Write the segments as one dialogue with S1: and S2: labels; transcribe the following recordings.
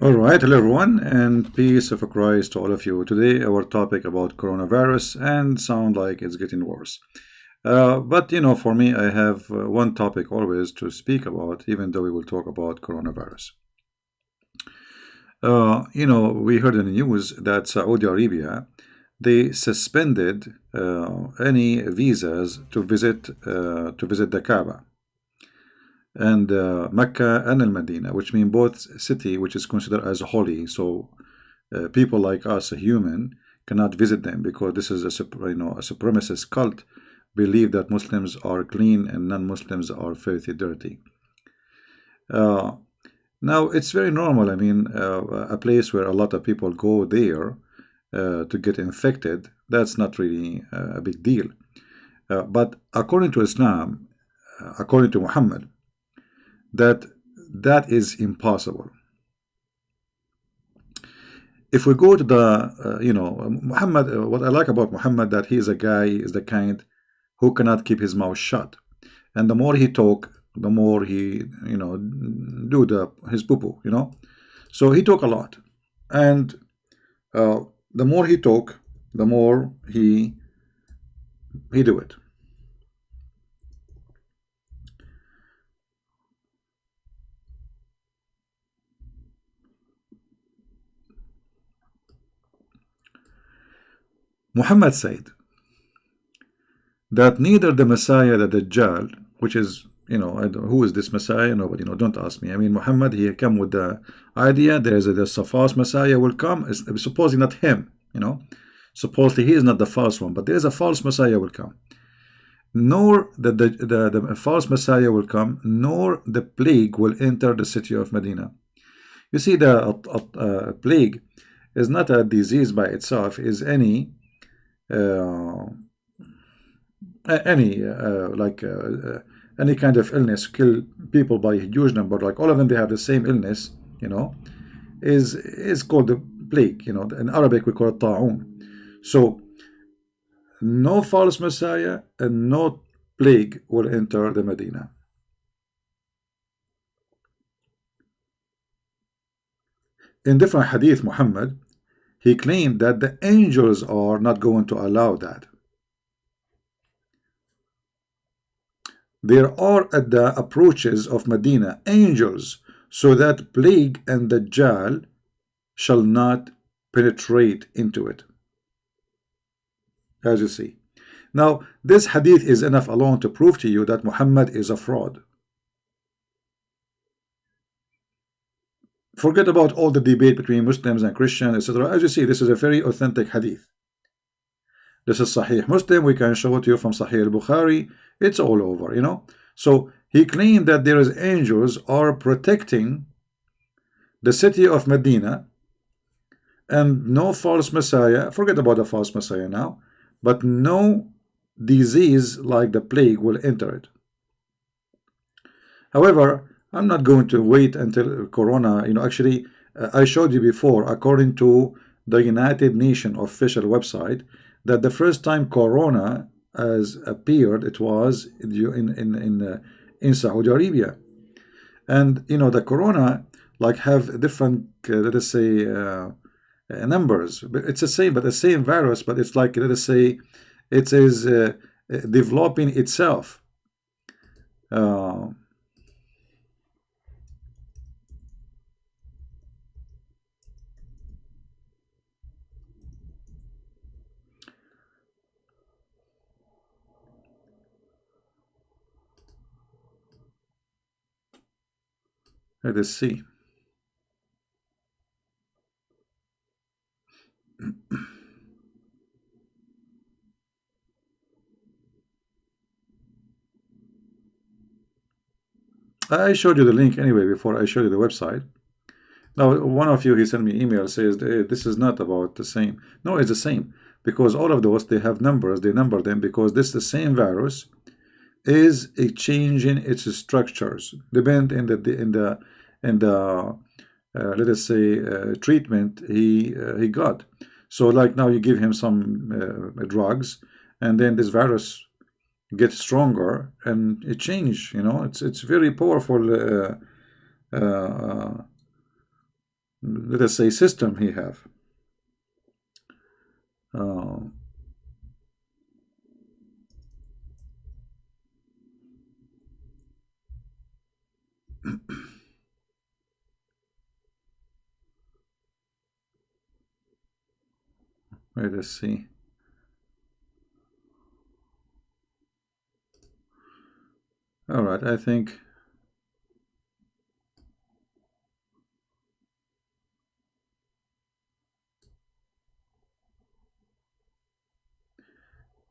S1: All right, hello everyone, and peace of Christ to all of you. Today, our topic about coronavirus, and sound like it's getting worse. But for me, I have one topic always to speak about, even though we will talk about coronavirus. We heard in the news that Saudi Arabia they suspended any visas to visit the Kaaba and Mecca and Al Medina, which mean both city, which is considered as holy. So people like us, a human, cannot visit them because this is a supremacist cult. Believe that Muslims are clean and non-Muslims are filthy, dirty. Uh, Now it's very normal. I mean, a place where a lot of people go there to get infected. That's not really a big deal. But according to Islam, according to Muhammad, that that is impossible. If we go to the Muhammad, what I like about Muhammad that he is a guy is the kind who cannot keep his mouth shut, and the more he talk, the more he do his poo poo. So he talk a lot, and the more he talk, the more he do it. Muhammad said that neither the Messiah, the Dajjal, which is, who is this Messiah? Nobody, don't ask me. I mean, Muhammad, he come with the idea the false Messiah will come. It's supposedly not him, supposedly he is not the false one, but there is a false Messiah will come. Nor the false Messiah will come, nor the plague will enter the city of Medina. You see, the plague is not a disease by itself, is uh, any kind of illness kill people by a huge number, like all of them they have the same illness, is called the plague. In Arabic we call it ta'un. So no false Messiah and no plague will enter the Medina. In different hadith, Muhammad, he claimed that the angels are not going to allow that. There are at the approaches of Medina angels, so that plague and Dajjal shall not penetrate into it. As you see. Now, this hadith is enough alone to prove to you that Muhammad is a fraud. Forget about all the debate between Muslims and Christians, etc. As you see, this is a very authentic hadith. This is Sahih Muslim. We can show it to you from Sahih al-Bukhari. It's all over, So he claimed that there is angels are protecting the city of Medina, and no false Messiah. Forget about the false Messiah now, but no disease like the plague will enter it. However, I'm not going to wait until Corona. Actually, I showed you before, according to the United Nations official website, that the first time Corona has appeared, it was in Saudi Arabia, and the Corona like have different let us say numbers. It's the same, but the same virus, but it's like, let us say, it is developing itself. Let us see. I showed you the link anyway before I showed you the website. Now, one of you, he sent me email, says this is not about the same. No, it's the same, because all of those, they have numbers, they number them, because this the same virus is a change in its structures, depend in the let us say treatment he got. So like now you give him some drugs, and then this virus gets stronger and it change. It's very powerful let us say, system he have. Let us see. All right, I think.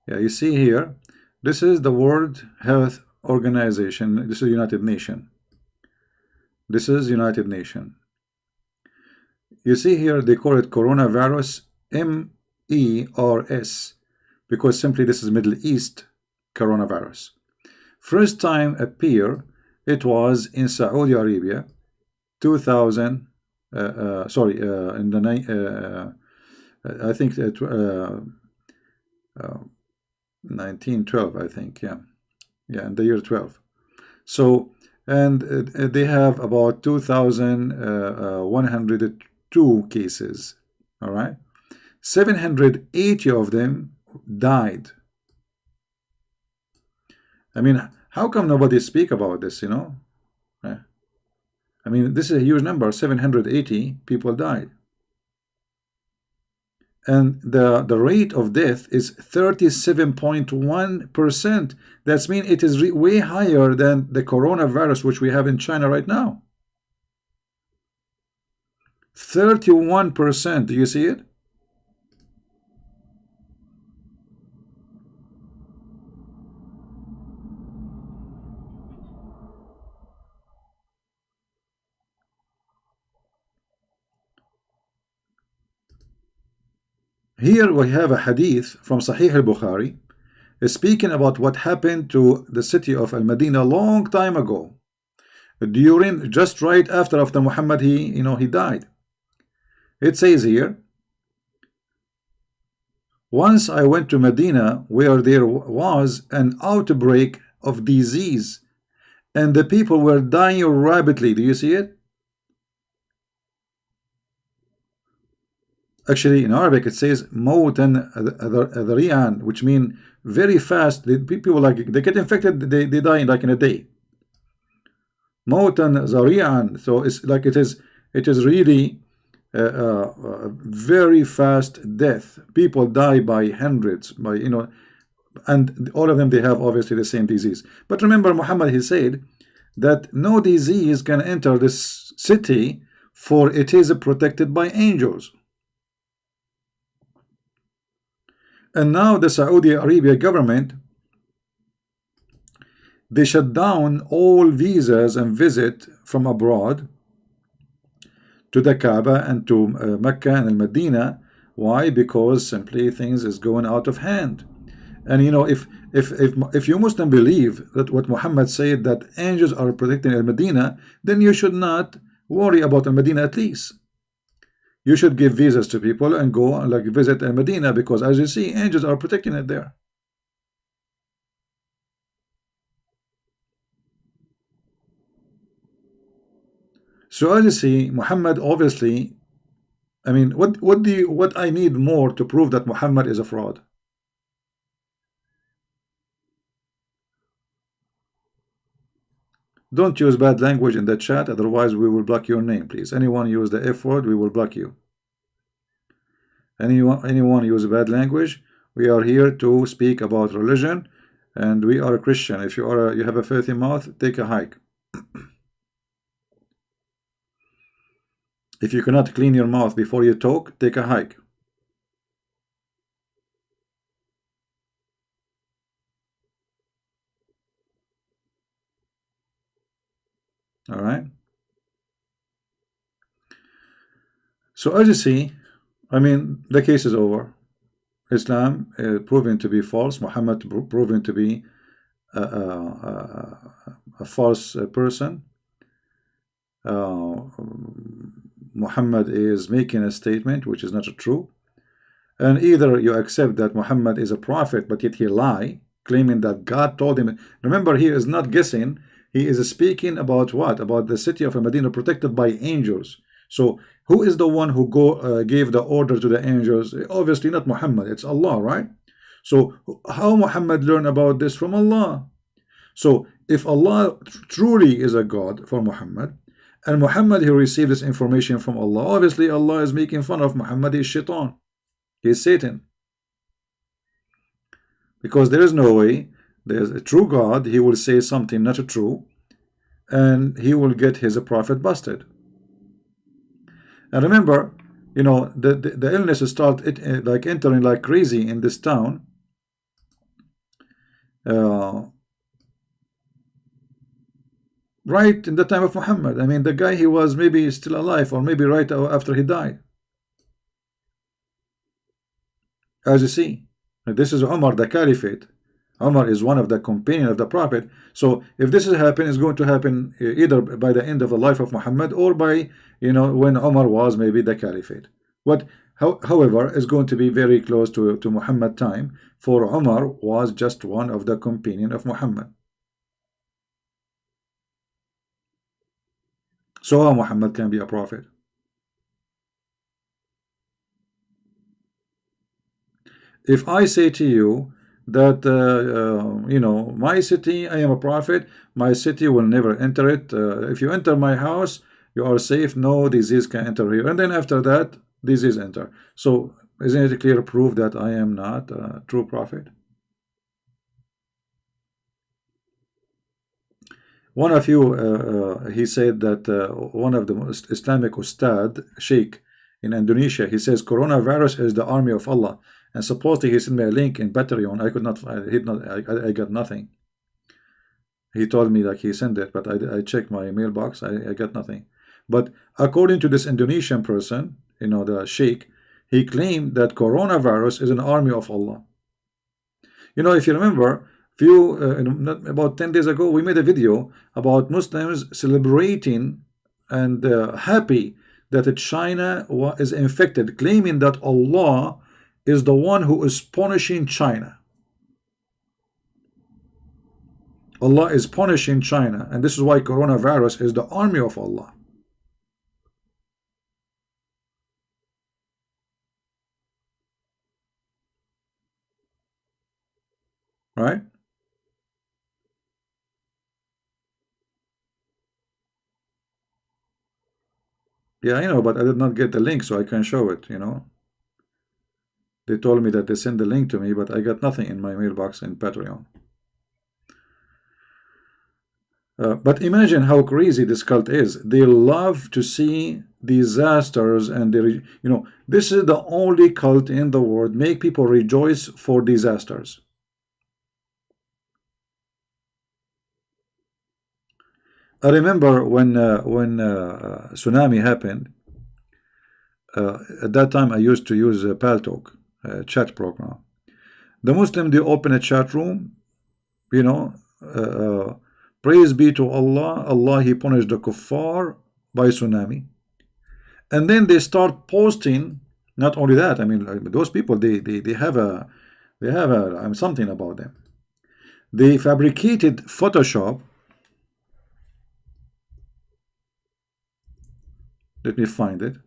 S1: Yeah, you see here, this is the World Health Organization. This is United Nation. This is United Nation. You see here, they call it coronavirus, MERS, because simply this is Middle East coronavirus. First time appear, it was in Saudi Arabia, 2000. In the I think 1912. I think, yeah, in the year 12. So, and they have about 2,102 cases. All right, 780 of them died. I mean, how come nobody speak about this, you know? I mean, this is a huge number. 780 people died. And the rate of death is 37.1%. That means it is way higher than the coronavirus which we have in China right now. 31%. Do you see it? Here we have a hadith from Sahih al-Bukhari speaking about what happened to the city of Al-Madinah a long time ago, during, just right after Muhammad he died. It says here, once I went to Medina where there was an outbreak of disease and the people were dying rapidly. Do you see it? Actually, in Arabic it says mawtan dhari'an, which means very fast. The people, like, they get infected, they die like in a day. Mawtan dhari'an. So it's like it is really very fast death. People die by hundreds, by and all of them, they have obviously the same disease. But remember, Muhammad, he said that no disease can enter this city, for it is protected by angels. And now the Saudi Arabia government, they shut down all visas and visit from abroad to the Kaaba and to Mecca and Medina. Why? Because simply things is going out of hand. And if you Muslim believe that what Muhammad said, that angels are protecting Al-Medina, then you should not worry about Al-Medina. At least you should give visas to people and go like visit Al-Medina, because as you see, angels are protecting it there. So as you see, Muhammad, obviously, I mean, what I need more to prove that Muhammad is a fraud? Don't use bad language in the chat, otherwise we will block your name, please. Anyone use the F word, we will block you. Anyone use bad language, we are here to speak about religion, and we are a Christian. If you have a filthy mouth, take a hike. If you cannot clean your mouth before you talk, take a hike. All right. So as you see, I mean, the case is over. Islam proven to be false. Muhammad proven to be a false person. Muhammad is making a statement which is not true. And either you accept that Muhammad is a prophet, but yet he lie, claiming that God told him. Remember, he is not guessing. He is speaking about what? About the city of Medina protected by angels. So who is the one who gave the order to the angels? Obviously not Muhammad, it's Allah, right? So how Muhammad learned about this? From Allah. So if Allah truly is a God for Muhammad, and Muhammad, he received this information from Allah, obviously Allah is making fun of Muhammad. He's shaitan, he's Satan, because there is no way there's a true God, he will say something not true, and he will get his prophet busted. And remember, you know, the illness started like entering like crazy in this town. Right in the time of Muhammad. I mean, the guy, he was maybe still alive, or maybe right after he died. As you see, this is Umar, the caliphate. Umar is one of the companions of the Prophet. So if this is happening, it's going to happen either by the end of the life of Muhammad, or by, you know, when Umar was maybe the caliphate. However, is going to be very close to Muhammad time, for Umar was just one of the companions of Muhammad. So how Muhammad can be a prophet? If I say to you that you know, my city, I am a prophet, my city will never enter it. If you enter my house, you are safe, no disease can enter here, and then after that disease enter. So isn't it a clear proof that I am not a true prophet? One of you, he said that one of the most Islamic Ustad, Sheikh in Indonesia, he says coronavirus is the army of Allah, and supposedly he sent me a link in Patreon. I could not, I got nothing. He told me like he sent it, but I checked my mailbox, I got nothing. But according to this Indonesian person, you know, the Sheikh, he claimed that coronavirus is an army of Allah. You know, if you remember, about 10 days ago, we made a video about Muslims celebrating and happy that China is infected, claiming that Allah is the one who is punishing China. Allah is punishing China, and this is why coronavirus is the army of Allah. Right? Yeah, I know, but I did not get the link, so I can show it, you know. They told me that they sent the link to me, but I got nothing in my mailbox in Patreon. But imagine how crazy this cult is. They love to see disasters, and you know, this is the only cult in the world make people rejoice for disasters. I remember when tsunami happened. At that time, I used to use Paltalk, chat program. The Muslim, they open a chat room, you know, praise be to Allah, Allah, he punished the kuffar by tsunami. And then they start posting. Not only that, I mean, those people, they have something about them. They fabricated Photoshop. Let me find it.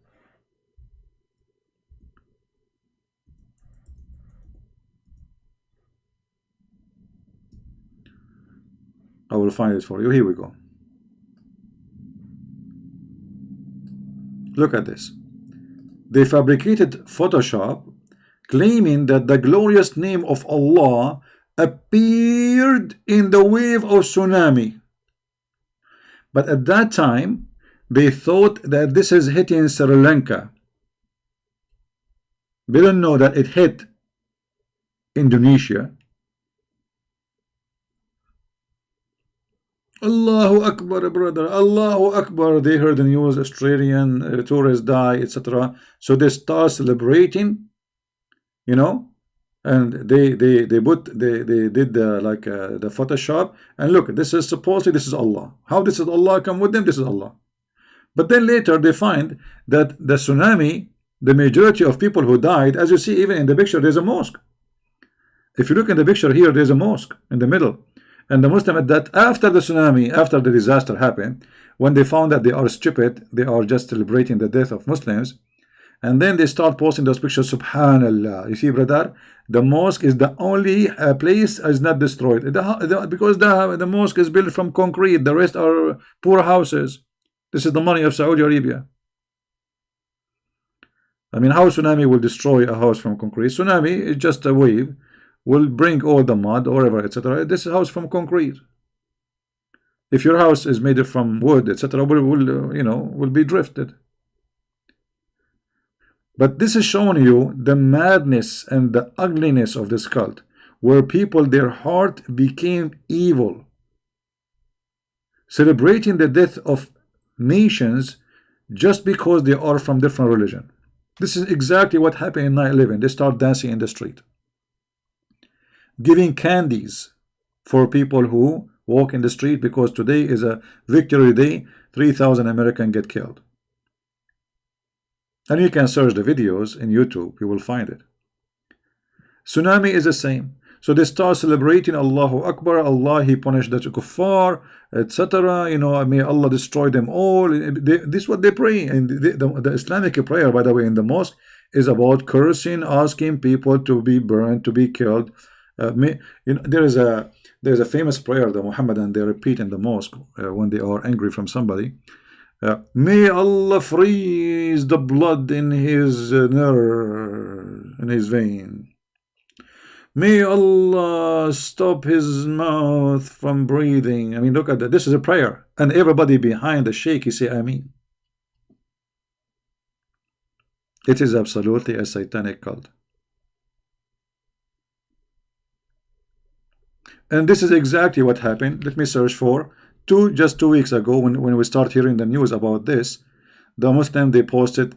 S1: I will find it for you. Here we go. Look at this. They fabricated Photoshop, claiming that the glorious name of Allah appeared in the wave of tsunami. But at that time, they thought that this is hitting Sri Lanka. They don't know that it hit Indonesia. Allahu Akbar, brother, Allahu Akbar. They heard the news, Australian tourists die, etc. So they start celebrating, you know, and they did the Photoshop, and look, this is supposedly, this is Allah. How this is Allah come with them? This is Allah. But then later they find that the tsunami, the majority of people who died, as you see even in the picture, there's a mosque. If you look in the picture here, there's a mosque in the middle. And the Muslim at that, after the tsunami, after the disaster happened, when they found that they are stupid, they are just celebrating the death of Muslims, and then they start posting those pictures. Subhanallah, you see, brother, the mosque is the only place is not destroyed, because the mosque is built from concrete, the rest are poor houses. This is the money of Saudi Arabia. I mean, how tsunami will destroy a house from concrete? Tsunami is just a wave, will bring all the mud or whatever, etc. This is a house from concrete. If your house is made from wood, etc., will be drifted. But this is showing you the madness and the ugliness of this cult, where people, their heart became evil, celebrating the death of nations just because they are from different religion. This is exactly what happened in 9/11. They start dancing in the street, giving candies for people who walk in the street, because today is a victory day. 3,000 Americans get killed. And you can search the videos in YouTube, you will find it. Tsunami is the same. So they start celebrating Allahu Akbar, Allah, He punished the kuffar, etc. May Allah destroy them all. This is what they pray. And the Islamic prayer, by the way, in the mosque is about cursing, asking people to be burned, to be killed. There's a famous prayer that Muhammadan they repeat in the mosque when they are angry from somebody. May Allah freeze the blood in his nerve, in his vein. May Allah stop his mouth from breathing. I mean, look at that. This is a prayer. And everybody behind the sheikh, you say, Ameen. It is absolutely a satanic cult. And this is exactly what happened. Let me search for just 2 weeks ago, when we start hearing the news about this, the Muslim, they posted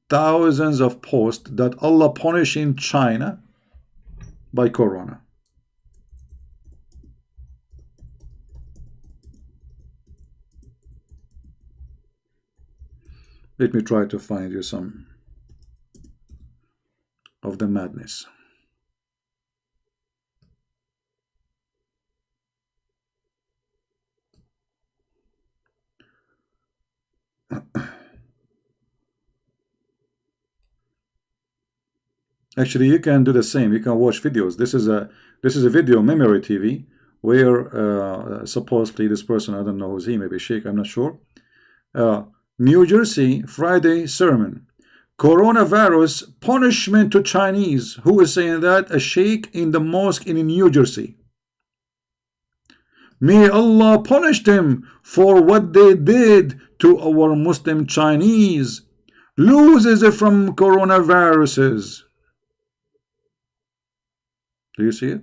S1: thousands of posts that Allah punishing China by corona. Let me try to find you some of the madness. Actually, you can do the same. You can watch videos. This is a video memory TV where supposedly this person, I don't know who's he, maybe Sheikh, I'm not sure. New Jersey Friday sermon. Coronavirus punishment to Chinese. Who is saying that? A sheikh in the mosque in New Jersey. May Allah punish them for what they did to our Muslim Chinese. Loses from coronaviruses. Do you see it?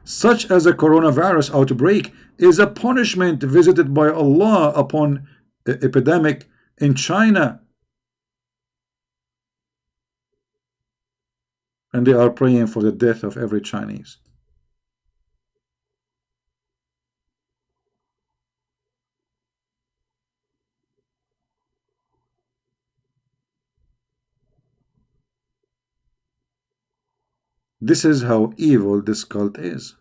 S1: Such as a coronavirus outbreak is a punishment visited by Allah upon the epidemic in China. And they are praying for the death of every Chinese. This is how evil this cult is.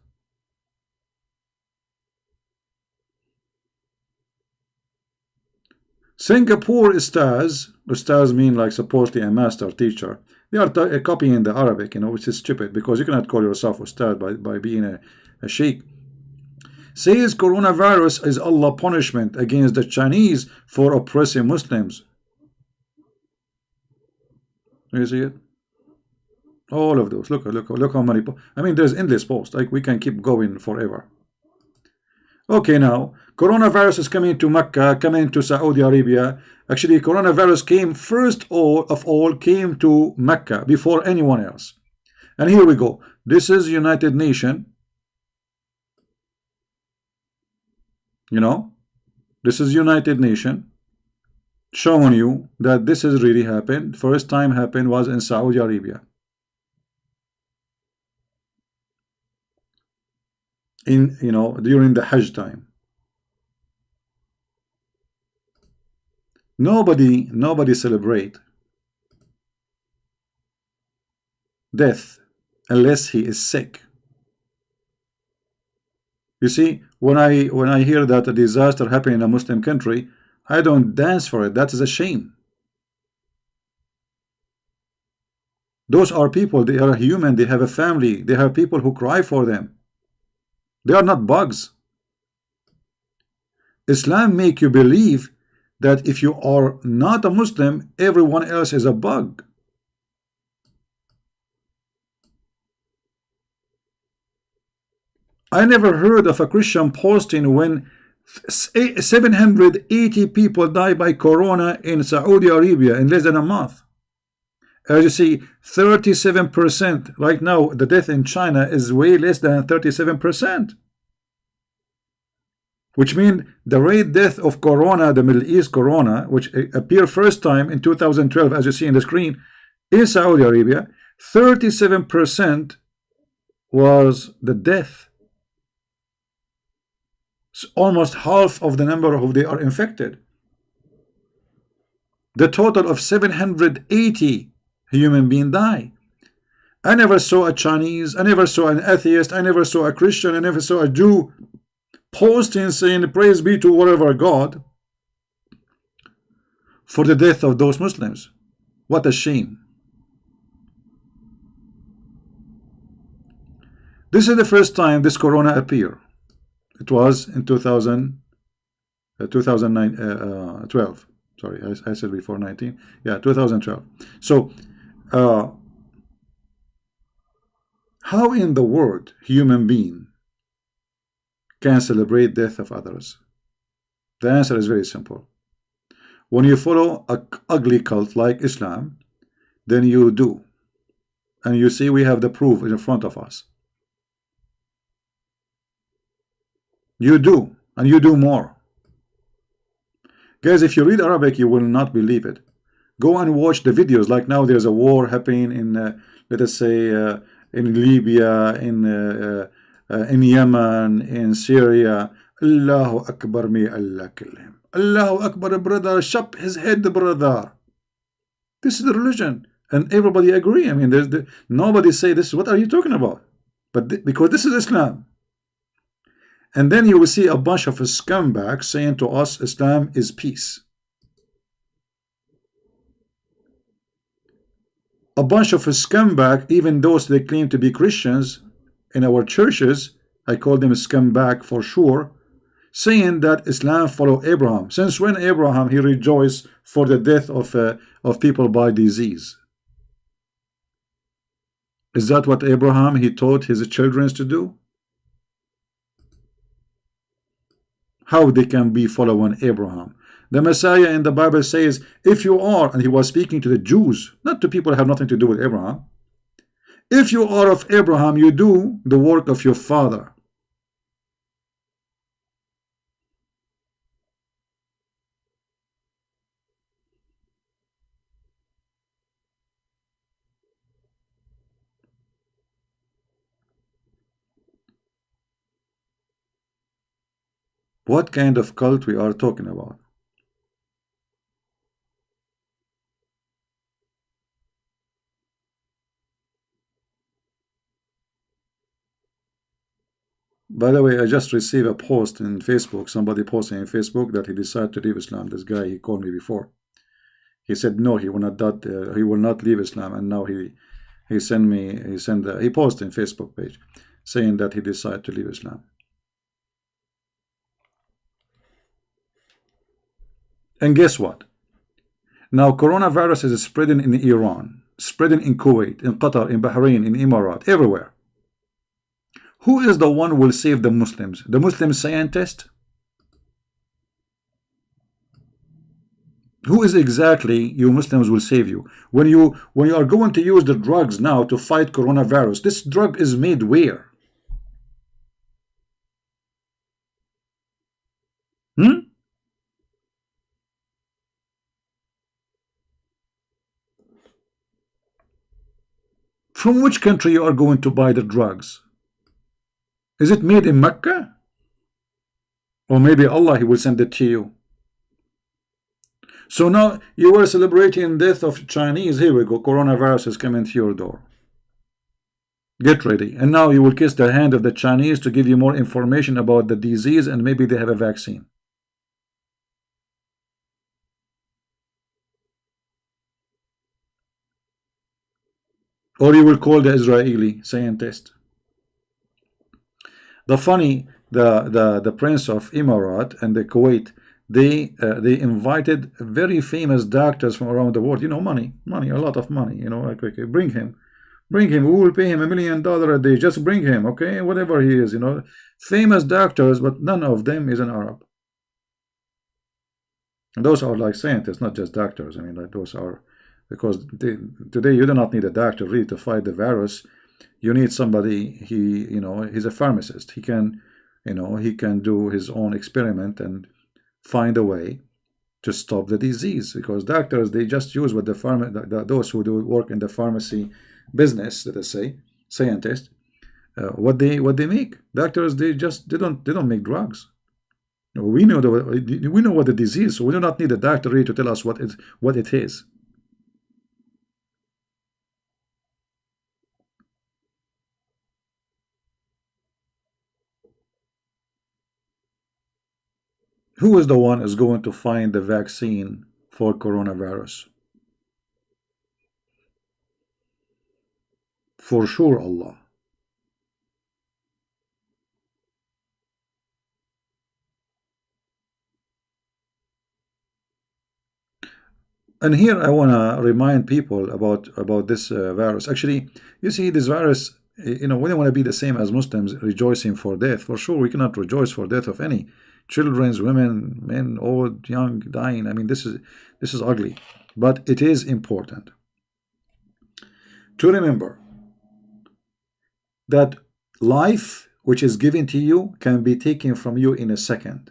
S1: Singapore Ustaz mean like supposedly a master teacher. They are copying the Arabic, which is stupid, because you cannot call yourself Ustad by being a sheikh. Says coronavirus is Allah punishment against the Chinese for oppressing Muslims. You see it? All of those. Look how many. I mean, there's endless posts. Like, we can keep going forever. Okay, now coronavirus is coming to Mecca, coming to Saudi Arabia. Actually, coronavirus came first of all came to Mecca before anyone else. And here we go. This is United Nation. This is United Nation showing you that this has really happened. First time happened was in Saudi Arabia. During the Hajj time. Nobody celebrate death unless he is sick. You see, when I hear that a disaster happened in a Muslim country, I don't dance for it. That is a shame. Those are people, they are human, they have a family, they have people who cry for them. They are not bugs. Islam make you believe that if you are not a Muslim, everyone else is a bug. I never heard of a Christian posting when 780 people die by corona in Saudi Arabia in less than a month. As you see, 37%. Right now, the death in China is way less than 37%. Which means the rate death of corona, the Middle East corona, which appeared first time in 2012, as you see in the screen, in Saudi Arabia, 37% was the death. Almost half of the number of they are infected. The total of 780 human beings die. I never saw a Chinese, I never saw an atheist, I never saw a Christian, I never saw a Jew posting saying praise be to whatever God for the death of those Muslims. What a shame. This is the first time this corona appeared. It was in 2012. Sorry, I said before 19. Yeah, 2012. So, how in the world human being can celebrate death of others? The answer is very simple. When you follow an ugly cult like Islam, then you do. And you see we have the proof in front of us. You do, and you do more. Guys, if you read Arabic, you will not believe it. Go and watch the videos. Like now, there's a war happening in, let us say, in Libya, in Yemen, in Syria. Allahu Akbar, may Allah kill him. Allahu Akbar, brother, chop his head, brother. This is the religion, and everybody agree. I mean, nobody say this. What are you talking about? But because this is Islam. And then you will see a bunch of scumbags saying to us, Islam is peace. A bunch of scumbags, even those they claim to be Christians in our churches, I call them scumbag for sure, saying that Islam follow Abraham. Since when Abraham, he rejoiced for the death of people by disease? Is that what Abraham, he taught his children to do? How they can be following Abraham? The Messiah in the Bible says, if you are, and he was speaking to the Jews, not to people who have nothing to do with Abraham. If you are of Abraham, you do the work of your father. What kind of cult we are talking about? By the way, I just received a post in Facebook, somebody posting in Facebook that he decided to leave Islam. This guy, he called me before. He said no, he will not leave Islam, and now he posted in Facebook page saying that he decided to leave Islam. And guess what? Now coronavirus is spreading in Iran, spreading in Kuwait, in Qatar, in Bahrain, in Emirat, everywhere. Who is the one who will save the Muslims? The Muslim scientist? Who is exactly you Muslims will save you? When you are going to use the drugs now to fight coronavirus, this drug is made where? From which country you are going to buy the drugs? Is it made in Mecca? Or maybe Allah, he will send it to you. So now you were celebrating death of Chinese. Here we go. Coronavirus is coming to your door. Get ready. And now you will kiss the hand of the Chinese to give you more information about the disease, and maybe they have a vaccine. Or you will call the Israeli scientist. The Prince of Emirat and the Kuwait, they invited very famous doctors from around the world. You know, money, a lot of money. You know, like, okay, bring him. Bring him. We will pay him $1 million a day. Just bring him, okay? Whatever he is, you know. Famous doctors, but none of them is an Arab. And those are like scientists, not just doctors. I mean, like those are, because today you do not need a doctor really to fight the virus. You need somebody, you know, he's a pharmacist. He can, you know, he can do his own experiment and find a way to stop the disease. Because doctors, they just use what those who do work in the pharmacy business, let us say, scientists, what they make. Doctors, they don't make drugs. We know what the disease, so we do not need a doctor really to tell us what it is. Who is the one is going to find the vaccine for coronavirus? For sure, Allah. And here I want to remind people about this virus. Actually, you see, this virus, you know, we don't want to be the same as Muslims rejoicing for death. For sure, we cannot rejoice for death of any children, women, men, old, young, dying. I mean, this is ugly, but it is important to remember that life which is given to you can be taken from you in a second.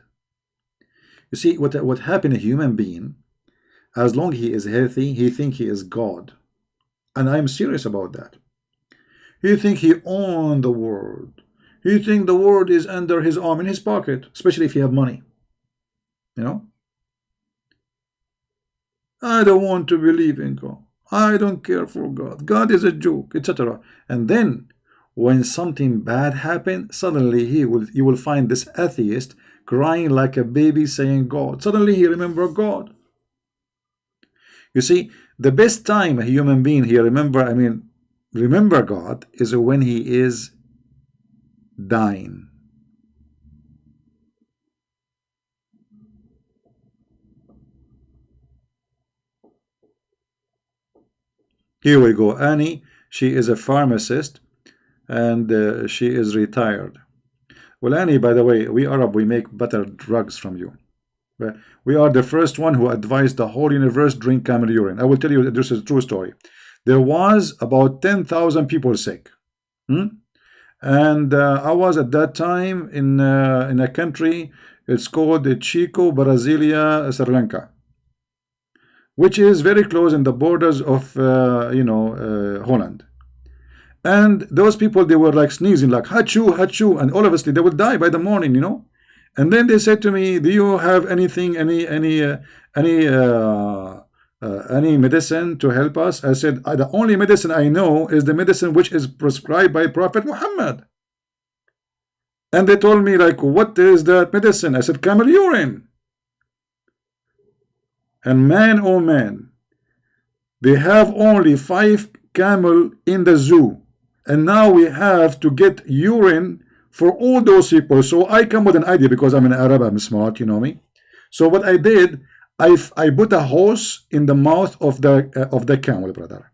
S1: You see, what happened to a human being, as long as he is healthy, he thinks he is God. And I'm serious about that. He thinks he owns the world. He thinks the world is under his arm, in his pocket, especially if you have money. You know? I don't want to believe in God. I don't care for God. God is a joke, etc. And then, when something bad happens, suddenly you will find this atheist crying like a baby saying God. Suddenly he remembers God. You see, the best time a human being here remember God is when he is dying. Here we go. Annie, she is a pharmacist and she is retired. Well, Annie, by the way, we Arab, we make better drugs from you. We are the first one who advised the whole universe drink camel urine. I will tell you that this is a true story. There was about 10,000 people sick. And I was at that time in a country, it's called Chico, Brasilia, Sri Lanka, which is very close in the borders of, Holland. And those people, they were like sneezing, like hachu, hachu, and all of us, they will die by the morning, you know. And then they said to me, do you have anything, any medicine to help us? I said, the only medicine I know is the medicine which is prescribed by Prophet Muhammad. And they told me, like, what is that medicine? I said, camel urine. And man, oh man, they have only 5 camel in the zoo. And now we have to get urine for all those people. So I come with an idea, because I'm an Arab, I'm smart, you know me. So what I did, I put a hose in the mouth of the camel, brother.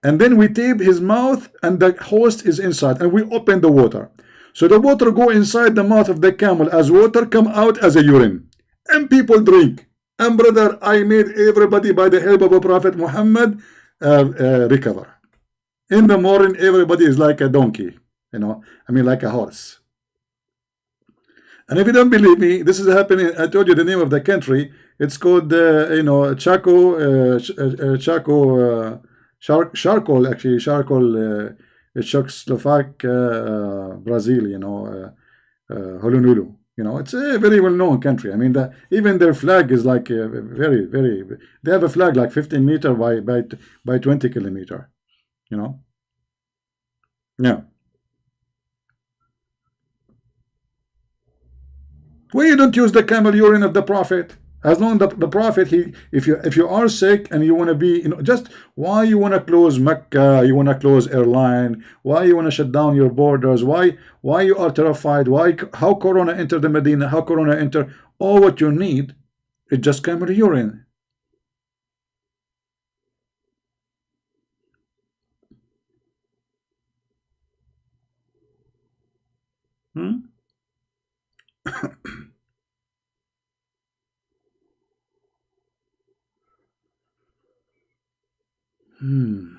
S1: And then we tape his mouth, and the hose is inside, and we open the water. So the water go inside the mouth of the camel as water, come out as a urine. And people drink. And brother, I made everybody, by the help of a Prophet Muhammad, recover. In the morning, everybody is like a donkey, you know, like a horse. And if you don't believe me, this is happening. I told you the name of the country. It's called, Chaco, charcoal, actually, charcoal, Czechoslovak, Brazil, you know, Honolulu. You know, it's a very well-known country. I mean, even their flag is like very, very. They have a flag like 15 meter by 20 kilometer. You know. Yeah. Why you don't use the camel urine of the Prophet? As long as the Prophet, he, if you are sick and you want to be, just why you want to close Mecca, you want to close airline, why you want to shut down your borders, why you are terrified, why, how Corona entered the Medina, how Corona entered, all what you need is just camel urine. Hmm? Hmm.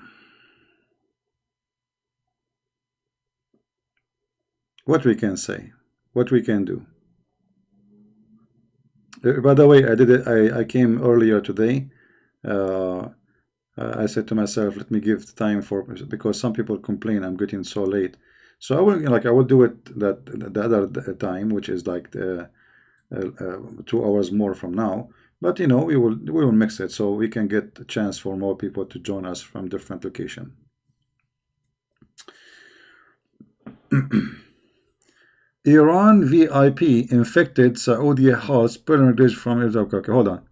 S1: What we can say, what we can do. By the way, I did it. I came earlier today. Uh, I said to myself, let me give time for, because some people complain I'm getting so late. So I will do it that the other time, which is like 2 hours more from now. But we will mix it so we can get a chance for more people to join us from different location. Iran VIP infected Saudi house pilgrimage from Israel. Okay, hold on.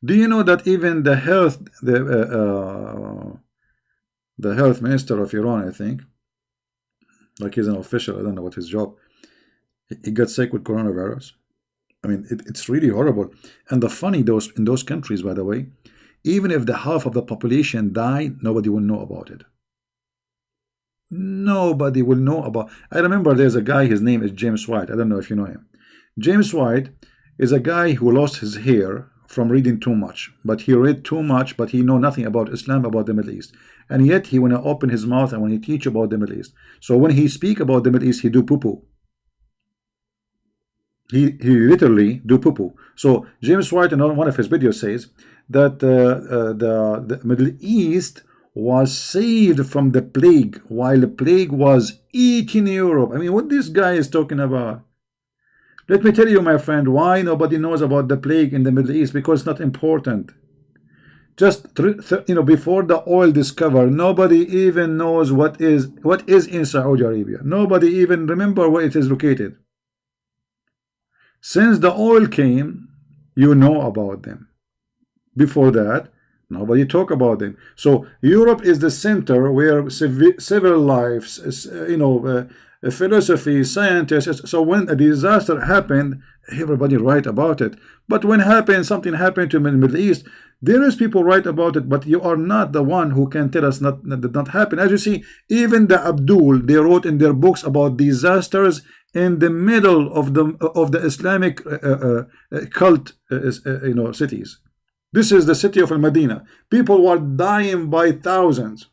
S1: Do you know that even the health minister of Iran, I think, like he's an official, I don't know what his job, he got sick with coronavirus. I mean, it's really horrible. And the funny, those in those countries, by the way, even if the half of the population die, nobody will know about it. Nobody will know about. I remember there's a guy, his name is James White. I don't know if you know him. James White is a guy who lost his hair from reading too much, but he read too much, but he know nothing about Islam, about the Middle East, and yet he wanna open his mouth and when he teach about the Middle East. So when he speak about the Middle East, he do poo poo. He literally do poo poo. So James White in one of his videos says that the Middle East was saved from the plague while the plague was eating Europe. I mean, what this guy is talking about? Let me tell you, my friend, why nobody knows about the plague in the Middle East, because it's not important. Just before the oil discovery, nobody even knows what is in Saudi Arabia. Nobody even remember where it is located. Since the oil came, you know about them. Before that, nobody talk about them. So Europe is the center where civil lives, philosophy, scientists. So when a disaster happened, everybody write about it. But when something happened to the Middle East, there is people write about it, but you are not the one who can tell us that did not happen. As you see, even the Abdul, they wrote in their books about disasters in the middle of the Islamic cult, cities. This is the city of Al-Madinah. People were dying by thousands.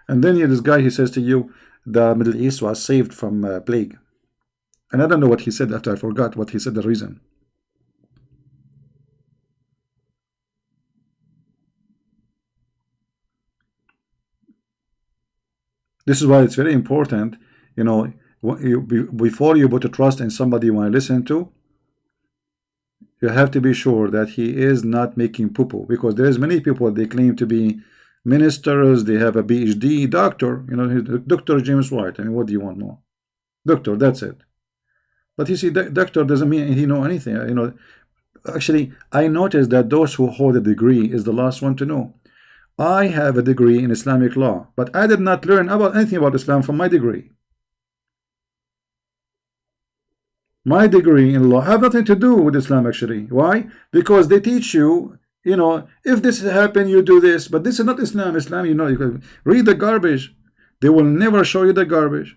S1: And then this guy, he says to you, the Middle East was saved from plague. And I don't know what he said after, I forgot what he said, the reason. This is why it's very important, before you put a trust in somebody you want to listen to, you have to be sure that he is not making poo-poo, because there's many people, they claim to be ministers, they have a PhD, doctor, Dr. James White. I mean, what do you want more? Doctor, that's it. But you see, doctor doesn't mean he know anything. Actually, I noticed that those who hold a degree is the last one to know. I have a degree in Islamic law, but I did not learn about anything about Islam from my degree. My degree in law have nothing to do with Islam, actually. Why? Because they teach you, if this happen, you do this. But this is not Islam. Islam, you can read the garbage. They will never show you the garbage.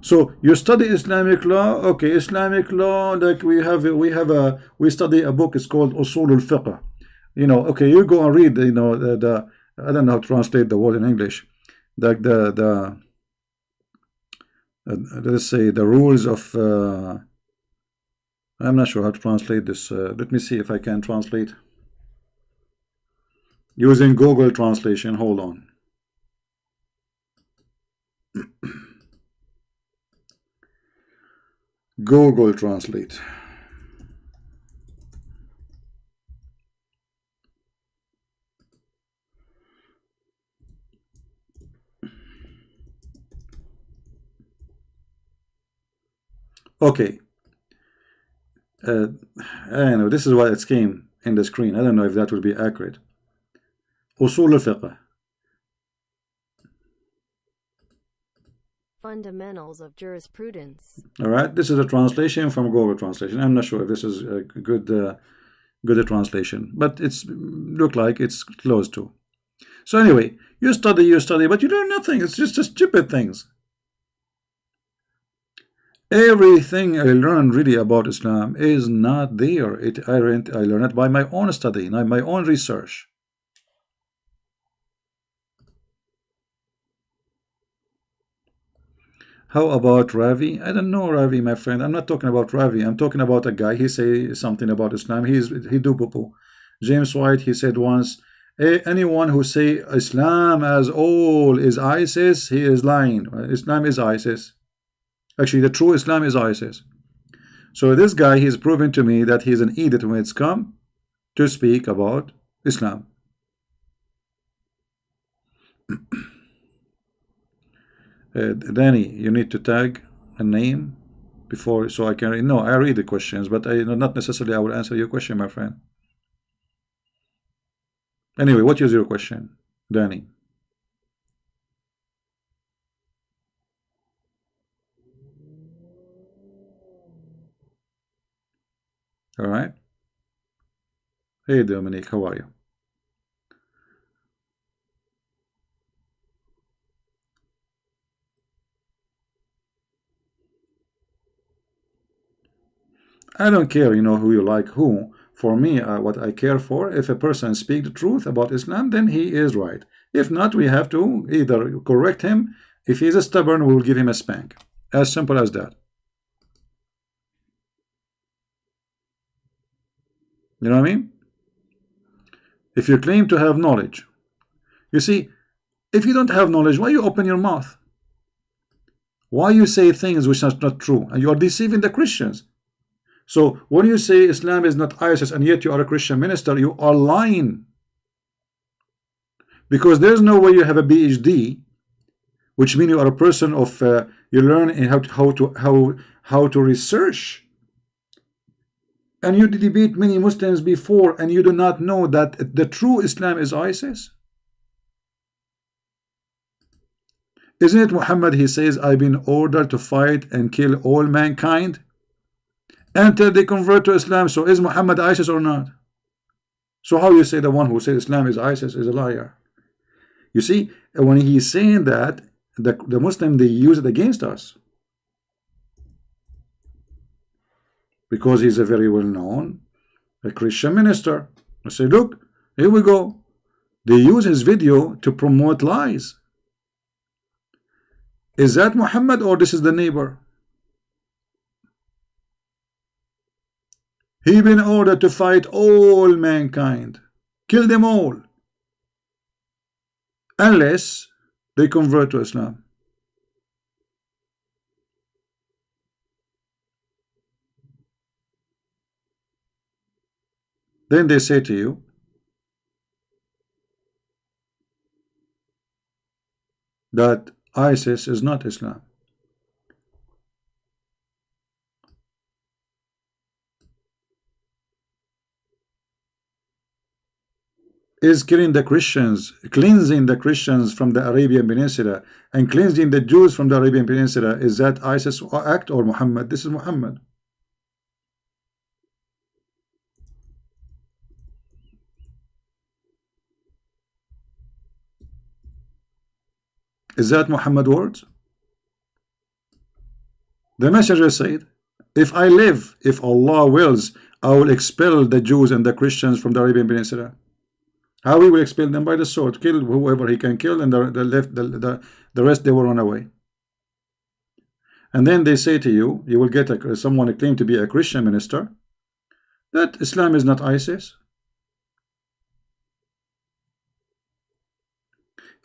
S1: So you study Islamic law, okay? Islamic law, like we study a book. It's called Usul al-Fiqh. Okay, you go and read. The I don't know how to translate the word in English. Like the let's say the rules of. I'm not sure how to translate this. Let me see if I can translate using Google translation. Hold on. Google Translate. Okay. I know this is what it came in the screen. I don't know if that will be accurate. أصول الفقه.
S2: Fundamentals of jurisprudence.
S1: All right. This is a translation from Google Translation. I'm not sure if this is a good translation, but it's look like it's close to. So anyway, you study, but you learn nothing. It's just stupid things. Everything I learned really about Islam is not there. I learned it by my own study, by my own research. How about Ravi? I don't know Ravi, my friend. I'm not talking about Ravi. I'm talking about a guy. He say something about Islam. He do poo-poo. James White, he said once, anyone who say Islam as all is ISIS, he is lying. Islam is ISIS. Actually, the true Islam is ISIS. So this guy, he's proven to me that he's an idiot when it's come to speak about Islam. Danny, you need to tag a name before, so I can. No, I read the questions, but not necessarily I will answer your question, my friend. Anyway, what is your question, Danny? All right. Hey, Dominic, how are you? I don't care, who you like who. For me, what I care for, if a person speaks the truth about Islam, then he is right. If not, we have to either correct him. If he's stubborn, we will give him a spank. As simple as that. You know what I mean? If you claim to have knowledge, you see, if you don't have knowledge, why you open your mouth? Why you say things which are not true? And you are deceiving the Christians. So when you say Islam is not ISIS and yet you are a Christian minister, you are lying. Because there's no way you have a PhD, which means you are a person of you learn how to research, and you debate many Muslims before, and you do not know that the true Islam is ISIS. Isn't it Muhammad? He says, I've been ordered to fight and kill all mankind until they convert to Islam. So is Muhammad ISIS or not? So how you say the one who says Islam is ISIS is a liar? You see, when he's saying that, the Muslim, they use it against us. Because he's a very well-known Christian minister. I say, look, here we go. They use his video to promote lies. Is that Muhammad or this is the neighbor? He been ordered to fight all mankind, kill them all, unless they convert to Islam. Then they say to you that ISIS is not Islam. Is killing the Christians, cleansing the Christians from the Arabian Peninsula and cleansing the Jews from the Arabian Peninsula, is that ISIS act or Muhammad? This is Muhammad. Is that Muhammad words? The messenger said, if I live, if Allah wills, I will expel the Jews and the Christians from the Arabian Peninsula. How he will expel them? By the sword. Kill whoever he can kill, and the rest they will run away. And then they say to you, you will get someone who claim to be a Christian minister, that Islam is not ISIS.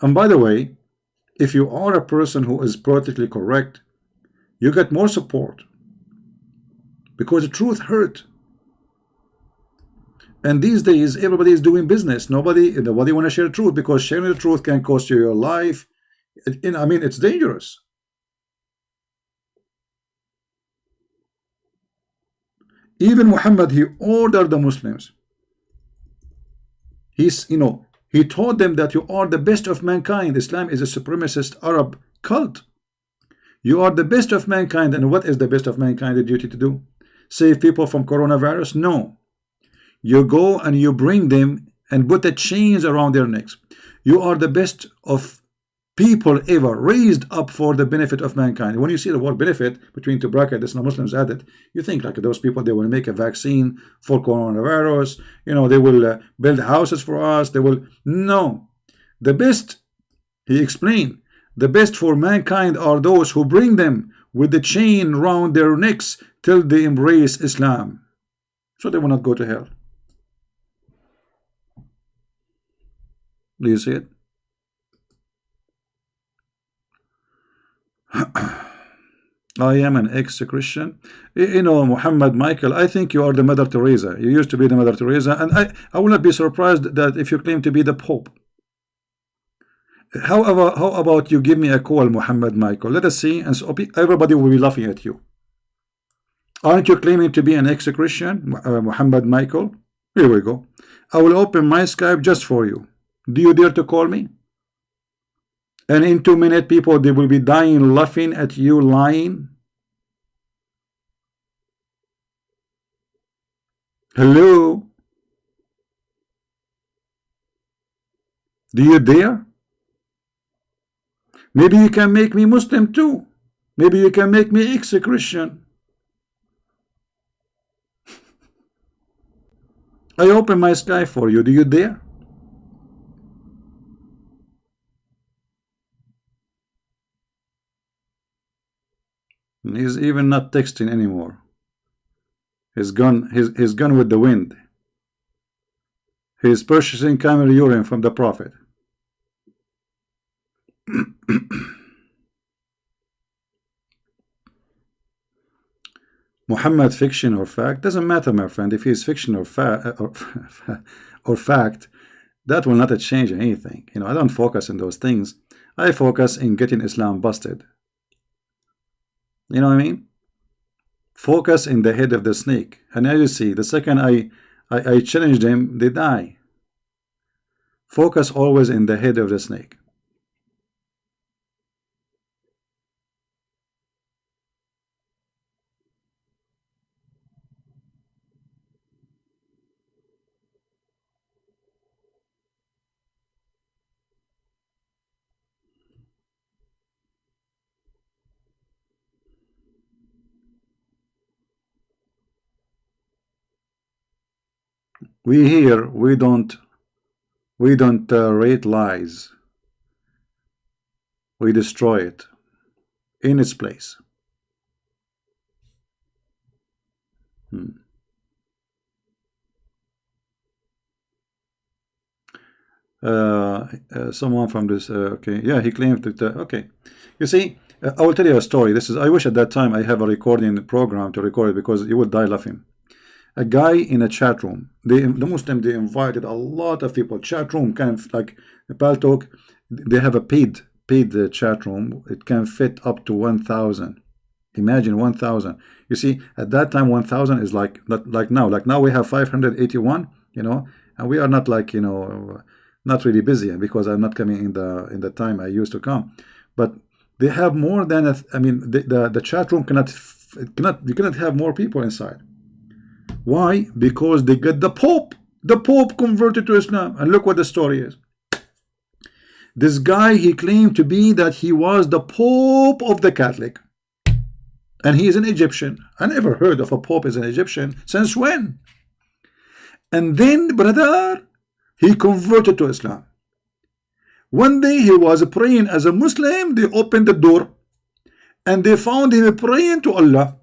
S1: And by the way, if you are a person who is politically correct, you get more support, because the truth hurt. And these days, everybody is doing business. Nobody want to share truth, because sharing the truth can cost you your life. I mean, it's dangerous. Even Muhammad, he ordered the Muslims. He told them that you are the best of mankind. Islam is a supremacist Arab cult. You are the best of mankind. And what is the best of mankind the duty to do? Save people from coronavirus? No. You go and you bring them and put the chains around their necks. You are the best of people ever, raised up for the benefit of mankind. When you see the word benefit between two brackets, the Muslims added, you think like those people, they will make a vaccine for coronavirus, they will build houses for us, they will. No. The best, he explained, the best for mankind are those who bring them with the chain round their necks till they embrace Islam, so they will not go to hell. Do you see it? I am an ex-Christian. Muhammad Michael, I think you are the Mother Teresa. You used to be the Mother Teresa, and I will not be surprised that if you claim to be the Pope. How about you give me a call, Muhammad Michael? Let us see, and so everybody will be laughing at you. Aren't you claiming to be an ex-Christian, Muhammad Michael? Here we go. I will open my Skype just for you. Do you dare to call me? And in 2 minutes, people, they will be dying laughing at you lying. Hello? Do you dare? Maybe you can make me Muslim too. Maybe you can make me ex-Christian. I open my Skype for you. Do you dare? He's even not texting anymore. He's gone with the wind. He's purchasing camel urine from the Prophet. Muhammad, fiction or fact? Doesn't matter, my friend. If he's fiction or fact, that will not change anything. I don't focus on those things. I focus in getting Islam busted. You know what I mean? Focus in the head of the snake. And now you see, the second I challenge them, they die. Focus always in the head of the snake. We don't rate lies. We destroy it in its place. Someone from this okay, yeah, he claimed that okay, you see, I will tell you a story. I wish at that time I have a recording program to record it, because you would die laughing. A guy in a chat room, the Muslim, they invited a lot of people. Chat room, kind of like Paltalk, they have a paid chat room. It can fit up to 1,000. Imagine 1,000. You see, at that time 1,000 is like now. Like now we have 581, and we are not like, not really busy, because I'm not coming in the time I used to come. But they have more than the chat room you cannot have more people inside. Why? Because they get the Pope. The Pope converted to Islam. And look what the story is. This guy, he claimed to be that he was the Pope of the Catholic. And he is an Egyptian. I never heard of a Pope as an Egyptian. Since when? And then, brother, he converted to Islam. One day he was praying as a Muslim. They opened the door and they found him praying to Allah.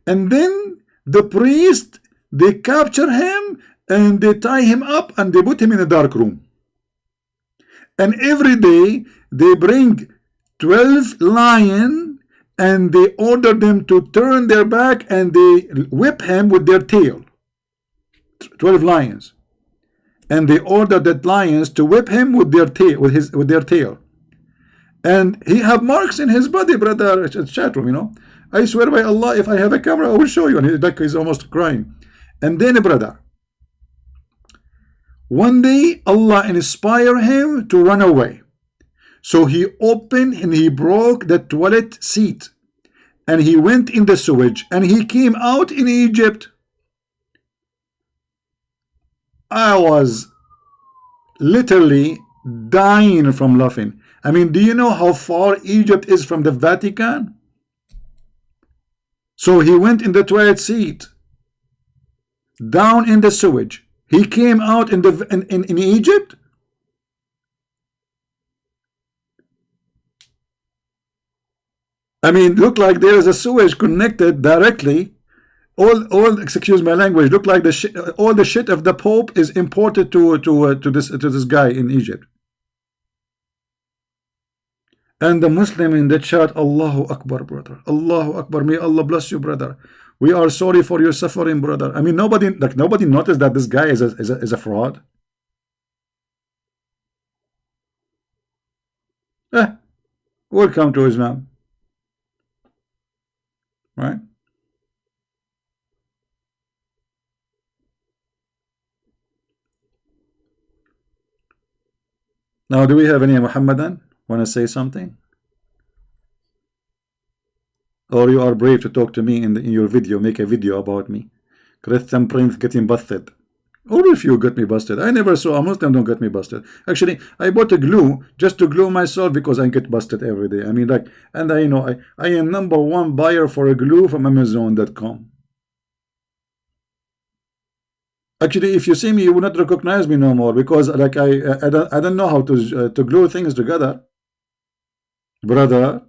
S1: And then the priest, they capture him and they tie him up and they put him in a dark room. And every day they bring 12 lions and they order them to turn their back and they whip him with their tail. 12 lions. And they order that lions to whip him with their tail, with their tail. and he have marks in his body, brother. It's chat room, you know. I swear by Allah, if I have a camera, I will show you. And he's almost crying. And then, brother, one day Allah inspired him to run away. So he opened and he broke the toilet seat. And he went in the sewage. And he came out in Egypt. I was literally dying from laughing. I mean, do you know how far Egypt is from the Vatican? So he went in the toilet seat, down in the sewage. He came out in Egypt. I mean, look like there is a sewage connected directly. All excuse my language, look like all the shit of the Pope is imported to this guy in Egypt. And the Muslim in the chat, Allahu Akbar, brother. Allahu Akbar. May Allah bless you, brother. We are sorry for your suffering, brother. I mean, nobody noticed that this guy is a fraud. Welcome to Islam. Right? Now, do we have any Muhammadan want to say something? Or you are brave to talk to me in your video, make a video about me. Christian Prince getting busted. Or if you get me busted. I never saw a Muslim don't get me busted. Actually, I bought a glue just to glue myself because I get busted every day. I mean, like, and I know I am #1 buyer for a glue from Amazon.com. Actually, if you see me, you will not recognize me no more because, like, I don't know how to glue things together, brother.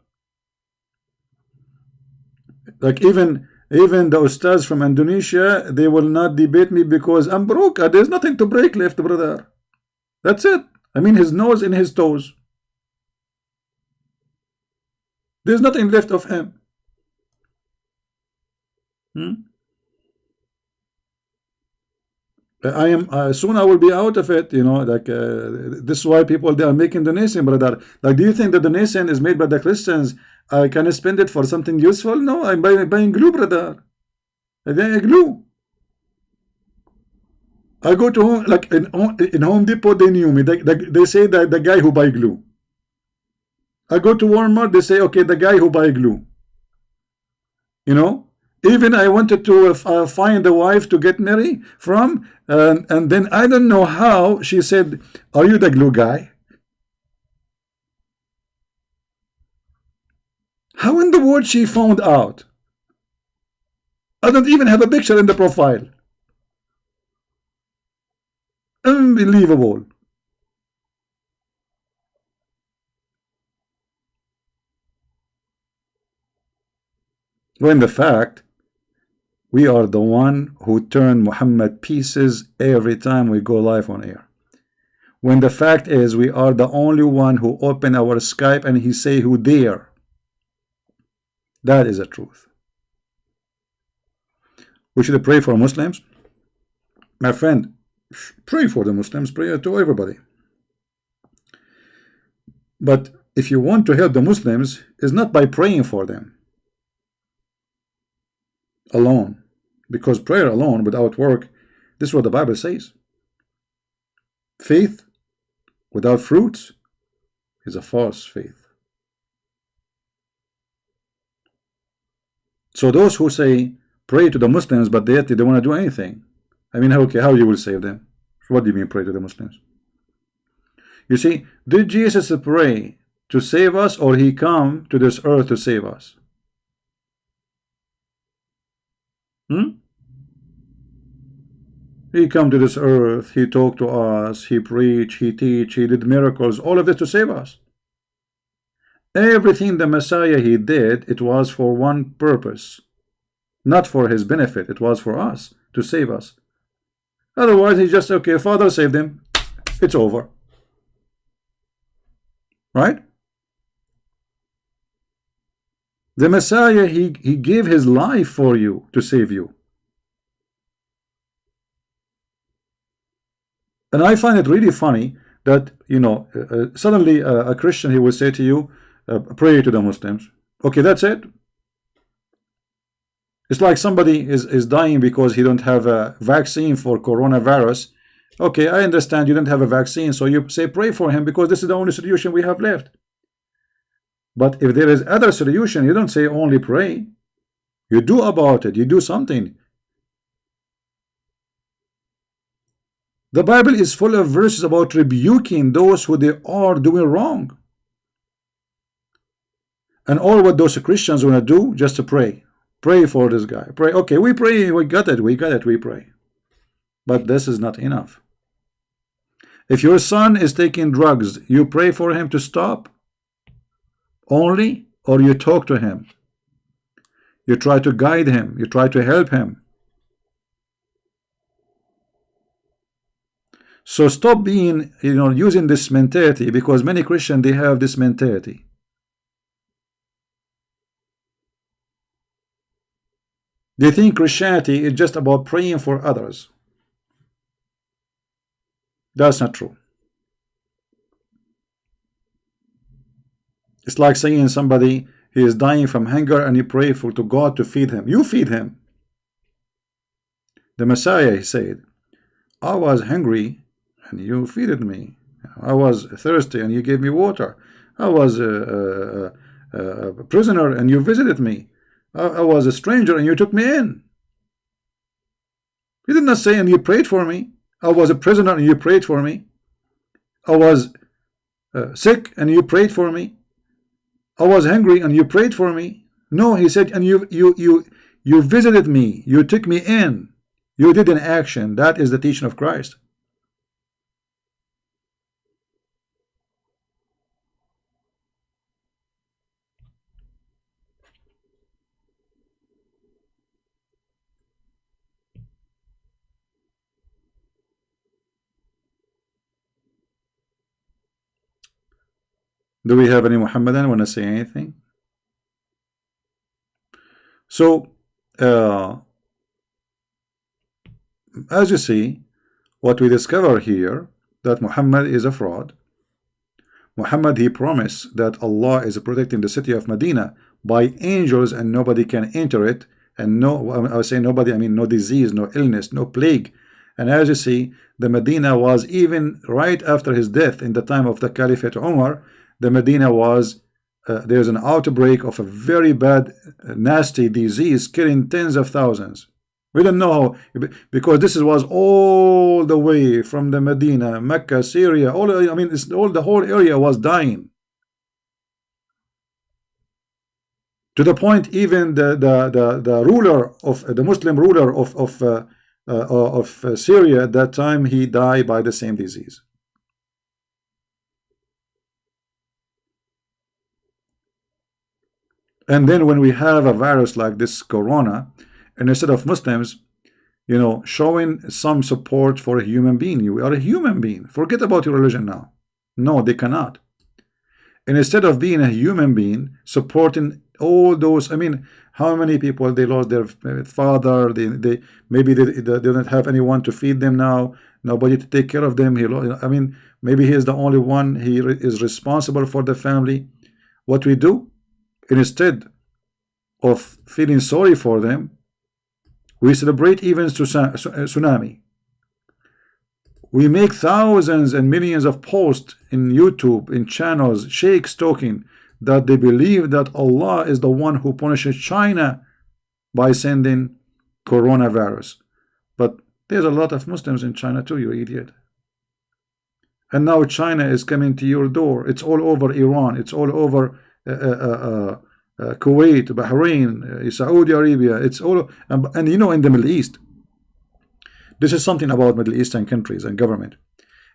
S1: Like even the ustads from Indonesia, they will not debate me because I'm broke. There's nothing to break left, brother. That's it. I mean, his nose in his toes. There's nothing left of him. I am soon I will be out of it, you know. Like this is why people they are making donation, brother. Like, do you think the donation is made by the Christians? Can I spend it for something useful? No, I'm buying glue, brother. I buy glue. I go to home, like in Home Depot, they knew me. They say that the guy who buy glue. I go to Walmart, they say, okay, the guy who buy glue. You know. Even I wanted to find a wife to get married from, and then I don't know how she said, "Are you the glue guy?" How in the world she found out? I don't even have a picture in the profile. Unbelievable. When the fact, we are the one who turn Muhammad pieces every time we go live on air. When the fact is, we are the only one who open our Skype and he say who dare. That is the truth. We should pray for Muslims. My friend, pray for the Muslims, pray to everybody. But if you want to help the Muslims, it's not by praying for them alone, because prayer alone without work, this is what the Bible says. Faith without fruits is a false faith. So those who say pray to the Muslims but yet they don't want to do anything, I mean, okay, how you will save them? What do you mean pray to the Muslims? You see, did Jesus pray to save us, or he come to this earth to save us? He come to this earth, he talked to us, he preached, he teach, he did miracles, all of this to save us. Everything the Messiah he did, it was for one purpose, not for his benefit. It was for us, to save us. Otherwise he just, okay, Father saved him, it's over, right? The Messiah, he gave his life for you to save you. And I find it really funny that, suddenly a Christian, he will say to you, pray to the Muslims. Okay, that's it. It's like somebody is dying because he don't have a vaccine for coronavirus. Okay, I understand you don't have a vaccine, so you say pray for him because this is the only solution we have left. But if there is other solution, you don't say only pray. You do about it. You do something. The Bible is full of verses about rebuking those who they are doing wrong. And all what those Christians want to do, just to pray. Pray for this guy. Pray. Okay, we pray. We got it. We got it. We pray. But this is not enough. If your son is taking drugs, you pray for him to stop only, or you talk to him. You try to guide him. You try to help him. So stop being, using this mentality, because many Christians, they have this mentality. They think Christianity is just about praying for others. That's not true. It's like saying somebody, he is dying from hunger and you pray to God to feed him. You feed him. The Messiah, he said, I was hungry and you feeded me. I was thirsty and you gave me water. I was a prisoner and you visited me. I was a stranger and you took me in. He did not say and you prayed for me. I was a prisoner and you prayed for me. I was sick and you prayed for me. I was hungry and you prayed for me. No, he said, and you visited me. You took me in. You did an action. That is the teaching of Christ. Do we have any Muhammadan want to say anything? So, as you see, what we discover here, that Muhammad is a fraud. Muhammad, he promised that Allah is protecting the city of Medina by angels and nobody can enter it. And no, I would say nobody, I mean no disease, no illness, no plague. And as you see, the Medina was, even right after his death in the time of the Caliphate Umar, the Medina was, there's an outbreak of a very bad, nasty disease killing tens of thousands. We don't know how, because this was all the way from the Medina, Mecca, Syria, all, I mean, the whole area was dying. To the point, even the ruler of the Muslim ruler of Syria at that time, he died by the same disease. And then when we have a virus like this corona, and instead of Muslims, showing some support for a human being, you are a human being. Forget about your religion now. No, they cannot. And instead of being a human being, supporting all those, I mean, how many people they lost their father? Maybe they don't have anyone to feed them now. Nobody to take care of them. I mean, maybe he is the only one. He is responsible for the family. What we do, instead of feeling sorry for them, we celebrate even tsunami. We make thousands and millions of posts in YouTube, in channels, sheikhs talking that they believe that Allah is the one who punishes China by sending coronavirus. But there's a lot of Muslims in China too, you idiot. And now China is coming to your door. It's all over Iran. It's all over Kuwait, Bahrain, Saudi Arabia. It's all, and in the Middle East. This is something about Middle Eastern countries and government.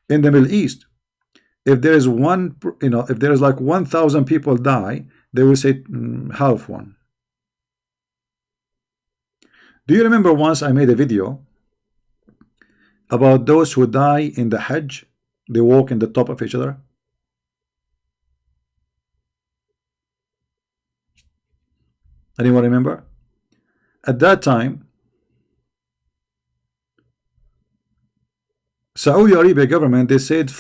S1: In the Middle East, if there is one, if there is like 1,000 people die, they will say half one. Do you remember once I made a video about those who die in the Hajj? They walk in the top of each other. Anyone remember? At that time, Saudi Arabia government, they said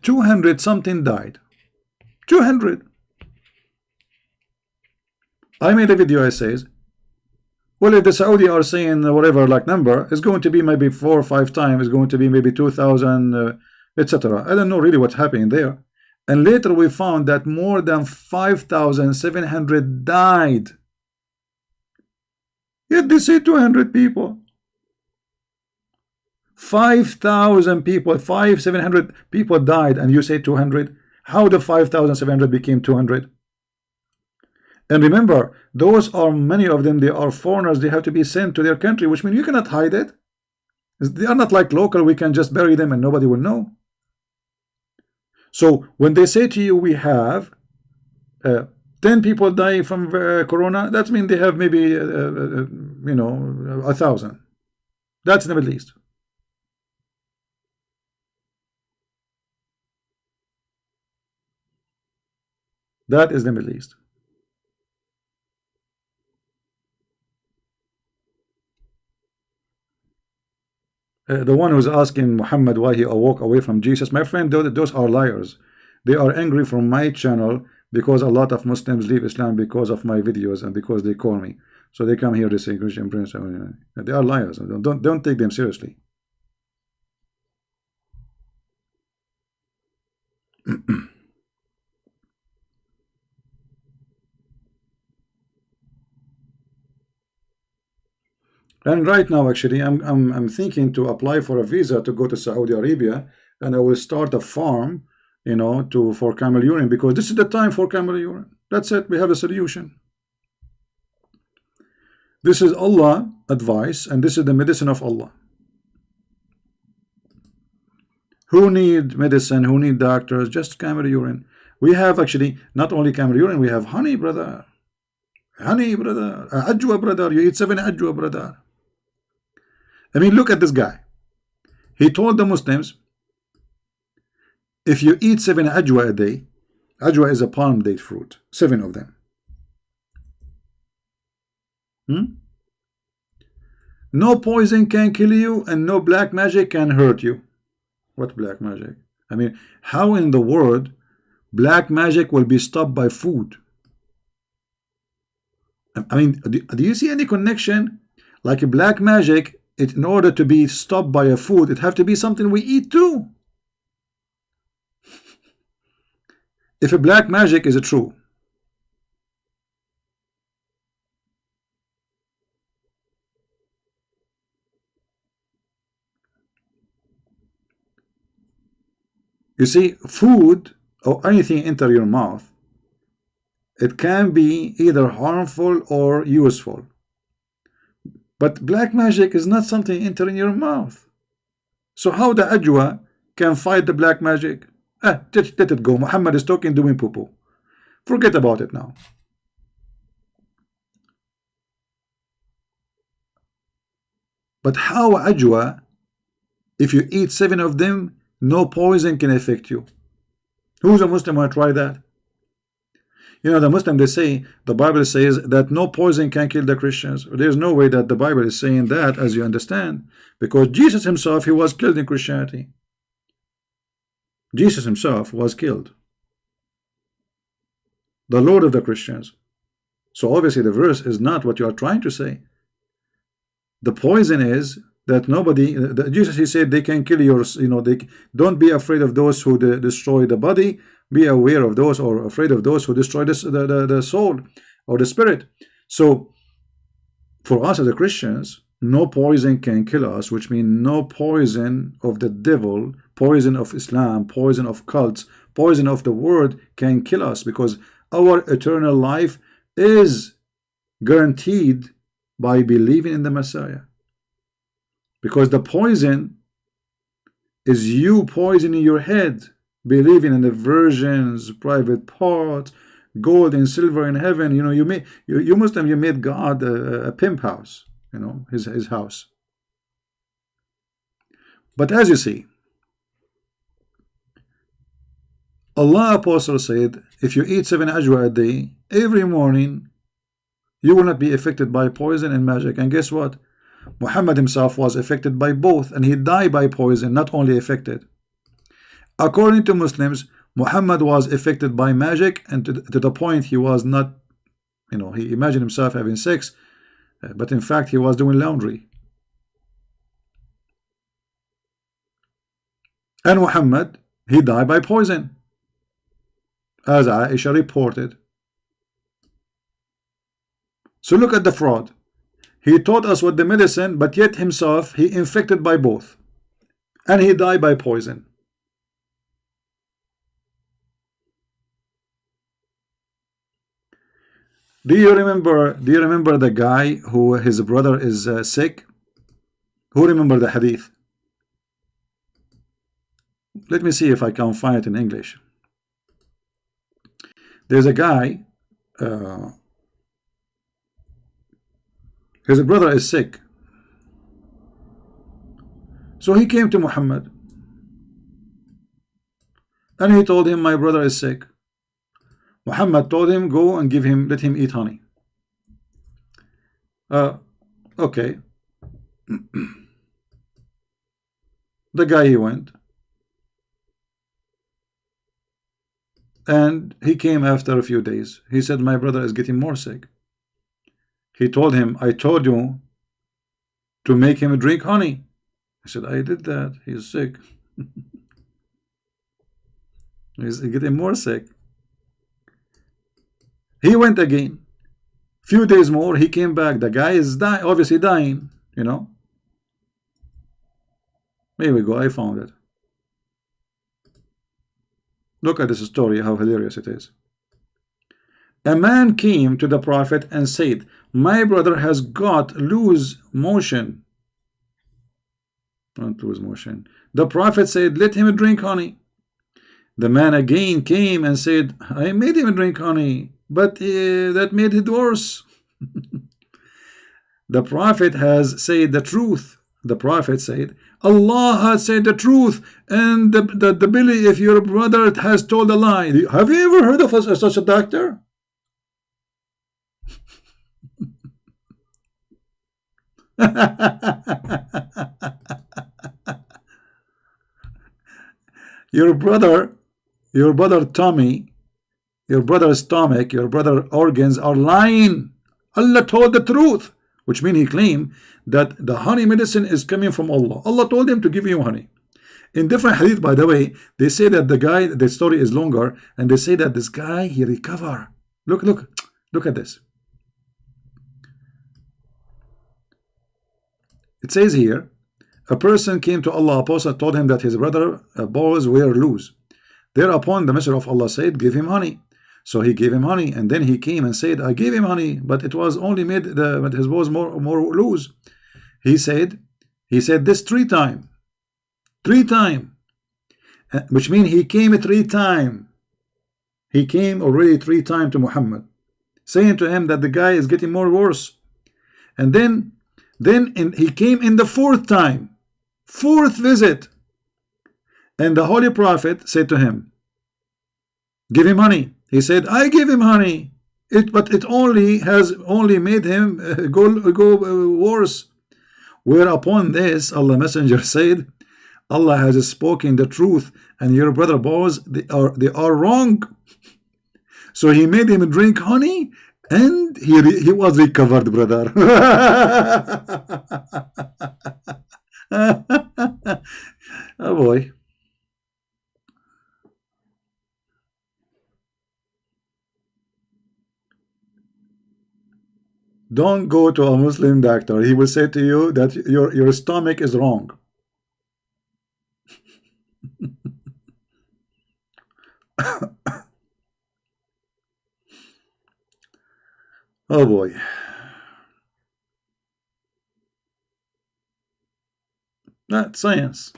S1: 200 something died. 200. I made a video, I says, well, if the Saudi are saying whatever like number, it's going to be maybe 4 or 5 times, it's going to be maybe 2,000, etc. I don't know really what's happening there. And later we found that more than 5,700 died. Yet they say 200 people. 5,000 people, 5,700 people died, and you say 200. How the 5,700 became 200? And remember, those are, many of them, they are foreigners. They have to be sent to their country, which means you cannot hide it. They are not like local. We can just bury them and nobody will know. So when they say to you, we have 10 people dying from corona, that means they have maybe you know, 1,000. That's in the Middle East. That is the Middle East. The one who's asking Muhammad why he walked away from Jesus, my friend, those are liars. They are angry from my channel because a lot of Muslims leave Islam because of my videos and because they call me. So they come here to say Christian Prince. They are liars. Don't take them seriously. And right now, actually, I'm thinking to apply for a visa to go to Saudi Arabia, and I will start a farm, you know, for camel urine, because this is the time for camel urine. That's it. We have a solution. This is Allah advice, and this is the medicine of Allah. Who need medicine? Who need doctors? Just camel urine. We have actually not only camel urine, we have honey, brother. Honey, brother. Ajwa, brother. You eat 7 ajwa, brother. I mean, look at this guy. He told the Muslims, if you eat 7 ajwa a day, ajwa is a palm date fruit, 7 of them. No poison can kill you, and no black magic can hurt you. What black magic? I mean, how in the world black magic will be stopped by food? I mean, do you see any connection? Like a black magic, in order to be stopped by a food, it have to be something we eat too. If a black magic is true, you see, food or anything enter your mouth, it can be either harmful or useful. But black magic is not something entering your mouth. So how the ajwa can fight the black magic? Let it go. Muhammad is talking, doing poo-poo. Forget about it now. But how ajwa, if you eat 7 of them, no poison can affect you? Who's a Muslim want to try that? You know, the Muslim, they say, the Bible says that no poison can kill the Christians. There's no way that the Bible is saying that, as you understand, because Jesus himself, he was killed in Christianity. Jesus himself was killed, the Lord of the Christians. So obviously the verse is not what you are trying to say. The poison is that nobody, Jesus, he said, they can kill your, you know, they don't be afraid of those who destroy the body. Be aware of those, or afraid of those who destroy the soul or the spirit. So for us as a Christians, no poison can kill us, which means no poison of the devil, poison of Islam, poison of cults, poison of the world can kill us, because our eternal life is guaranteed by believing in the Messiah. Because the poison is you poisoning your head, believing in the virgins, private parts, gold and silver in heaven. You know, you Muslim, you made God a pimp house, you know, his house. But as you see, Allah Apostle said, if you eat 7 ajwa a day, every morning, you will not be affected by poison and magic. And guess what? Muhammad himself was affected by both, and he died by poison, not only affected. According to Muslims, Muhammad was affected by magic, and to the point he was not, he imagined himself having sex, but in fact he was doing laundry. And Muhammad, he died by poison, as Aisha reported. So look at the fraud. He taught us what the medicine, but yet himself he infected by both, and he died by poison. Do you remember the guy who his brother is sick? Who remember the hadith? Let me see if I can find it in English. There's a guy, his brother is sick. So he came to Muhammad and he told him, my brother is sick. Muhammad told him, go and let him eat honey. Okay. The guy, he went. And he came after a few days. He said, my brother is getting more sick. He told him, I told you to make him drink honey. I said, I did that. He's sick. He's getting more sick. He went again. Few days more, he came back. The guy is obviously dying, Here we go. I found it. Look at this story, how hilarious it is. A man came to the Prophet and said, my brother has got loose motion. Not loose motion. The Prophet said, let him drink honey. The man again came and said, I made him drink honey, but that made it worse. The Prophet has said the truth. The Prophet said, Allah has said the truth, and the belief if your brother has told a lie. Have you ever heard of such a doctor? Your brother Tommy, your brother's stomach, your brother's organs are lying. Allah told the truth, which means he claimed that the honey medicine is coming from Allah. Allah told him to give you honey. In different hadith, by the way, they say that the story is longer, and they say that this guy, he recovered. Look at this. It says here, a person came to Allah, Apostle told him that his brother balls were loose. Thereupon the Messenger of Allah said, give him honey. So he gave him honey, and then he came and said, I gave him honey, but it was only made his balls more loose. He said this 3 times. 3 times. Which means he came 3 times. He came already 3 times to Muhammad, saying to him that the guy is getting more worse. And then he came in the 4th time, 4th visit. And the Holy Prophet said to him, give him honey. He said, I gave him honey, but it only made him go worse. Whereupon this, Allah Messenger said, Allah has spoken the truth, and your brother boys, they are wrong. So he made him drink honey, and he was recovered, brother. Oh boy. Don't go to a Muslim doctor. He will say to you that your stomach is wrong. Oh boy. That's science.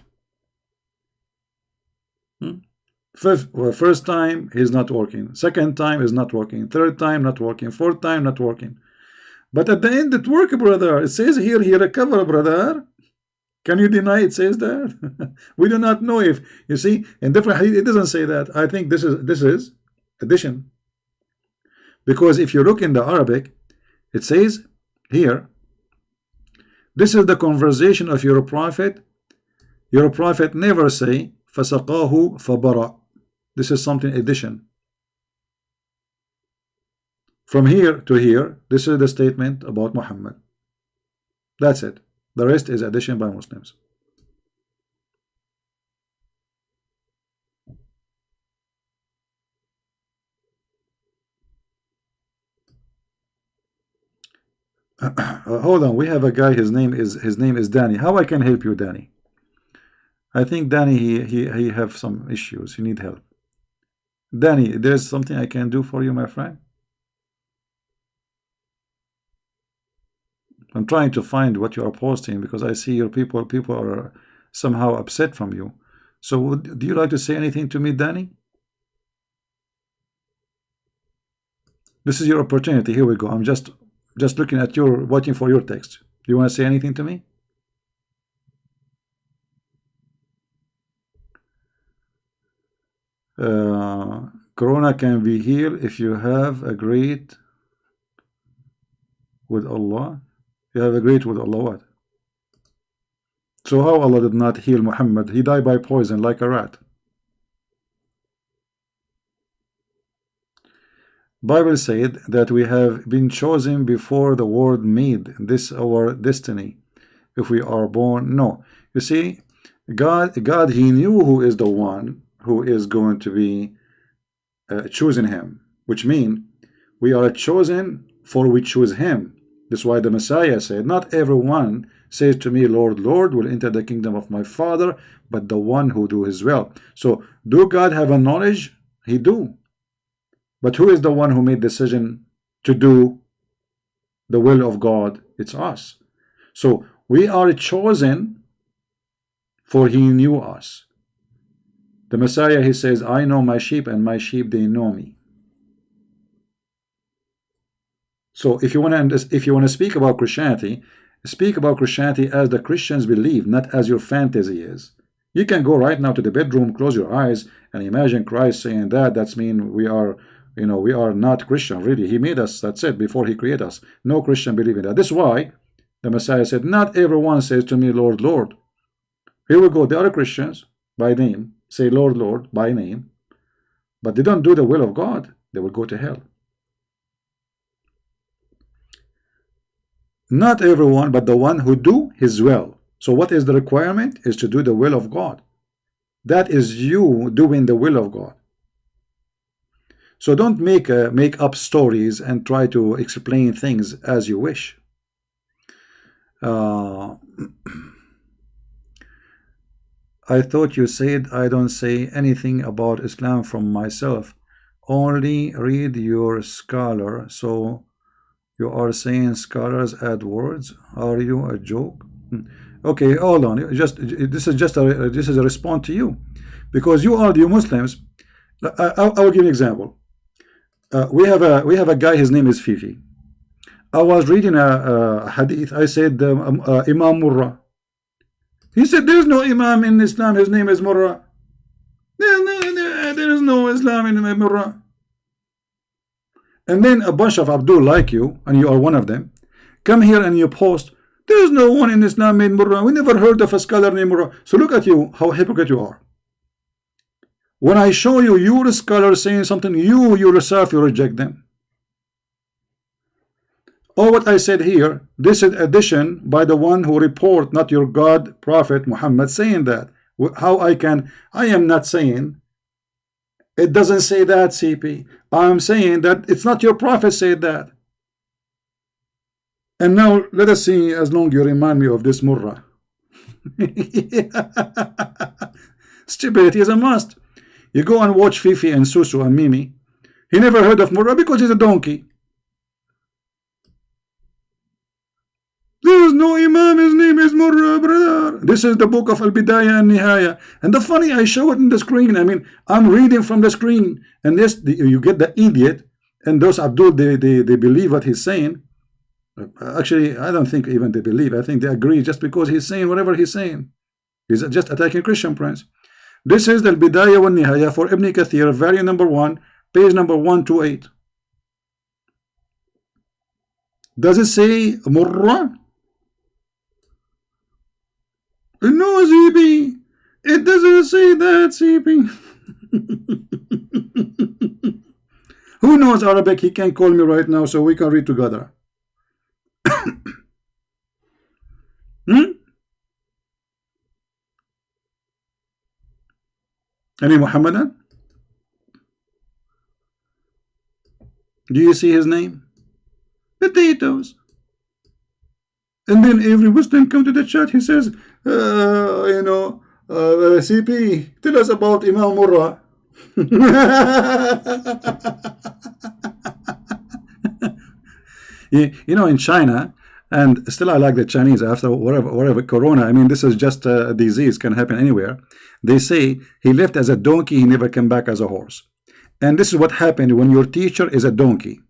S1: First time he's not working. Second time is not working. Third time not working. Fourth time not working. But at the end it worked, brother. It says here he recovered, brother. Can you deny it says that? We do not know if, you see, in different hadith it doesn't say that. I think this is addition. Because if you look in the Arabic, it says here This is the conversation of your prophet. Your prophet never say فَسَقَاهُ فَبَرَأ. This is something addition. From here to here, this is the statement about Muhammad. That's it. The rest is addition by Muslims. Hold on, we have a guy. His name is Danny. How I can help you, Danny? I think Danny he have some issues. You need help. Danny, there's something I can do for you, my friend. I'm trying to find what you are posting because I see your people are somehow upset from you. So do you like to say anything to me, Danny? This is your opportunity. Here we go. I'm just looking at your, waiting for your text. Do you want to say anything to me? Corona can be healed if you have agreed with Allah. You have agreed with Allah what? So how Allah did not heal Muhammad? He died by poison like a rat. Bible said that we have been chosen before the world made. This our destiny. If we are born, no. You see, God, He knew who is the one who is going to be choosing Him, which means we are chosen for we choose Him. That's why the Messiah said, not everyone says to me, Lord, Lord, will enter the kingdom of my Father, but the one who do His will. So, do God have a knowledge? He do. But who is the one who made decision to do the will of God? It's us. So, we are chosen for He knew us. The Messiah, He says, I know my sheep and my sheep, they know me. So if you want to speak about Christianity, speak about Christianity as the Christians believe, not as your fantasy is. You can go right now to the bedroom, close your eyes, and imagine Christ saying that. That's mean we are, we are not Christian. Really, He made us. That's it. Before He created us, no Christian believe in that. That's why the Messiah said, not everyone says to me, Lord, Lord. Here we go. The other Christians by name say, Lord, Lord, by name, but they don't do the will of God. They will go to hell. Not everyone, but the one who do His will. So what is the requirement? Is to do the will of God. That is you doing the will of God. So don't make up stories and try to explain things as you wish. I thought you said I don't say anything about Islam from myself. Only read your scholar. So you are saying scholars add words? Are you a joke? Okay, hold on. This is a response to you, because you are the Muslims. I will give you an example. We have a guy. His name is Fifi. I was reading a hadith. I said Imam Murrah. He said there is no Imam in Islam. His name is Murrah. There is no Islam in Murrah. And then a bunch of Abdul like you, and you are one of them, come here and you post, there is no one in Islam named Murrah. We never heard of a scholar named Murrah. So look at you, how hypocrite you are. When I show you your scholar saying something, you yourself, you reject them. All what I said here, this is addition by the one who report, not your God, Prophet Muhammad saying that. How I am not saying, it doesn't say that, CP. I'm saying that it's not your prophet said that. And now let us see, as long you remind me of this Murrah. Stupidity is a must. You go and watch Fifi and Susu and Mimi. He never heard of Murrah because he's a donkey. There is no Imam, his name is Murrah, brother. This is the book of Al-Bidayah and Nihaya. And the funny, I show it in the screen. I mean, I'm reading from the screen. And this, you get the idiot. And those Abdul, they believe what he's saying. Actually, I don't think even they believe. I think they agree just because he's saying whatever he's saying. He's just attacking Christian Prince. This is the Al-Bidayah wa Nihaya for Ibn Kathir, volume number 1, page number 128. Does it say Murrah? No, CP. It doesn't say that, CP. Who knows Arabic? He can call me right now so we can read together. Any Muhammadan? Do you see his name? Potatoes. And then every Muslim come to the chat, he says, CP, tell us about Imam Murrah. In China, and still I like the Chinese after whatever Corona, I mean, this is just a disease, can happen anywhere. They say he left as a donkey, he never came back as a horse. And this is what happened when your teacher is a donkey.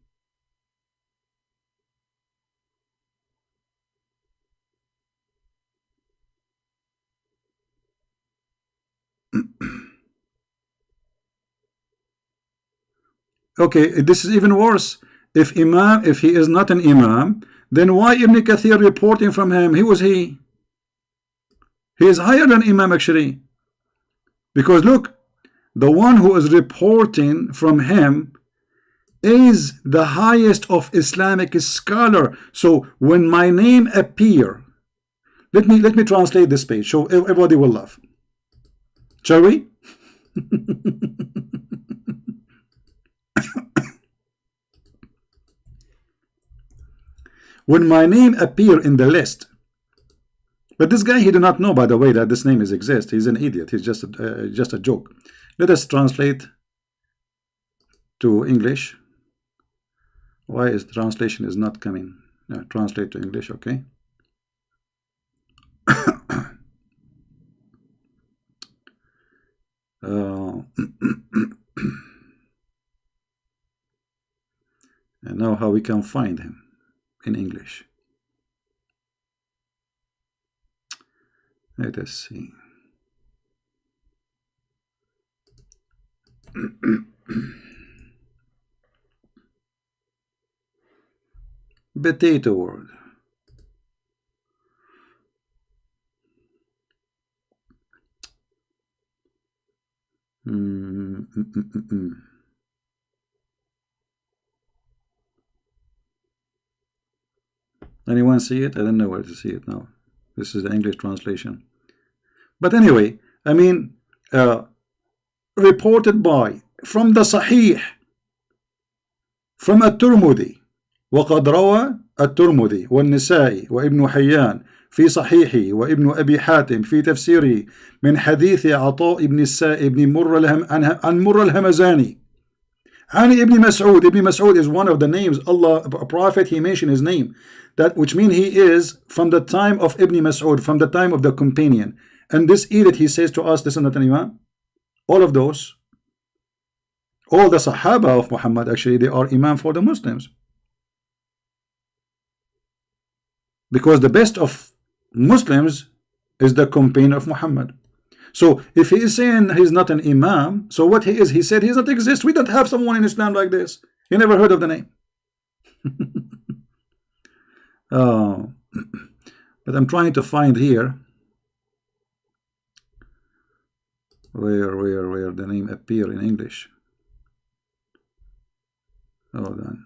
S1: Okay, this is even worse. If he is not an Imam, then why Ibn Kathir reporting from him? He is higher than Imam actually. Because look, the one who is reporting from him is the highest of Islamic scholar. So when my name appear, let me translate this page so everybody will laugh. Shall we? When my name appear in the list, but this guy, he do not know, by the way, that this name is exist. He's an idiot. He's just a joke. Let us translate to English. Why is translation is not coming? Translate to English, okay. And now how we can find him in English. Let us see. Potato word. Anyone see it? I don't know where to see it now. This is the English translation. But anyway, I mean, reported by, from the Sahih, from الترمذي وقد روى الترمذي والنسائي وابن حيان في صحيحه وابن أبي حاتم في تفسيره من حديث عطاء بن السائب بن مر عن مر الهمزاني عن ابن مسعود. Ibn Mas'ud is one of the names Allah, a prophet, he mentioned his name, that which means he is from the time of Ibn Mas'ud, from the time of the companion. And this edict, he says to us, this is not an Imam. All of those, all the Sahaba of Muhammad, actually, they are Imam for the Muslims. Because the best of Muslims is the companion of Muhammad. So if he is saying he's not an Imam, so what he is, he said he does not exist. We don't have someone in Islam like this. You never heard of the name. But I'm trying to find here where the name appear in English. Hold on.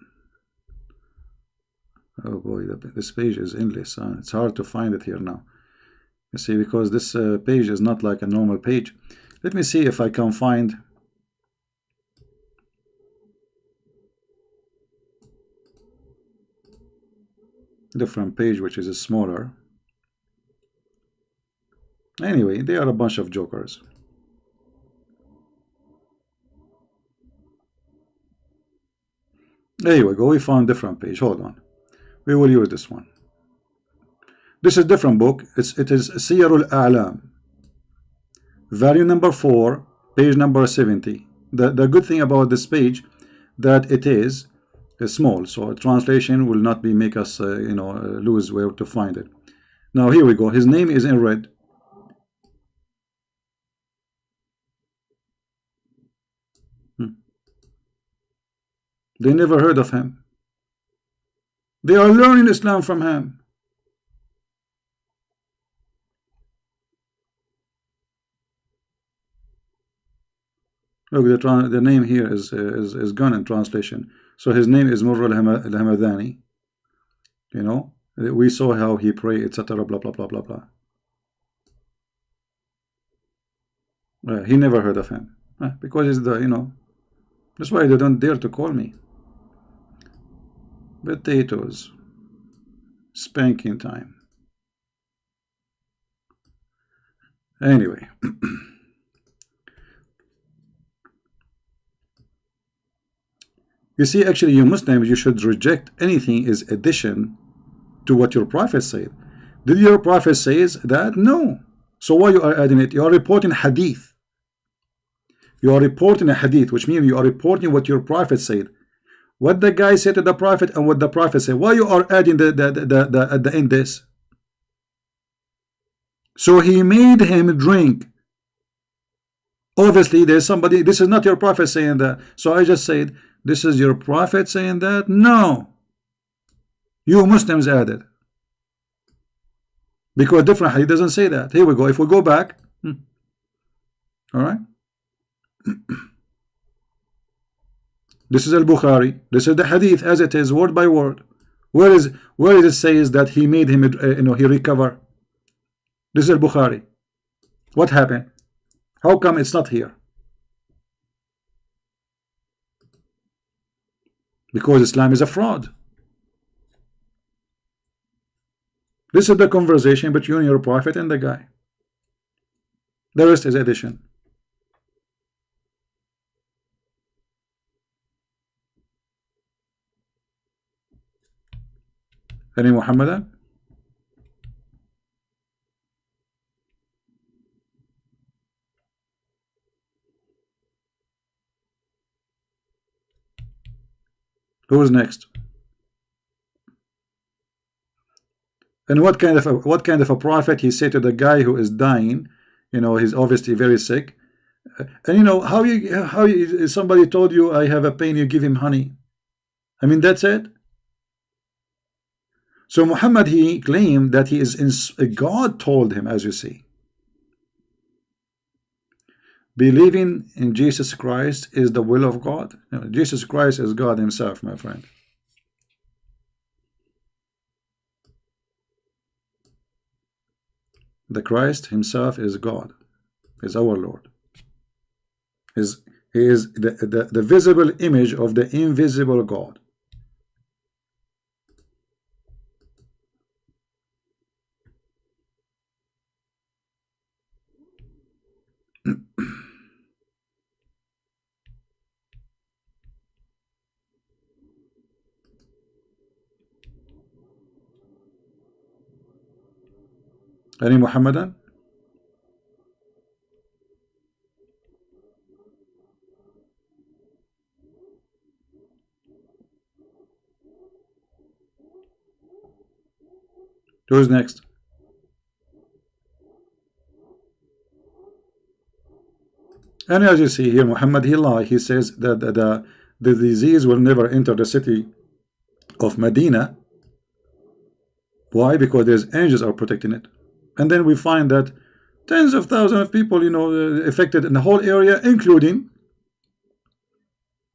S1: Oh boy, this page is endless. It's hard to find it here now. You see, because this page is not like a normal page. Let me see if I can find different page which is smaller. Anyway, they are a bunch of jokers. There we go. We found different page. Hold on. We will use this one. This is different book. It is Siyarul A'lam, volume number 4, page number 70. The good thing about this page that it is small, so a translation will not be make us lose where to find it. Now here we go. His name is in red. They never heard of him. They are learning Islam from him. Look, the name here is gone in translation. So his name is Murra al-Hamadani. You know, we saw how he prayed, etc. Blah blah blah blah blah. He never heard of him because he's the, you know, that's why they don't dare to call me. Potatoes, spanking time. Anyway. You see, actually, you Muslims, you should reject anything is addition to what your prophet said. Did your prophet say that? No. So why you are adding it? You are reporting hadith. You are reporting a hadith, which means you are reporting what your prophet said. What the guy said to the prophet and what the prophet said. Why you are adding at the end this? So he made him drink. Obviously, there's somebody. This is not your prophet saying that. So I just said, this is your prophet saying that? No. You Muslims added. Because different hadith doesn't say that. Here we go. If we go back. All right. This is al-Bukhari. This is the hadith as it is, word by word. Where is it says that he made him, he recover? This is al-Bukhari. What happened? How come it's not here? Because Islam is a fraud. This is the conversation between your prophet and the guy. The rest is addition. Any Muhammadan? Who is next? And what kind of a prophet he said to the guy who is dying? You know, he's obviously very sick. And you know how somebody told you I have a pain, you give him honey. I mean, that's it. So Muhammad, he claimed that he is God told him, as you see. Believing in Jesus Christ is the will of God. You know, Jesus Christ is God himself, my friend. The Christ himself is God, is our Lord. He is the visible image of the invisible God. Any Muhammadan? Who's next? And as you see here, Muhammad, he lied. He says that the disease will never enter the city of Medina. Why? Because there's angels are protecting it. And then we find that tens of thousands of people, you know, affected in the whole area, including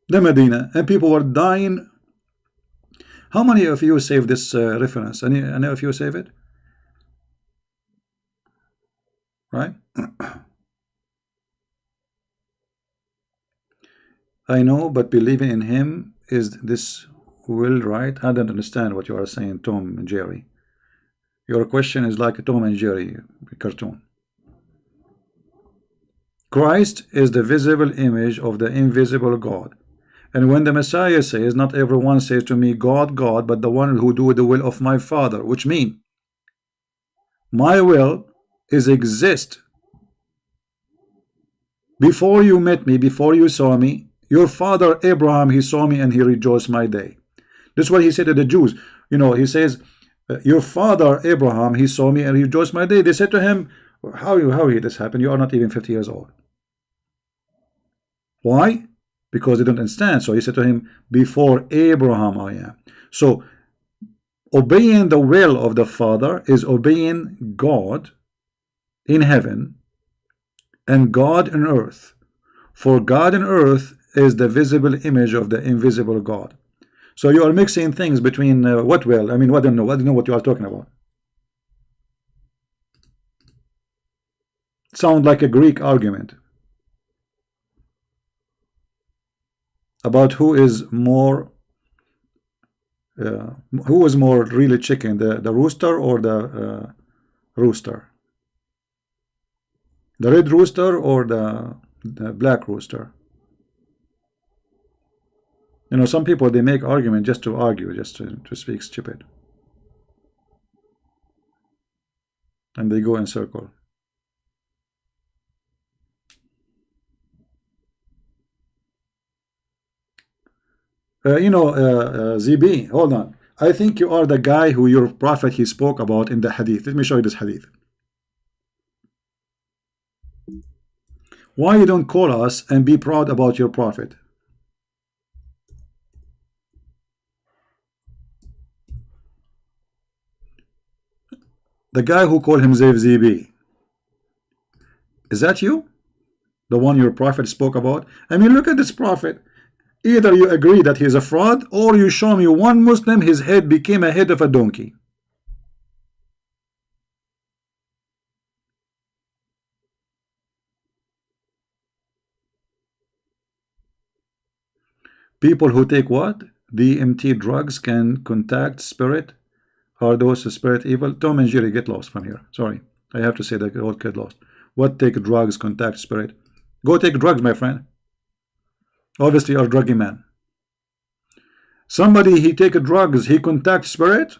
S1: the Medina, and people were dying. How many of you save this reference? Any of you save it? Right? I know, but believing in him is this will, right? I don't understand what you are saying, Tom and Jerry. Your question is like a Tom and Jerry cartoon. Christ is the visible image of the invisible God. And when the Messiah says, not everyone says to me, God, God, but the one who do the will of my Father, which means my will is exist. Before you met me, before you saw me, your father Abraham, he saw me and he rejoiced my day. This is what he said to the Jews. You know, he says, your father Abraham, he saw me and he rejoiced my day. They said to him, how did this happen? You are not even 50 years old. Why? Because they don't understand. So he said to him, before Abraham I am. So obeying the will of the Father is obeying God in heaven and God on earth For God and earth is the visible image of the invisible God. So you are mixing things between what will? I mean, I don't know what you are talking about. Sound like a Greek argument about who is more really chicken, the rooster or the rooster, the red rooster or the black rooster. You know, some people, they make argument just to argue, just to speak stupid, and they go in circle. ZB, hold on. I think you are the guy who your prophet he spoke about in the hadith. Let me show you this hadith. Why you don't call us and be proud about your prophet? The guy who called himself ZB. Is that you? The one your prophet spoke about? I mean, look at this prophet. Either you agree that he is a fraud, or you show me one Muslim his head became a head of a donkey. People who take what? DMT drugs can contact spirit. Are those spirit evil? Tom and Jerry, get lost from here. Sorry, I have to say that all get lost. What take drugs contact spirit? Go take drugs, my friend. Obviously, you're a druggy man. Somebody he take drugs, he contact spirit.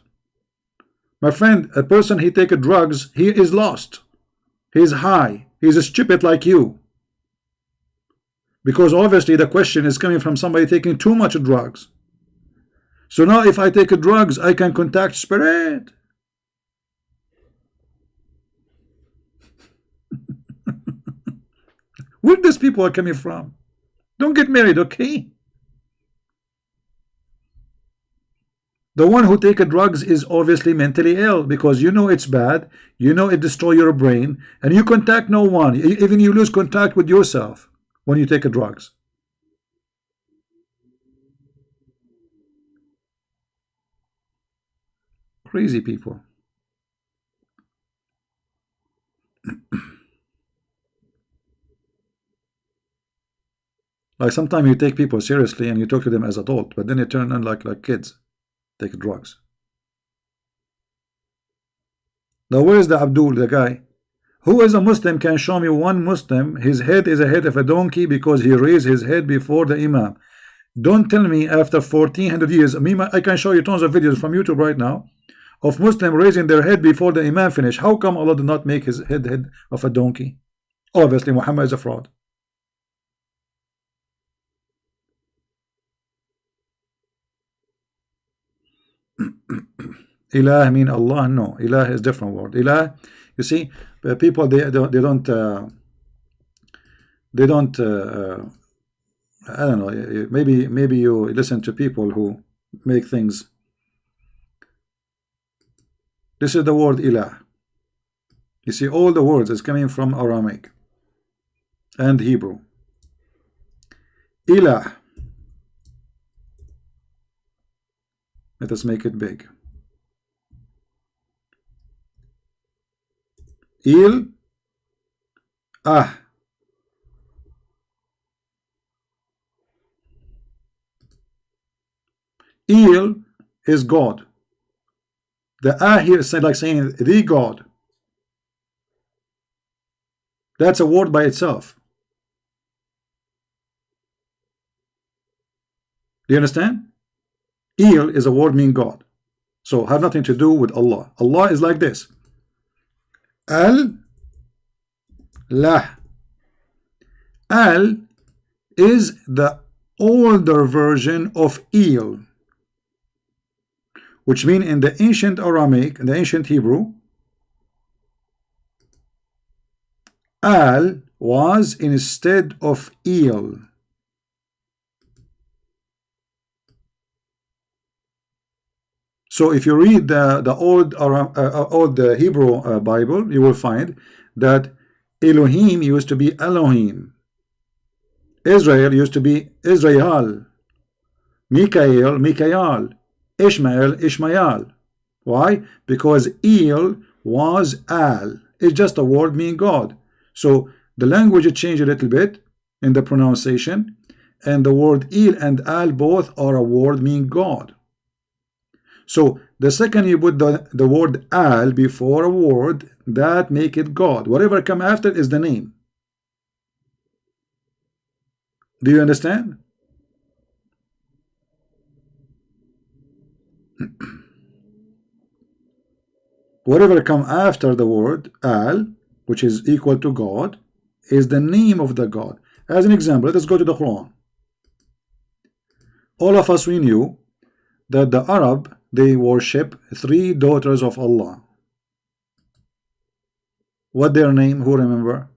S1: My friend, a person he take drugs, he is lost. He's high. He's stupid like you. Because obviously the question is coming from somebody taking too much drugs. So now if I take drugs, I can contact spirit. Where these people are coming from? Don't get married, okay? The one who take drugs is obviously mentally ill, because you know it's bad, you know it destroys your brain, and you contact no one. Even you lose contact with yourself when you take drugs. Crazy people. Like sometimes you take people seriously and you talk to them as adult, but then you turn on like kids, take drugs. Now where is the Abdul, the guy? Who is a Muslim can show me one Muslim, his head is a head of a donkey because he raised his head before the Imam. Don't tell me after 1400 years, I can show you tons of videos from YouTube right now of Muslim raising their head before the Imam finish. How come Allah did not make his head of a donkey? Obviously Muhammad is a fraud. Ilah mean Allah? No, Ilah is different word. Ilah, you see, people they don't I don't know, maybe you listen to people who make things. This is the word Ilah. You see, all the words is coming from Aramaic and Hebrew. Ilah. Let us make it big. Il Ah. Il is God. The Ah here is like saying the God. That's a word by itself. Do you understand? Il is a word meaning God. So have nothing to do with Allah. Allah is like this. Al Lah. Al is the older version of Il, which means in the ancient Aramaic, in the ancient Hebrew, Al was instead of Il. So if you read the old Hebrew Bible, you will find that Elohim used to be Elohim. Israel used to be Israel. Mikael, Mikael. Ishmael, Ishmael. Why? Because El was Al. It's just a word meaning God. So the language changed a little bit in the pronunciation, and the word El and Al both are a word meaning God. So the second you put the word Al before a word, that make it God. Whatever come after is the name. Do you understand? Whatever come after the word Al, which is equal to God, is the name of the God. As an example, let us go to the Quran. All of us, we knew that the Arab, they worship 3 daughters of Allah. What their name? Who remember?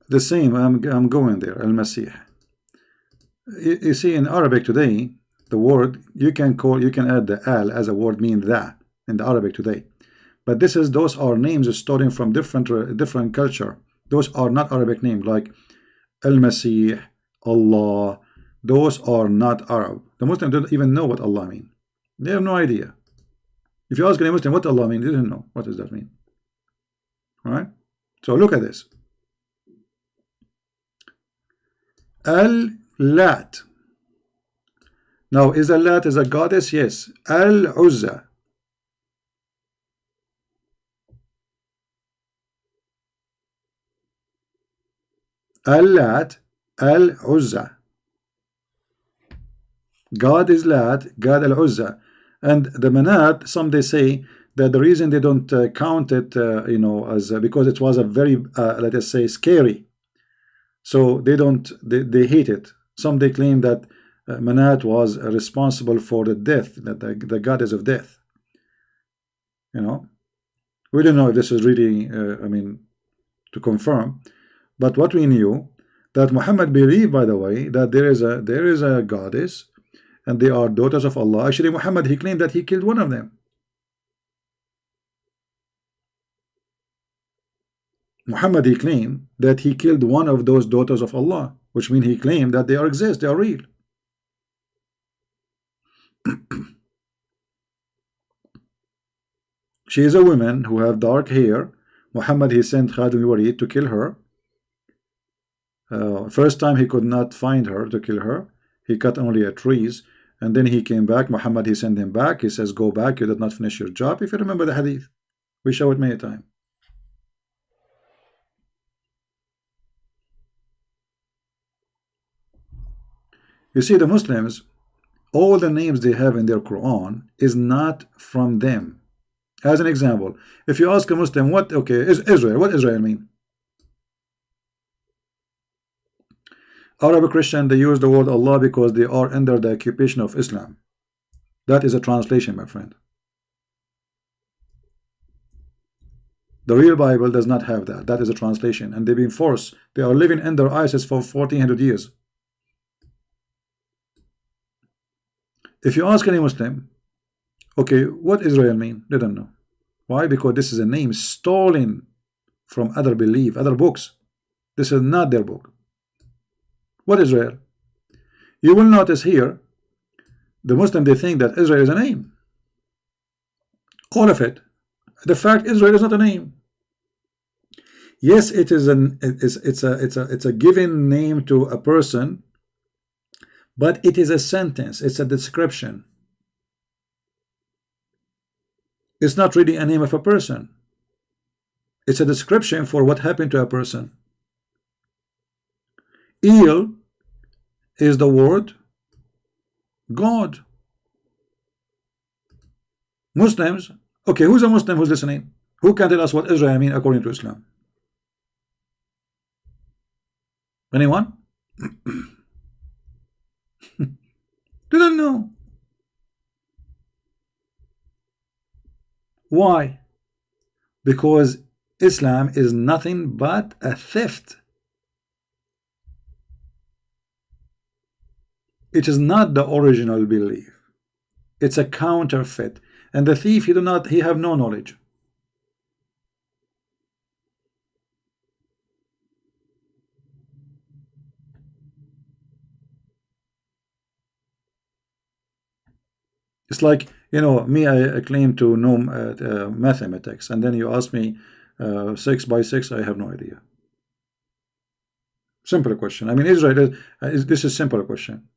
S1: The same, I'm going there, Al-Masih. You see, in Arabic today, the word, you can add the Al as a word mean that in the Arabic today. But those are names starting from different culture. Those are not Arabic names, like Al-Masih, Allah. Those are not Arab. The Muslims don't even know what Allah means. They have no idea. If you ask any Muslim what Allah means, they don't know. What does that mean? All right? So look at this. Al-Lat. Now, is Al-Lat is a goddess? Yes. Al-Uzza. Al-Lat, Al-Uzza. God is Lat, God Al-Uzza. And the Manat, some they say that the reason they don't count it, as because it was a very, let us say, scary. So they don't, they hate it. Some they claim that Manat was responsible for the death, that the goddess of death. We don't know if this is really, to confirm. But what we knew, that Muhammad believed, by the way, that there is a goddess, and they are daughters of Allah. Actually, Muhammad, he claimed that he killed one of them. Muhammad, he claimed that he killed one of those daughters of Allah, which means he claimed that they exist, they are real. She is a woman who have dark hair. Muhammad, he sent Khalid bin Walid to kill her. First time he could not find her to kill her. He cut only at trees, and then he came back. Muhammad, he sent him back. He says, go back, you did not finish your job. If you remember the hadith, we show it many times. You see, the Muslims, all the names they have in their Quran is not from them. As an example, if you ask a Muslim, is Israel, what Israel mean? Arab Christian, they use the word Allah because they are under the occupation of Islam. That is a translation, my friend. The real Bible does not have that. That is a translation, and they've been forced. They are living under ISIS for 1400 years. If you ask any Muslim, what Israel mean? They don't know. Why? Because this is a name stolen from other belief, other books. This is not their book. What Israel? You will notice here, the Muslim, they think that Israel is a name. All of it. The fact Israel is not a name. Yes, it is it's a given name to a person, but it is a sentence. It's a description. It's not really a name of a person. It's a description for what happened to a person. El is the word God. Muslims, who's a Muslim who's listening? Who can tell us what Israel means according to Islam? Anyone? They don't know. Why? Because Islam is nothing but a theft. It is not the original belief. It's a counterfeit. And the thief, he have no knowledge. It's like, me, I claim to know mathematics, and then you ask me 6 by 6, I have no idea. Simple question. I mean, Israel, this is simple question.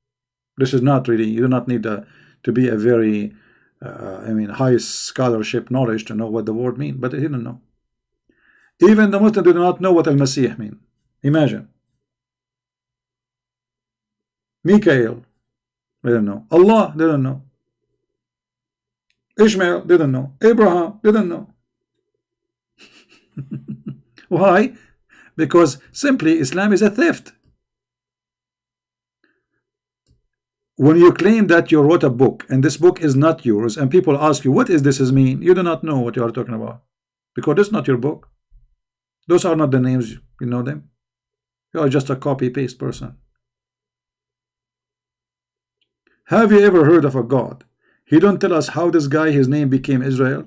S1: This is not really, you do not need to be a very, high scholarship knowledge to know what the word means, but he didn't know. Even the Muslims do not know what Al-Masih mean. Imagine. Mikael, they don't know. Allah, they don't know. Ishmael didn't know. Abraham didn't know. Why? Because simply Islam is a theft. When you claim that you wrote a book and this book is not yours, and people ask you, what is this mean? You do not know what you are talking about. Because this is not your book. Those are not the names, you know them. You are just a copy-paste person. Have you ever heard of a God? He don't tell us how this guy, his name became Israel.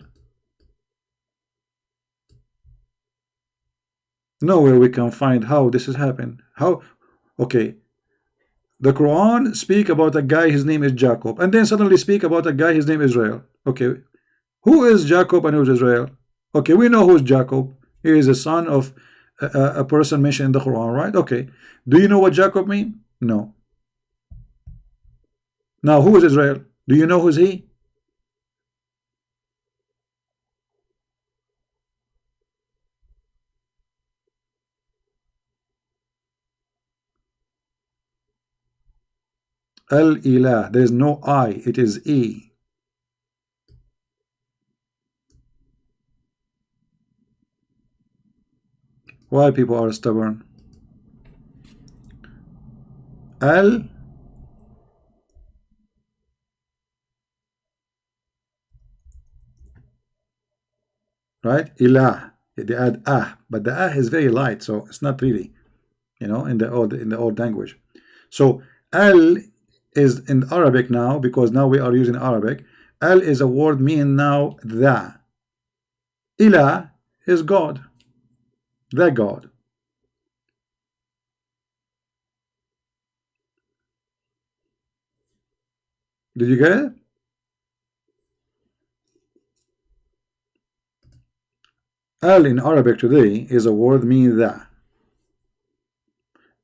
S1: Nowhere we can find how this has happened. How? Okay. The Quran speak about a guy, his name is Jacob, and then suddenly speak about a guy, his name is Israel. Okay. Who is Jacob and who is Israel? Okay, we know who is Jacob. He is a son of a person mentioned in the Quran, right? Okay. Do you know what Jacob means? No. Now, who is Israel? Do you know who's he? Al-Ilah. There is no I. It is E. Why people are stubborn? Al. Right? Ilah. They add ah, but the ah is very light, so it's not really, in the old language. So al is in Arabic now, because now we are using Arabic. Al is a word meaning now the. Ilah is God, the God. Did you get it? Al in Arabic today is a word meaning the.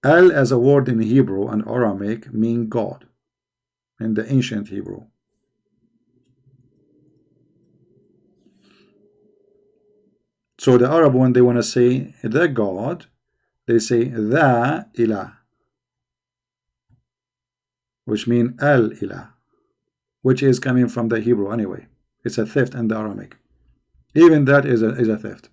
S1: Al as a word in Hebrew and Aramaic mean God in the ancient Hebrew. So the Arab, when they want to say the God, they say the ilah, which mean al ilah, which is coming from the Hebrew anyway. It's a theft in the Aramaic. Even that is a theft.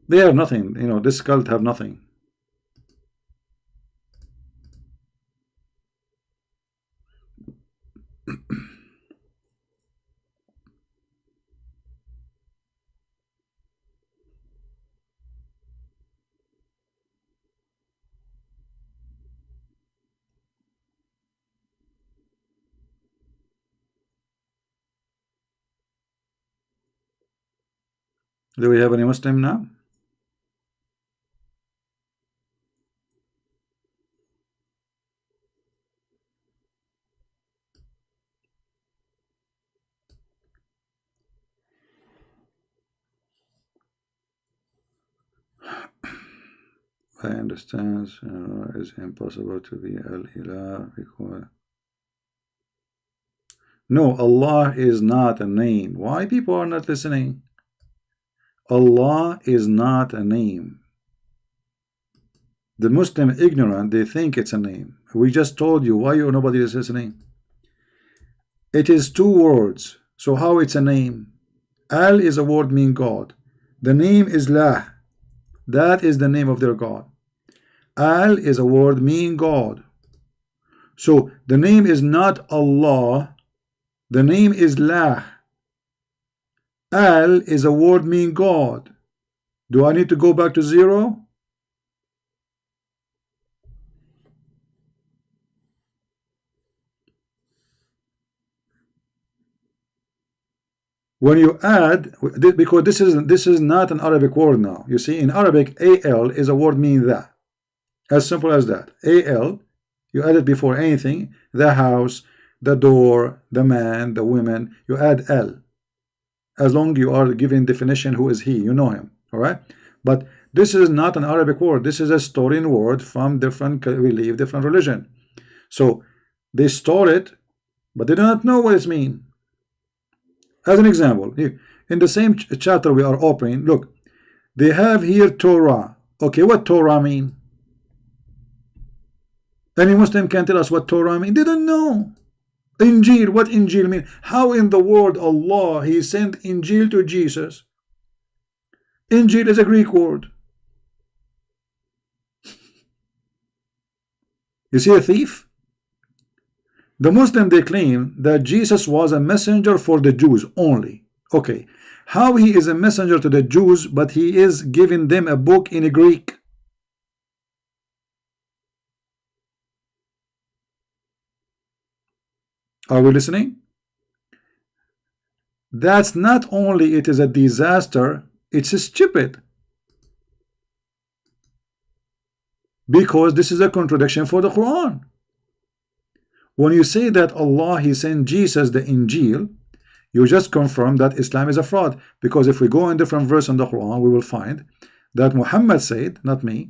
S1: They have nothing, this cult have nothing. Do we have any Muslim now? I understand it's impossible to be al-ilah because no, Allah is not a name. Why people are not listening? Allah is not a name. The Muslim ignorant, they think it's a name. We just told you. Why nobody is listening? It is two words. So how it's a name? Al is a word mean God. The name is La. That is the name of their God. Al is a word mean God. So the name is not Allah. The name is La. Al is a word meaning God. Do I need to go back to zero? When you add, because this is not an Arabic word now. You see, in Arabic, al is a word meaning the. As simple as that. Al, you add it before anything. The house, the door, the man, the women. You add al. As long you are giving definition, who is he? You know him. All right. But this is not an Arabic word. This is a stolen word from different belief, different religion. So they stole it, but they do not know what it means. As an example, in the same chapter we are opening, look, they have here Torah. Okay, what Torah mean? Any Muslim can tell us what Torah mean? They don't know. Injil, what Injil mean? How in the world Allah He sent Injil to Jesus? Injil is a Greek word. You see a thief? The Muslim, they claim that Jesus was a messenger for the Jews only. Okay, how he is a messenger to the Jews, but he is giving them a book in Greek? Are we listening? That's not only it is a disaster, it's stupid. Because this is a contradiction for the Quran. When you say that Allah He sent Jesus the Injil, you just confirm that Islam is a fraud. Because if we go in different verse in the Quran, we will find that Muhammad said, not me,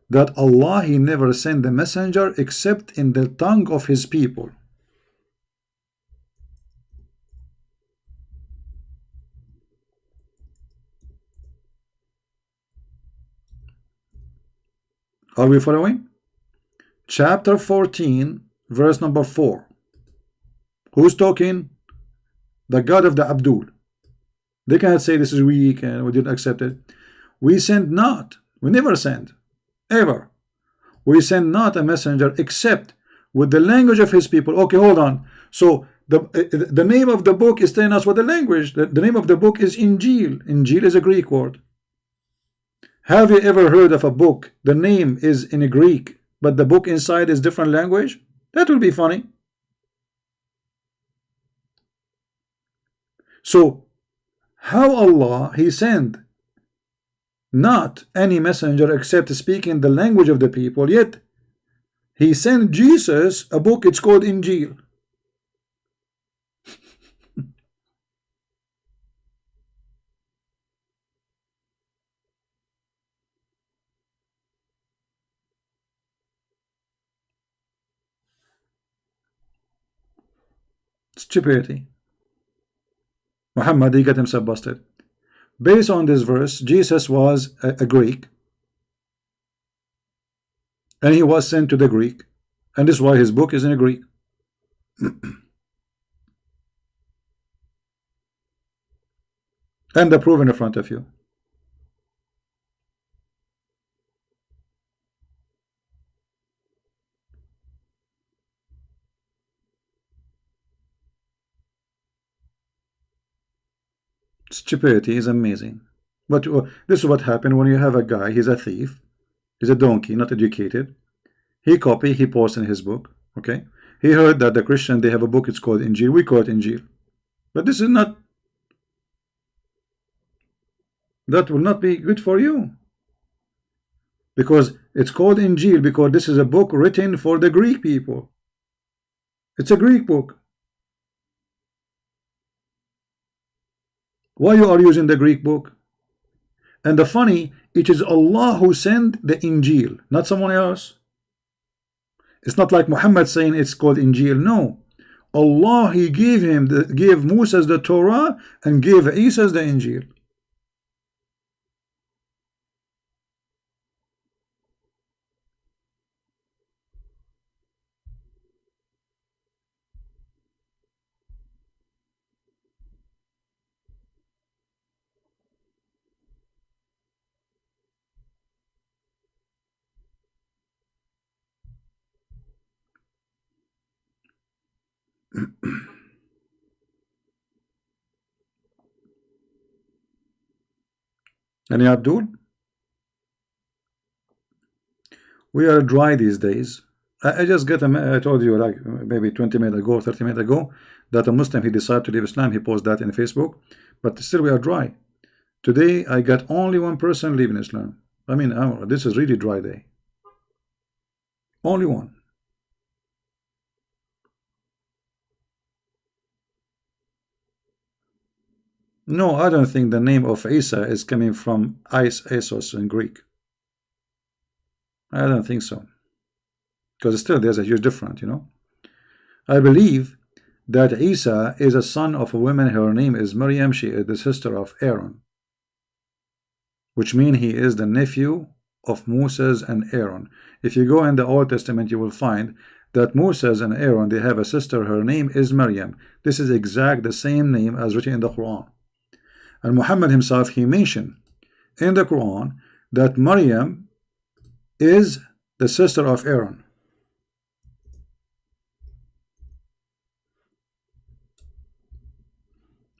S1: that Allah He never sent the messenger except in the tongue of His people. Are we following? Chapter 14, verse number 4. Who's talking? The God of the Abdul. They cannot say this is weak and we didn't accept it. We send not, we never send, ever. We send not a messenger except with the language of his people. Okay, hold on. So the name of the book is telling us what the language. The name of the book is Injil. Injil is a Greek word. Have you ever heard of a book? The name is in Greek, but the book inside is different language? That will be funny. So, how Allah He sent not any messenger except speaking the language of the people, yet He sent Jesus a book, it's called Injil. Stupidity. Muhammad, he got himself busted. Based on this verse, Jesus was a Greek, and he was sent to the Greek, and this is why his book is in Greek. And the proof in front of you. Stupidity is amazing. But this is what happened when you have a guy, he's a thief, he's a donkey, not educated. He copy, he posts in his book. Okay, he heard that the Christian, they have a book, it's called Injil. We call it Injil, but this is not, that will not be good for you, because it's called Injil because this is a book written for the Greek people. It's a Greek book. Why you are using the Greek book? And the funny, it is Allah who sent the Injil, not someone else. It's not like Muhammad saying it's called Injil. No, Allah He gave Moses the Torah and gave Isa the Injil. Any Abdul? We are dry these days. I just get I told you like maybe 20 minutes ago, 30 minutes ago, that a Muslim, he decided to leave Islam. He posted that in Facebook, but still we are dry. Today I got only one person leaving Islam. I mean, this is really dry day. Only one. No, I don't think the name of Isa is coming from Isos in Greek. I don't think so. Because still there's a huge difference, you know. I believe that Isa is a son of a woman. Her name is Maryam. She is the sister of Aaron, which means he is the nephew of Moses and Aaron. If you go in the Old Testament, you will find that Moses and Aaron, they have a sister. Her name is Maryam. This is exact the same name as written in the Quran. And Muhammad himself, he mentioned in the Quran that Maryam is the sister of Aaron.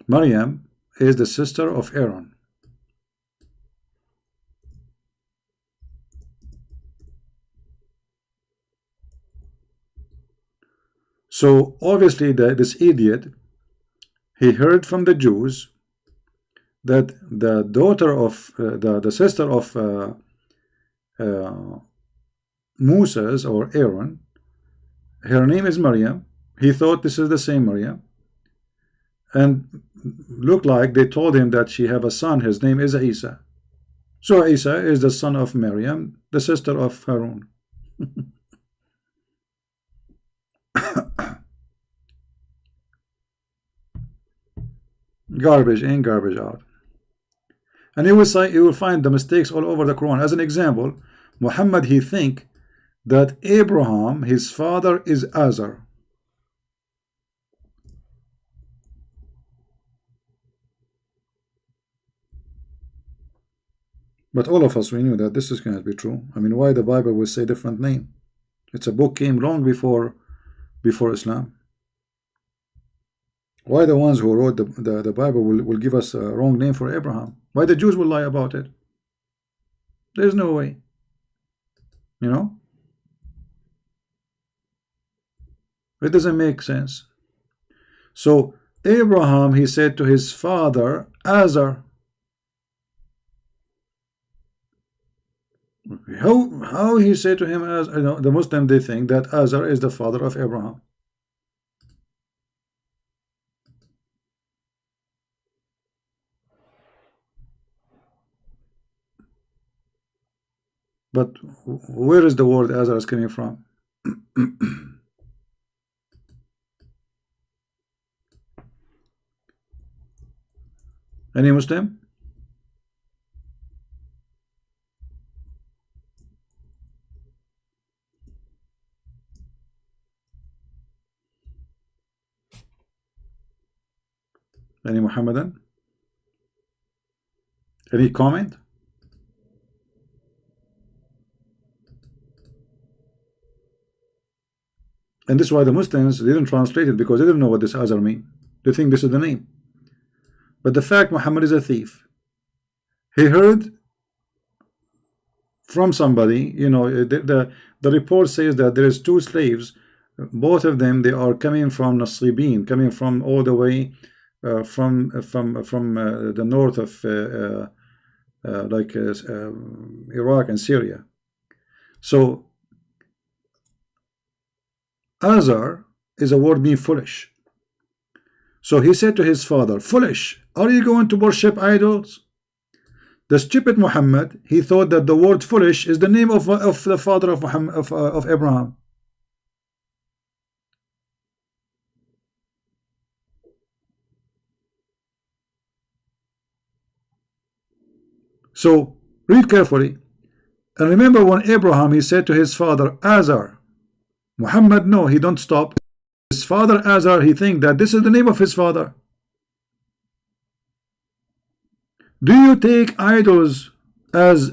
S1: Maryam is the sister of Aaron. So obviously this idiot, he heard from the Jews that the daughter of the sister of Moses or Aaron, her name is Maryam. He thought this is the same Maryam, and looked like they told him that she have a son. His name is Isa. So Isa is the son of Maryam, the sister of Harun. Garbage in, garbage out. And you will find the mistakes all over the Quran. As an example, Muhammad, he think that Abraham, his father, is Azar. But all of us, we knew that this is going to be true. I mean, why the Bible will say different name? It's a book came long before Islam. Why the ones who wrote the Bible will give us a wrong name for Abraham? Why the Jews will lie about it? There's no way. You know? It doesn't make sense. So Abraham, he said to his father, Azar. How he said to him, as you know, the Muslim, they think that Azar is the father of Abraham. But where is the word Azar is coming from? Any Muslim? Any Muhammadan? Any comment? And this is why the Muslims didn't translate it, because they didn't know what this Azar mean. They think this is the name. But the fact Muhammad is a thief. He heard from somebody, you know, the report says that there is two slaves. Both of them, they are coming from Nasribin, coming from all the way from the north of Iraq and Syria. So Azar is a word meaning foolish. So he said to his father, foolish, are you going to worship idols? The stupid Muhammad, he thought that the word foolish is the name of the father of Muhammad, of Abraham. So read carefully and remember when Abraham, he said to his father Azar. Muhammad, no, he don't stop. His father Azar, he think that this is the name of his father. Do you take idols as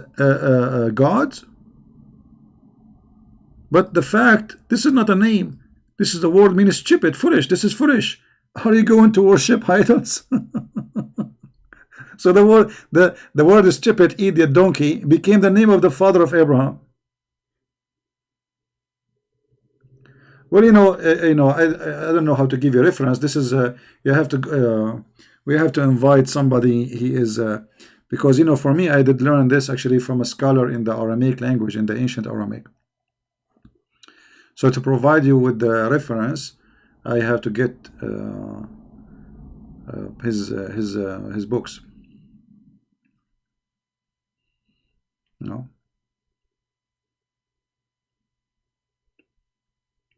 S1: gods? But the fact, this is not a name. This is the word means stupid, foolish. This is foolish. Are you going to worship idols? So the word stupid, idiot, donkey became the name of the father of Abraham. Well, I don't know how to give you a reference. This is you have to we have to invite somebody. He is because for me, I did learn this actually from a scholar in the Aramaic language, in the ancient Aramaic. So to provide you with the reference, I have to get his books.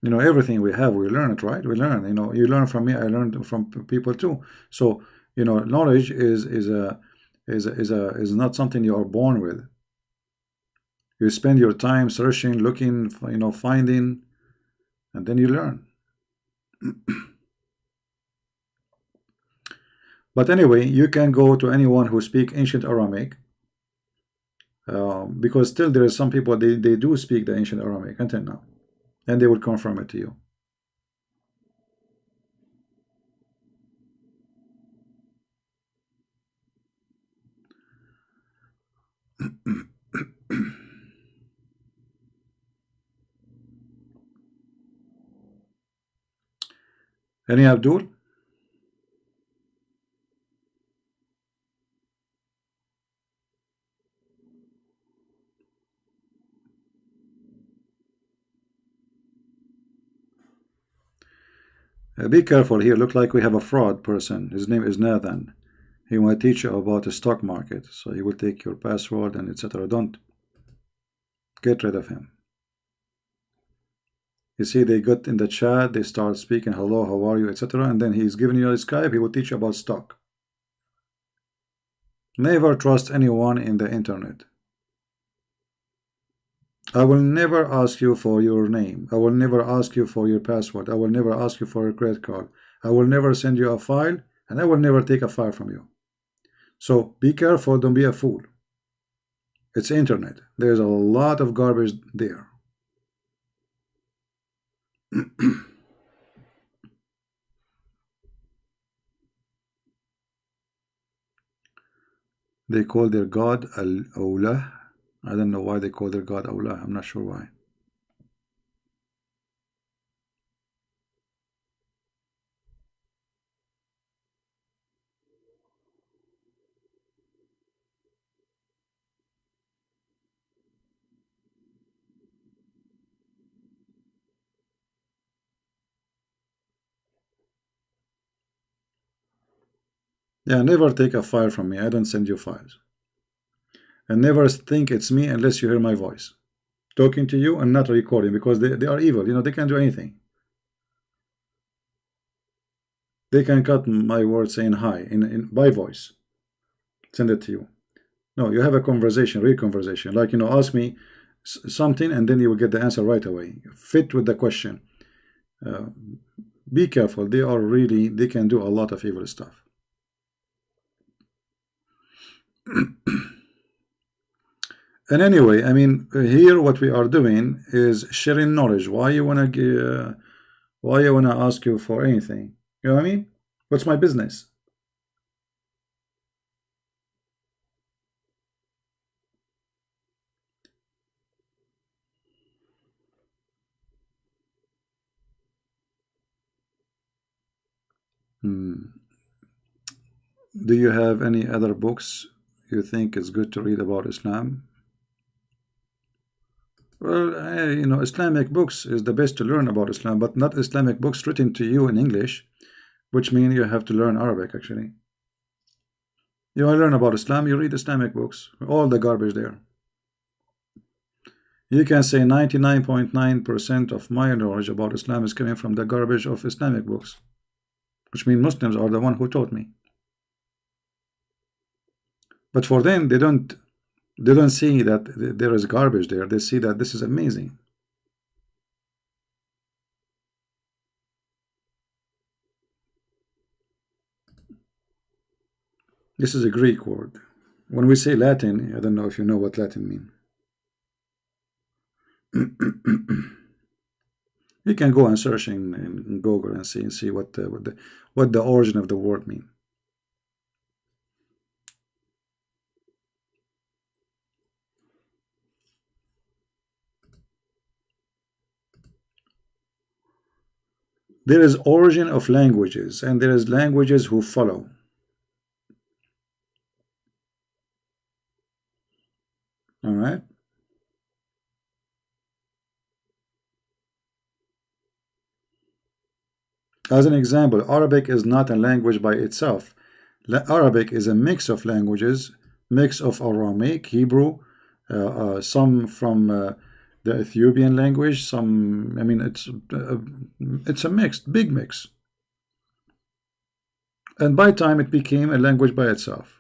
S1: Everything we have, we learn it, right? We learn. You learn from me, I learned from people too. So knowledge is not something you are born with. You spend your time searching, looking, finding, and then you learn. But anyway, you can go to anyone who speak ancient Aramaic, because still there is some people, they do speak the ancient Aramaic until now, and they will confirm it to you. Any Abdul? Be careful here. Look like we have a fraud person. His name is Nathan. He might teach you about the stock market. So he will take your password and etc. Don't get rid of him. You see, they got in the chat, they start speaking, hello, how are you, etc. And then he's giving you a Skype, he will teach you about stock. Never trust anyone in the internet. I will never ask you for your name. I will never ask you for your password. I will never ask you for your credit card. I will never send you a file, and I will never take a file from you. So be careful, don't be a fool. It's internet. There's a lot of garbage there. They call their god Al-Awlah. I don't know why they call their god Allah. I'm not sure why. Yeah, never take a file from me. I don't send you files. And never think it's me unless you hear my voice talking to you and not recording, because they are evil. They can't do anything. They can cut my word saying hi by voice, send it to you. No, you have a conversation, real conversation, like ask me something and then you will get the answer right away, fit with the question. Be careful. They can do a lot of evil stuff. And anyway, I mean, here what we are doing is sharing knowledge. Why you wanna ask you for anything? You know what I mean? What's my business? Do you have any other books you think is good to read about Islam? Well, Islamic books is the best to learn about Islam, but not Islamic books written to you in English, which means you have to learn Arabic, actually. You want to learn about Islam, you read Islamic books, all the garbage there. You can say 99.9% of my knowledge about Islam is coming from the garbage of Islamic books, which means Muslims are the one who taught me. But for them, they don't see that there is garbage there. They see that this is amazing. This is a Greek word. When we say Latin, I don't know if you know what Latin means. You can go and search in Google and see what the origin of the word mean. There is origin of languages, and there is languages who follow. All right. As an example, Arabic is not a language by itself. Arabic is a mix of languages, mix of Aramaic, Hebrew, some from the Ethiopian language, some, I mean, it's a mixed, big mix. And by time it became a language by itself.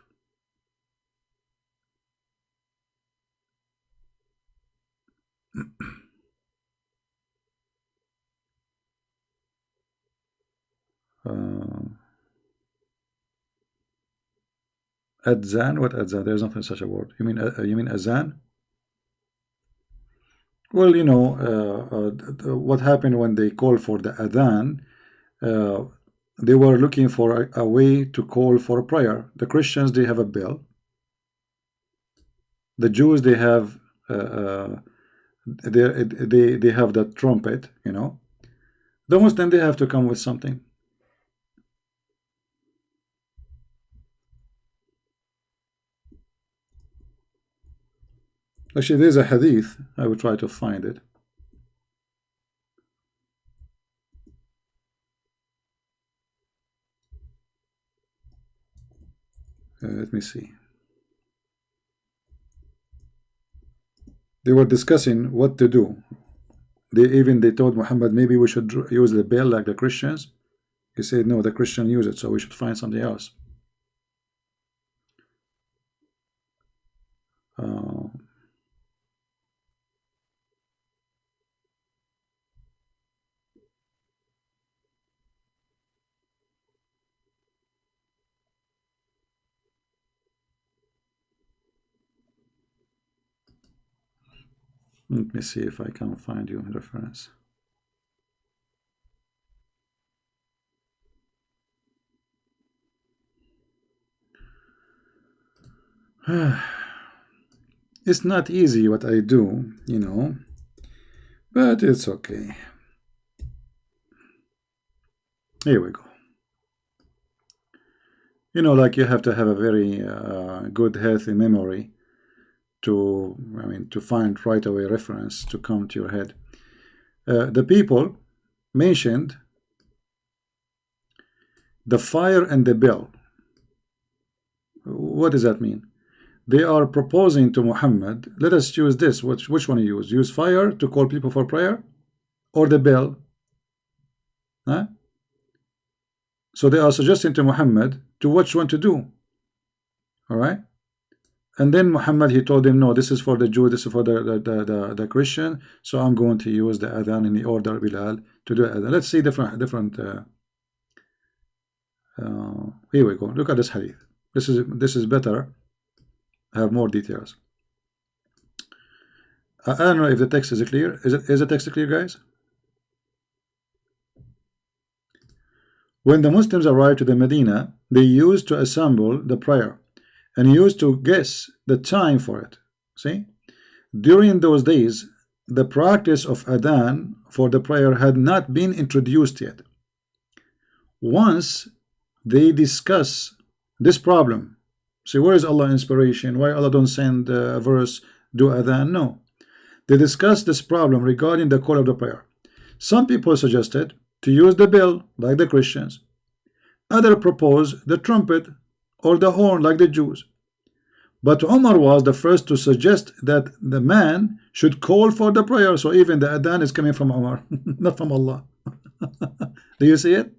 S1: Adzan? What adzan? There's nothing such a word. You mean azan? Well, you know, what happened when they called for the adhan, they were looking for a way to call for a prayer. The Christians, they have a bell. The Jews, they have they have the trumpet, you know. The Muslim, they have to come with something. Actually, there's a hadith. I will try to find it. Let me see. They were discussing what to do. They told Muhammad, maybe we should use the bell like the Christians. He said, no, the Christians use it, so we should find something else. Let me see if I can find you a reference. It's not easy what I do, you know, but it's okay. Here we go. You know, like you have to have a very good, healthy memory to, I mean, to find right away reference to come to your head. The people mentioned the fire and the bell. What does that mean? They are proposing to Muhammad, let us choose this. Which one you use? Use fire to call people for prayer, or the bell? Huh? So they are suggesting to Muhammad to which one to do. All right. And then Muhammad, he told them, no, this is for the Jew, this is for the Christian, so I'm going to use the adhan in the order Bilal to do adhan. Let's see different here we go. Look at this hadith. This is better. I have more details. I don't know if the text is clear. Is the text clear, guys? When the Muslims arrived to the Medina, they used to assemble the prayer and used to guess the time for it. See, during those days, the practice of adhan for the prayer had not been introduced yet. Once they discuss this problem, see, where is Allah inspiration? Why Allah don't send a verse, do adhan? No, they discussed this problem regarding the call of the prayer. Some people suggested to use the bell like the Christians. Others proposed the trumpet or the horn like the Jews. But Umar was the first to suggest that the man should call for the prayer. So even the adhan is coming from Umar, not from Allah. Do you see it?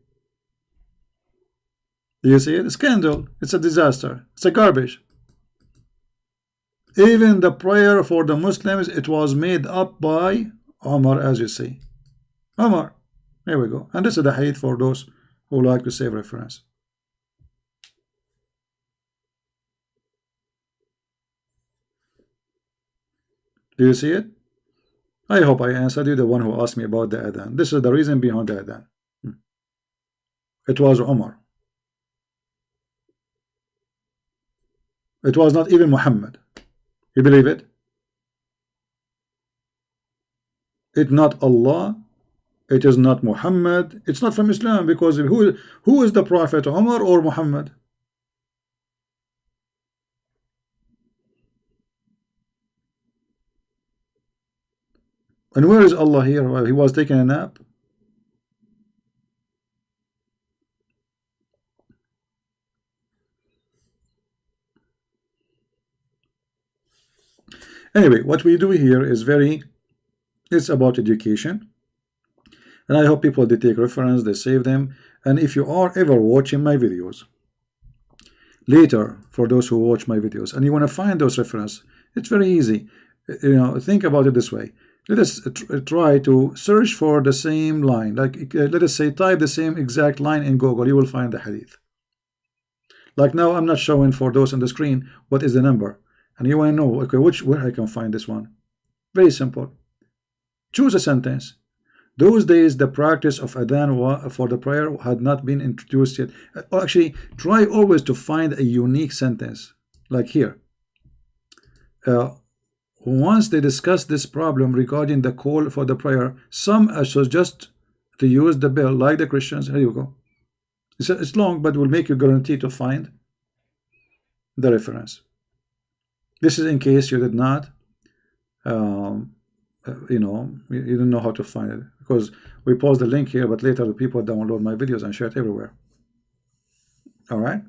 S1: Do you see it? Scandal. It's a disaster. It's a garbage. Even the prayer for the Muslims, it was made up by Umar, as you see. Umar. Here we go. And this is the hadith for those who like to save reference. Do you see it? I hope I answered you, the one who asked me about the adhan. This is the reason behind the adhan. It was Umar. It was not even Muhammad. You believe it? It's not Allah. It is not Muhammad. It's not from Islam, because who is the Prophet, Umar or Muhammad? And where is Allah here? Well, he was taking a nap. Anyway, what we do here is it's about education. And I hope people, they take reference, they save them. And if you are ever watching my videos later, for those who watch my videos, and you want to find those references, it's very easy. You know, think about it this way. Let us try to search for the same line. Like, let us say, type the same exact line in Google. You will find the hadith. Like now, I'm not showing for those on the screen what is the number. And you want to know, okay, where I can find this one. Very simple. Choose a sentence. Those days, the practice of adhan for the prayer had not been introduced yet. Actually, try always to find a unique sentence. Like here. Once they discussed this problem regarding the call for the prayer, some suggest to use the bell, like the Christians. Here you go. It's long, but will make you guarantee to find the reference. This is in case you did not, you know, you don't know how to find it, because we post the link here, but later the people download my videos and share it everywhere. All right.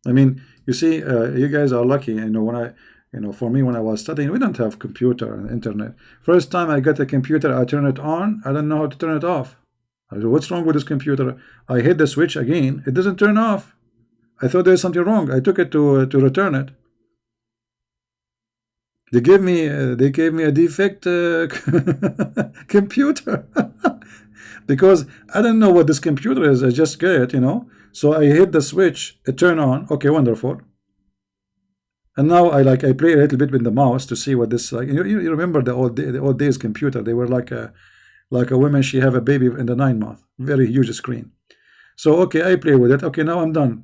S1: I mean, you see, you guys are lucky. You know, for me, when I was studying, we don't have computer and internet. First time I got a computer, I turn it on. I don't know how to turn it off. I said, what's wrong with this computer? I hit the switch again. It doesn't turn off. I thought there's something wrong. I took it to return it. They gave me a defect computer because I don't know what this computer is. I just get it, you know. So I hit the switch, it turned on. Okay, wonderful. And now I play a little bit with the mouse to see what this like. You remember the old days computer? They were like a woman. She have a baby in the 9 month, very huge screen. So okay, I play with it. Okay, now I'm done.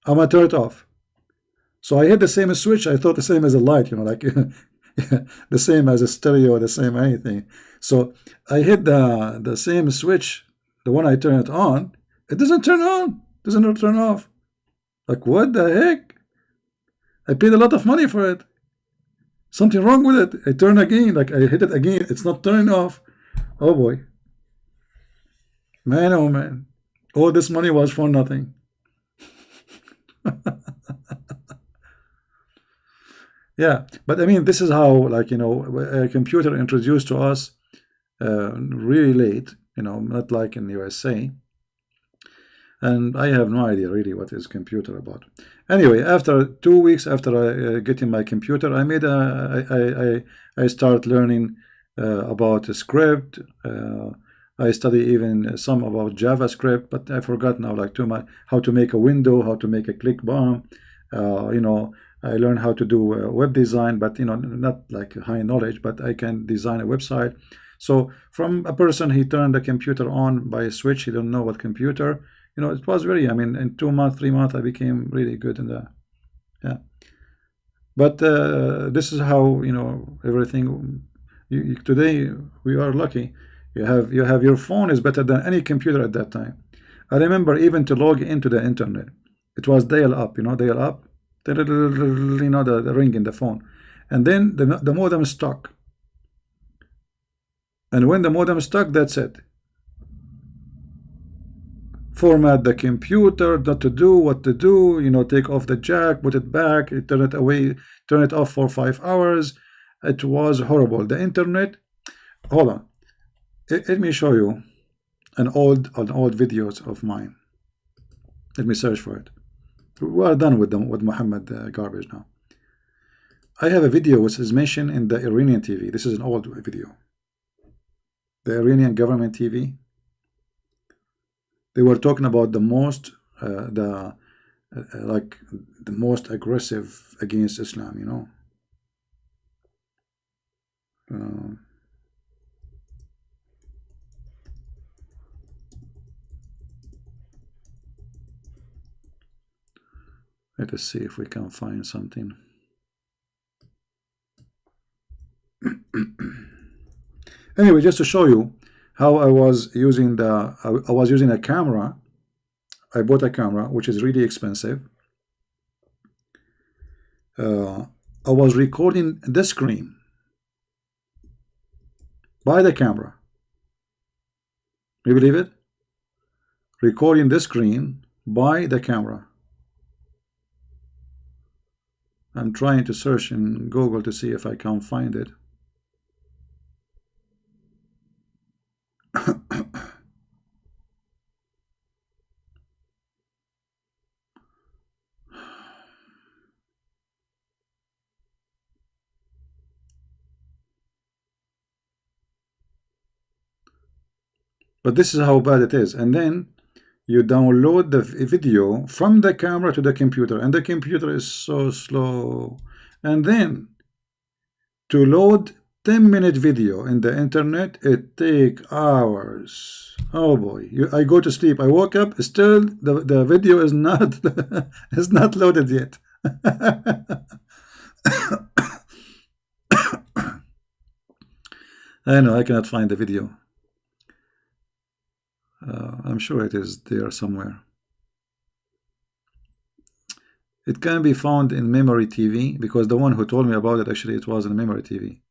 S1: I'm gonna turn it off. So I hit the same switch. I thought the same as a light, you know, like the same as a stereo, the same anything. So I hit the same switch, the one I turn it on. It doesn't turn on, doesn't turn off. Like, what the heck? I paid a lot of money for it. Something wrong with it. I turn again, like I hit it again. It's not turning off. Oh boy. Man, oh man. All this money was for nothing. Yeah, but I mean, this is how, like, you know, a computer introduced to us really late, you know, not like in the USA. And I have no idea really what is computer about. Anyway, after 2 weeks after getting my computer, I start learning about a script. I study even some about JavaScript, but I forgot now, like, too much, how to make a window, how to make a click bomb. You know, I learned how to do web design, but, you know, not like high knowledge, but I can design a website. So from a person, he turned the computer on by a switch. He don't know what computer. You know, it was very, I mean, in 2 months, 3 months, I became really good in the, yeah. But this is how, you know, everything, today we are lucky. You have your phone is better than any computer at that time. I remember even to log into the internet, it was dial-up, you know, dial-up, you know, the ring in the phone. And then the modem stuck. And when the modem stuck, that's it. Format the computer, what to do, you know, take off the jack, put it back, turn it away, turn it off for 5 hours. It was horrible. The internet, hold on. Let me show you an old videos of mine. Let me search for it. We are done with Muhammad garbage now. I have a video which is mentioned in the Iranian TV. This is an old video. The Iranian government TV. They were talking about the most, like the most aggressive against Islam, you know. Let us see if we can find something. Anyway, just to show you how I was using a camera. I bought a camera which is really expensive. I was recording the screen by the camera. You believe it? Recording the screen by the camera. I'm trying to search in Google to see if I can find it. But this is how bad it is. And then you download the video from the camera to the computer, and the computer is so slow. And then to load 10-minute video in the internet, it takes hours. Oh boy, I go to sleep, I woke up, still the video is not is not loaded yet. I know, I cannot find the video. I'm sure it is there somewhere. It can be found in Memory TV, because the one who told me about it, actually it was in Memory TV.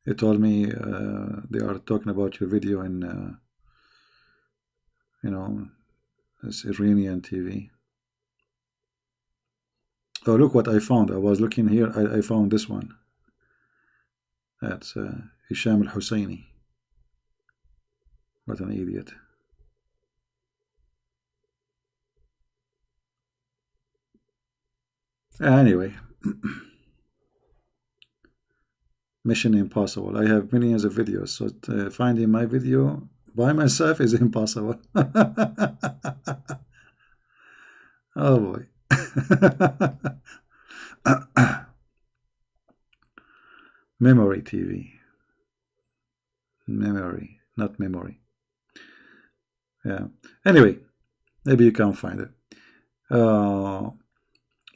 S1: It told me they are talking about your video in you know, it's Iranian TV. Oh, look what I found. I was looking here, I found this one. That's Hisham al-Husseini. What an idiot. Anyway, Mission Impossible. I have millions of videos, so finding my video by myself is impossible. Oh boy. Memory TV. Memory, not memory. Yeah. Anyway, maybe you can find it.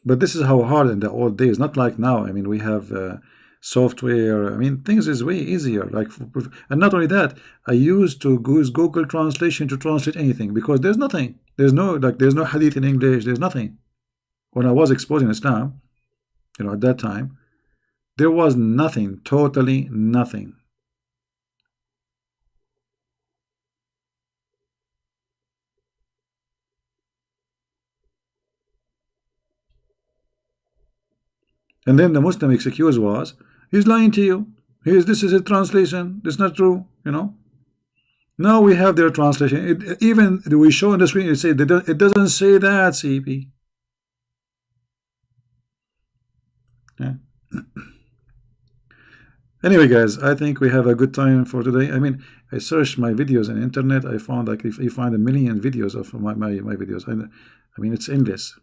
S1: But this is how hard in the old days. Not like now. I mean, we have software. I mean, things is way easier. Like, and not only that, I used to use Google Translation to translate anything, because there's nothing. There's no hadith in English. There's nothing. When I was exposing Islam, you know, at that time, there was nothing. Totally nothing. And then the Muslim excuse was, he's lying to you. This is a translation. It's not true, you know. Now we have their translation. Even we show on the screen, it doesn't say that, CP. Yeah. Anyway, guys, I think we have a good time for today. I mean, I searched my videos on the internet. I found, like, if you find a million videos of my videos. I mean, it's endless.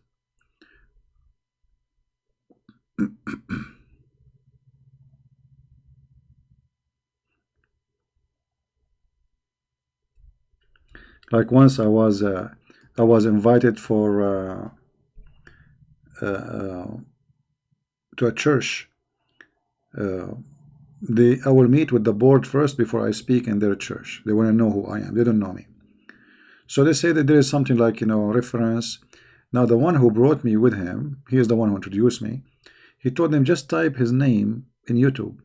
S1: Like, once I was invited for to a church. I will meet with the board first before I speak in their church. They want to know who I am. They don't know me. So they say that there is something like, you know, reference. Now, the one who brought me with him, he is the one who introduced me. He told them, just type his name in YouTube.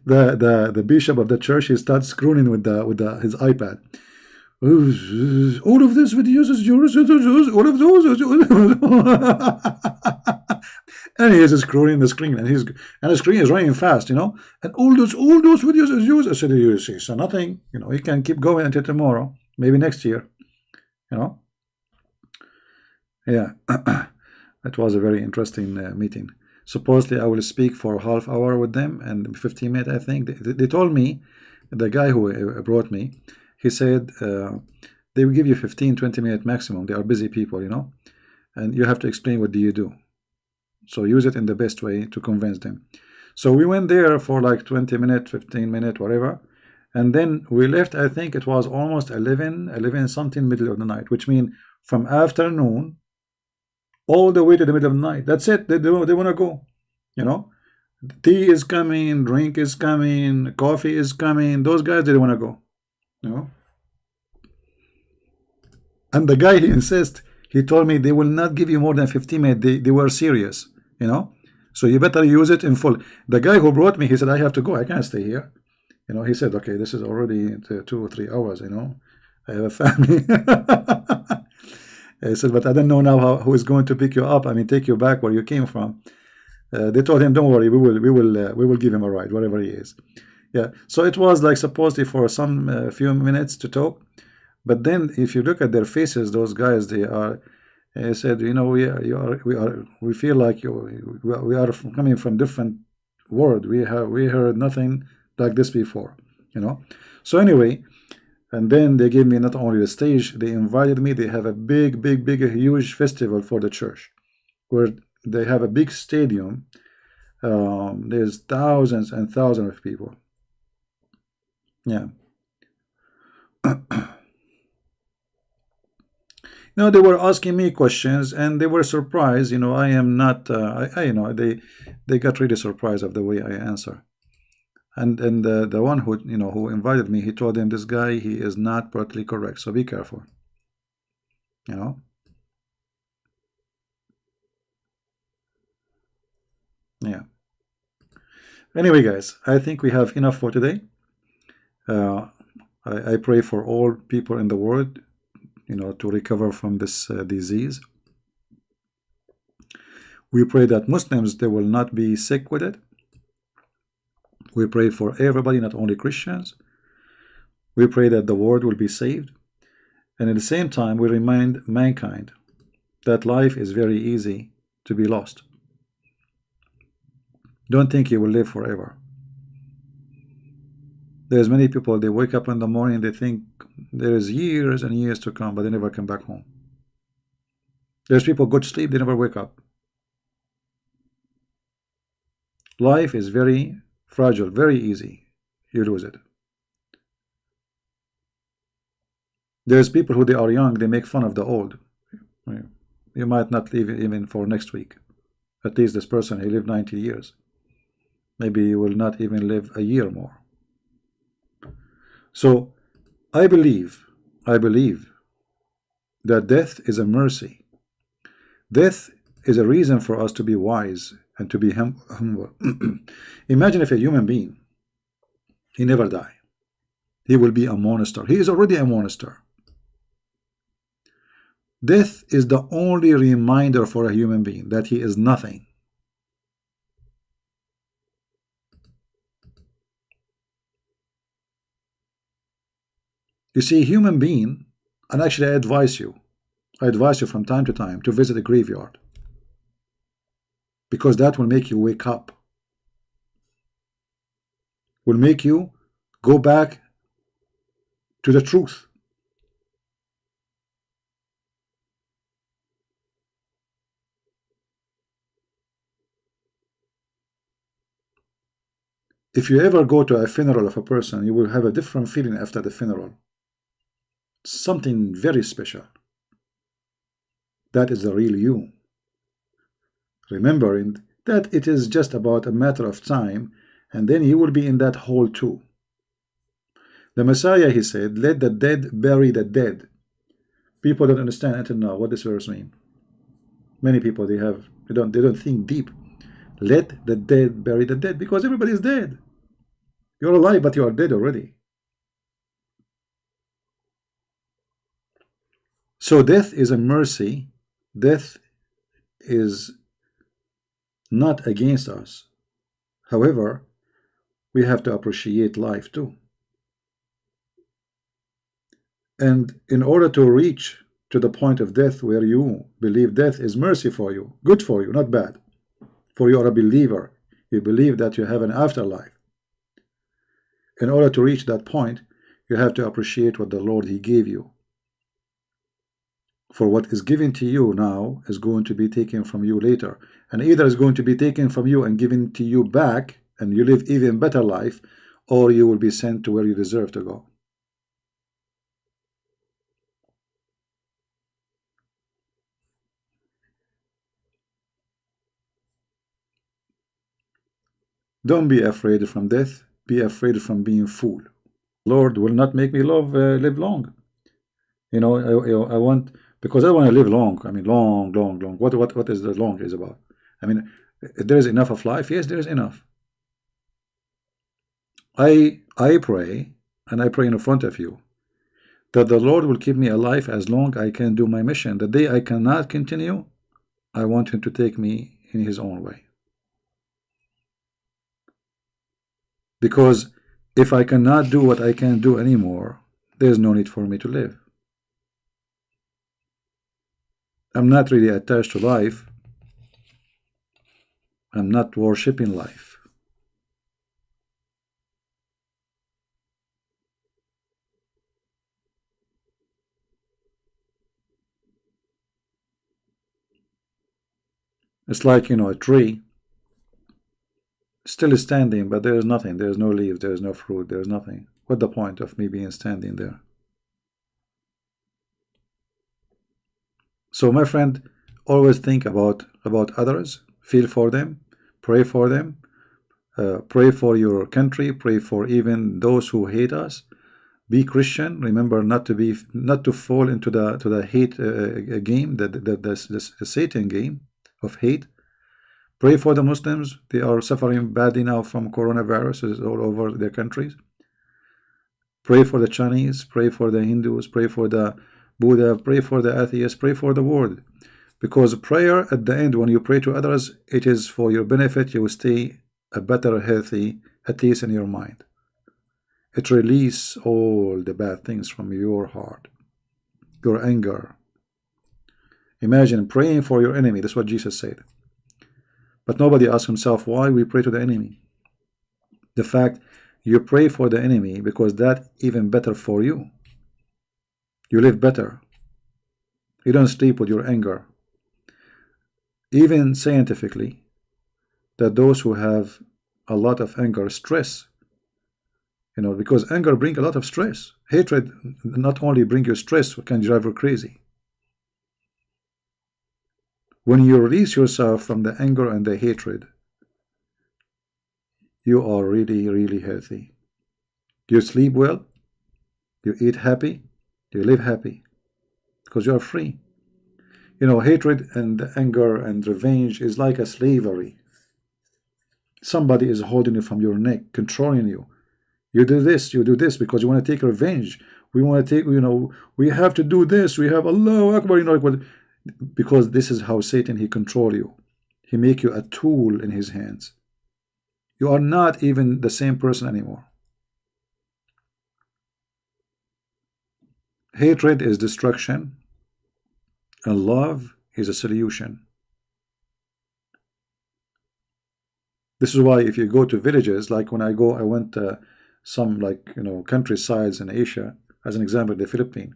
S1: The bishop of the church, he starts screwing with his iPad. All of this videos is yours. All of those. And he is scrolling the screen, and the screen is running fast, you know. And all those videos is yours. I said, you see, so nothing, you know. You can keep going until tomorrow, maybe next year, you know. Yeah, that was a very interesting meeting. Supposedly, I will speak for a half hour with them and 15 minutes. I think they told me the guy who brought me, he said they will give you 15-20 minute maximum. They are busy people, you know, and you have to explain what do you do. So use it in the best way to convince them. So we went there for like 20 minutes, 15 minutes, whatever. And then we left, I think it was almost 11 something, middle of the night, which means from afternoon all the way to the middle of the night. That's it. They want to go, you know. Tea is coming, drink is coming, coffee is coming. Those guys, they don't want to go, you know. And the guy, he insists, he told me they will not give you more than 15 minutes. They were serious, you know. So you better use it in full. The guy who brought me, he said, I have to go. I can't stay here. You know, he said, okay, this is already 2 or 3 hours, you know. I have a family. He said, but I don't know now who is going to pick you up. I mean, take you back where you came from. They told him, don't worry, we will give him a ride, wherever he is. Yeah. So it was like supposedly for some few minutes to talk. But then if you look at their faces, those guys, they are, he said, you know, we feel like we are coming from different world. We heard nothing like this before, you know. So anyway, and then they gave me not only the stage, they invited me. They have a big, huge festival for the church, where they have a big stadium. There's thousands and thousands of people. Yeah. No, they were asking me questions, and they were surprised. You know, I am not. You know, they got really surprised of the way I answer. And the one who, you know, who invited me, he told them, this guy, he is not politically correct, so be careful. You know. Yeah. Anyway, guys, I think we have enough for today. I pray for all people in the world, you know, to recover from this disease. We pray that Muslims, they will not be sick with it. We pray for everybody, not only Christians. We pray that the world will be saved. And at the same time, we remind mankind that life is very easy to be lost. Don't think you will live forever. There's many people, they wake up in the morning, they think there is years and years to come, but they never come back home. There's people go to sleep, they never wake up. Life is very fragile, very easy. You lose it. There's people who they are young, they make fun of the old. You might not live even for next week. At least this person, he lived 90 years. Maybe you will not even live a year more. So I believe that death is a mercy. Death is a reason for us to be wise and to be humble. Imagine if a human being, he never die. He will be a monster. He is already a monster. Death is the only reminder for a human being that he is nothing. You see, human being, and actually I advise you from time to time to visit a graveyard, because that will make you wake up, will make you go back to the truth. If you ever go to a funeral of a person, you will have a different feeling after the funeral. Something very special. That is the real you. Remembering that it is just about a matter of time, and then you will be in that hole too. The Messiah, he said, let the dead bury the dead. People don't understand until now what this verse means. Many people, they don't think deep. Let the dead bury the dead, because everybody is dead. You're alive, but you are dead already. So death is a mercy. Death is not against us. However, we have to appreciate life too. And in order to reach to the point of death where you believe death is mercy for you, good for you, not bad, for you are a believer, you believe that you have an afterlife, In order to reach that point, you have to appreciate what the Lord He gave you. For what is given to you now is going to be taken from you later. And either is going to be taken from you and given to you back, and you live even better life, or you will be sent to where you deserve to go. Don't be afraid from death. Be afraid from being fool. Lord will not make me live long. You know, I want, because I want to live long. I mean, long. What is the long is about? I mean, there is enough of life. Yes, there is enough. I pray, and I pray in front of you, that the Lord will keep me alive as long I can do my mission. The day I cannot continue, I want Him to take me in His own way. Because if I cannot do what I can't do anymore, there's no need for me to live. I'm not really attached to life. I'm not worshipping life. It's like, you know, a tree still standing, but there is nothing. There is no leaves. There is no fruit. There is nothing. What's the point of me being standing there? So, my friend, always think about others. Feel for them. Pray for them. Pray for your country. Pray for even those who hate us. Be Christian. Remember not to fall into the hate game, the Satan game of hate. Pray for the Muslims. They are suffering badly now from coronavirus all over their countries. Pray for the Chinese. Pray for the Hindus. Pray for the Buddha. Pray for the atheists. Pray for the world. Because prayer at the end, when you pray to others, it is for your benefit. You will stay a better, healthy, at least in your mind. It releases all the bad things from your heart, your anger. Imagine praying for your enemy. That's what Jesus said. But nobody asks himself why we pray to the enemy. The fact you pray for the enemy because that's even better for you. You live better. You don't sleep with your anger. Even scientifically, that those who have a lot of anger, stress, you know, because anger brings a lot of stress. Hatred not only brings you stress, can drive you crazy. When you release yourself from the anger and the hatred, you are really, really healthy. You sleep well, you eat happy, you live happy, because you are free. You know, hatred and anger and revenge is like a slavery. Somebody is holding you from your neck, controlling you. You do this because you want to take revenge. We want to take, you know, we have to do this. We have Allahu Akbar, you know, because this is how Satan, he control you. He make you a tool in his hands. You are not even the same person anymore. Hatred is destruction, and love is a solution. This is why if you go to villages, like when I went to some, like, you know, countrysides in Asia, as an example, the Philippines,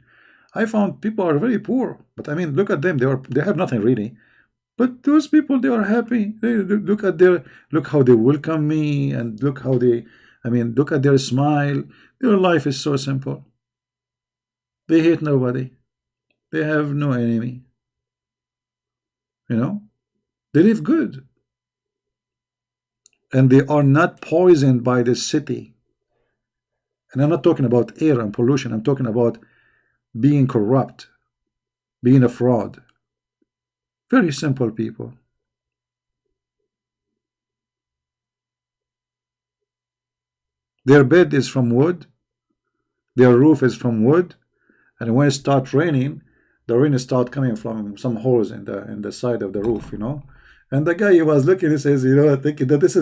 S1: I found people are very poor. But I mean, look at them. They have nothing really. But those people, they are happy. Look how they welcome me, and look how look at their smile. Their life is so simple. They hate nobody. They have no enemy. You know, they live good. And they are not poisoned by the city. And I'm not talking about air and pollution. I'm talking about being corrupt, being a fraud. Very simple people. Their bed is from wood. Their roof is from wood. And when it starts raining, the rain starts coming from some holes in the side of the roof, you know. And the guy, he was looking, he says, you know, thinking that this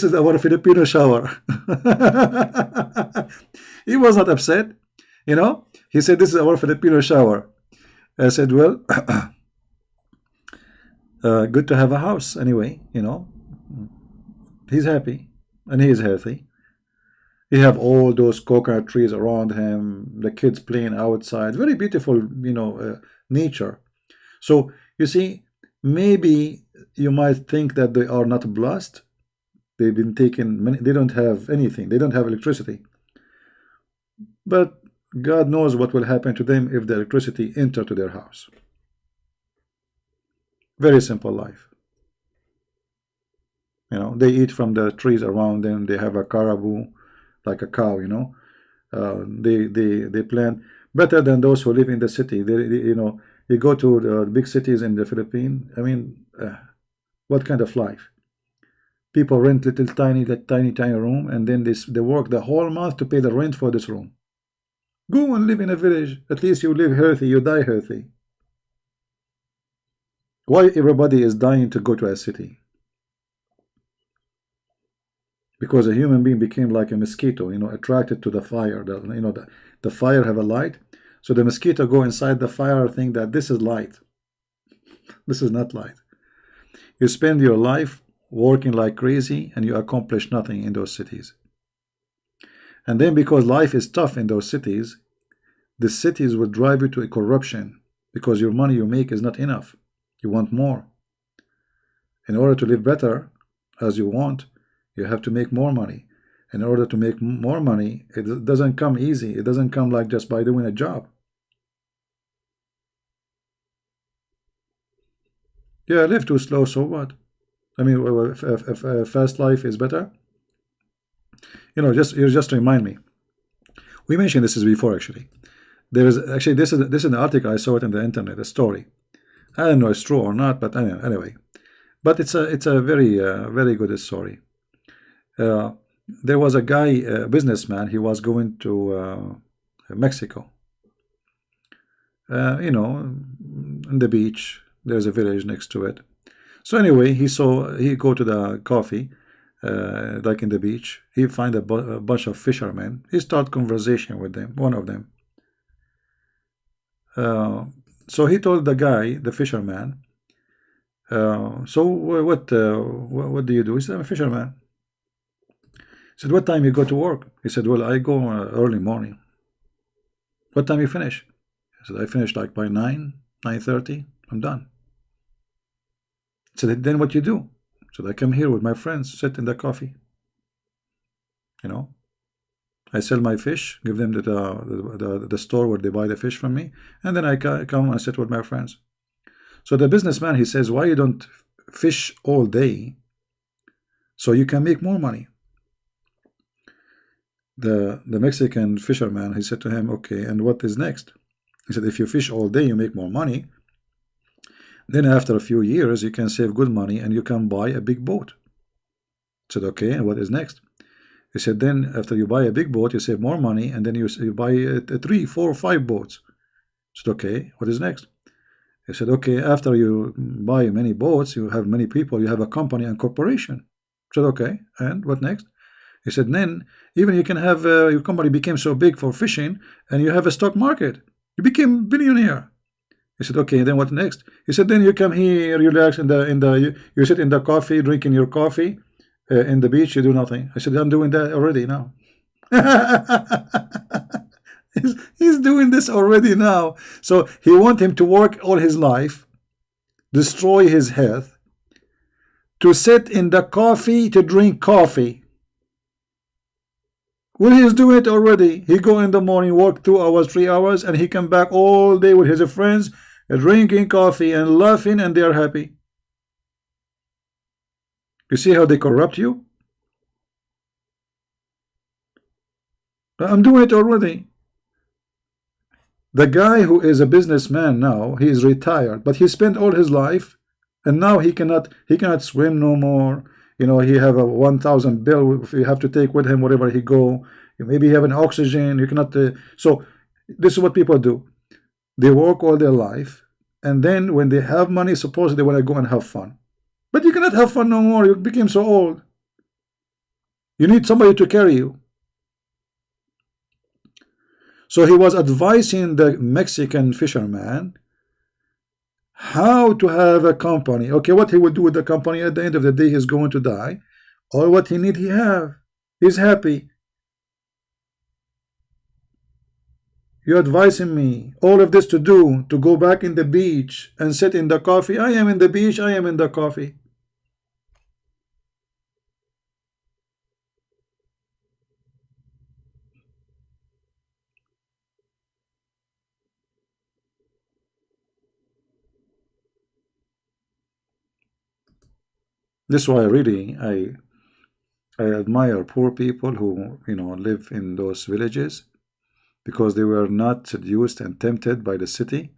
S1: is our Filipino shower. He was not upset, you know. He said, this is our Filipino shower. I said, well, good to have a house anyway, you know. He's happy and he is healthy. He have all those coconut trees around him, the kids playing outside, very beautiful, nature. So you see, maybe you might think that they are not blessed. They've been taken many, they don't have anything, they don't have electricity. But God knows what will happen to them if the electricity enter to their house. Very simple life. They eat from the trees around them. They have a caribou, like a cow. They plant better than those who live in the city. You go to the big cities in the Philippines. I mean, what kind of life? People rent little tiny room, and then they work the whole month to pay the rent for this room. Go and live in a village. At least you live healthy, you die healthy. Why everybody is dying to go to a city? Because a human being became like a mosquito, attracted to the fire. The fire have a light, so the mosquito go inside the fire, think that this is light. This is not light. You spend your life working like crazy, and you accomplish nothing in those cities. And then because life is tough in those cities, the cities will drive you to a corruption, because your money you make is not enough. You want more. In order to live better as you want, you have to make more money. In order to make more money, it doesn't come easy. It doesn't come like just by doing a job. Yeah, I live too slow, so what? I mean, if a fast life is better. You just remind me. We mentioned this before, actually. There is actually this is an article, I saw it in the internet, a story. I don't know if it's true or not, but anyway. But it's a very good story. There was a guy, a businessman. He was going to Mexico. In the beach. There's a village next to it. So anyway, he go to the coffee, like in the beach. He find a bunch of fishermen. He start conversation with them. One of them. So he told the guy, the fisherman, so what do you do? He said, I'm a fisherman. He said, what time you go to work? He said, well, I go early morning. What time you finish? He said, I finish like by 9:30. I'm done. He said, then what you do? So I come here with my friends, sit in the coffee. I sell my fish, give them the store where they buy the fish from me, and then I come and sit with my friends. So the businessman, he says, why you don't fish all day so you can make more money? The Mexican fisherman, he said to him, okay, and what is next? He said, if you fish all day, you make more money. Then after a few years, you can save good money and you can buy a big boat. I said, okay, and what is next? He said, then after you buy a big boat, you save more money, and then you buy 3, 4, 5 boats. I said, okay, what is next? He said, okay, after you buy many boats, you have many people, you have a company and corporation. I said, okay, and what next? He said, then even you can have your company became so big for fishing, and you have a stock market. You became billionaire. He said, okay, then what next? He said, then you come here, relax you sit in the coffee, drinking your coffee in the beach, you do nothing. I said, I'm doing that already now. he's doing this already now. So he want him to work all his life, destroy his health, to sit in the coffee, to drink coffee. Well, he's doing it already. He go in the morning, work 2 hours, 3 hours, and he come back all day with his friends, drinking coffee and laughing, and they are happy. You see how they corrupt you? I'm doing it already. The guy who is a businessman now, he is retired, but he spent all his life, and now he cannot swim no more. He have a 1,000 bill if you have to take with him wherever he go. Maybe he have an oxygen. You cannot. So this is what people do. They work all their life, and then when they have money, supposedly they want to go and have fun. But you cannot have fun no more. You became so old. You need somebody to carry you. So he was advising the Mexican fisherman how to have a company. Okay, what he would do with the company at the end of the day, he's going to die. All what he need, he have. He's happy. You advising me all of this to do, to go back in the beach and sit in the coffee. I am in the beach, I am in the coffee. This is why really I admire poor people who, you know, live in those villages, because they were not seduced and tempted by the city.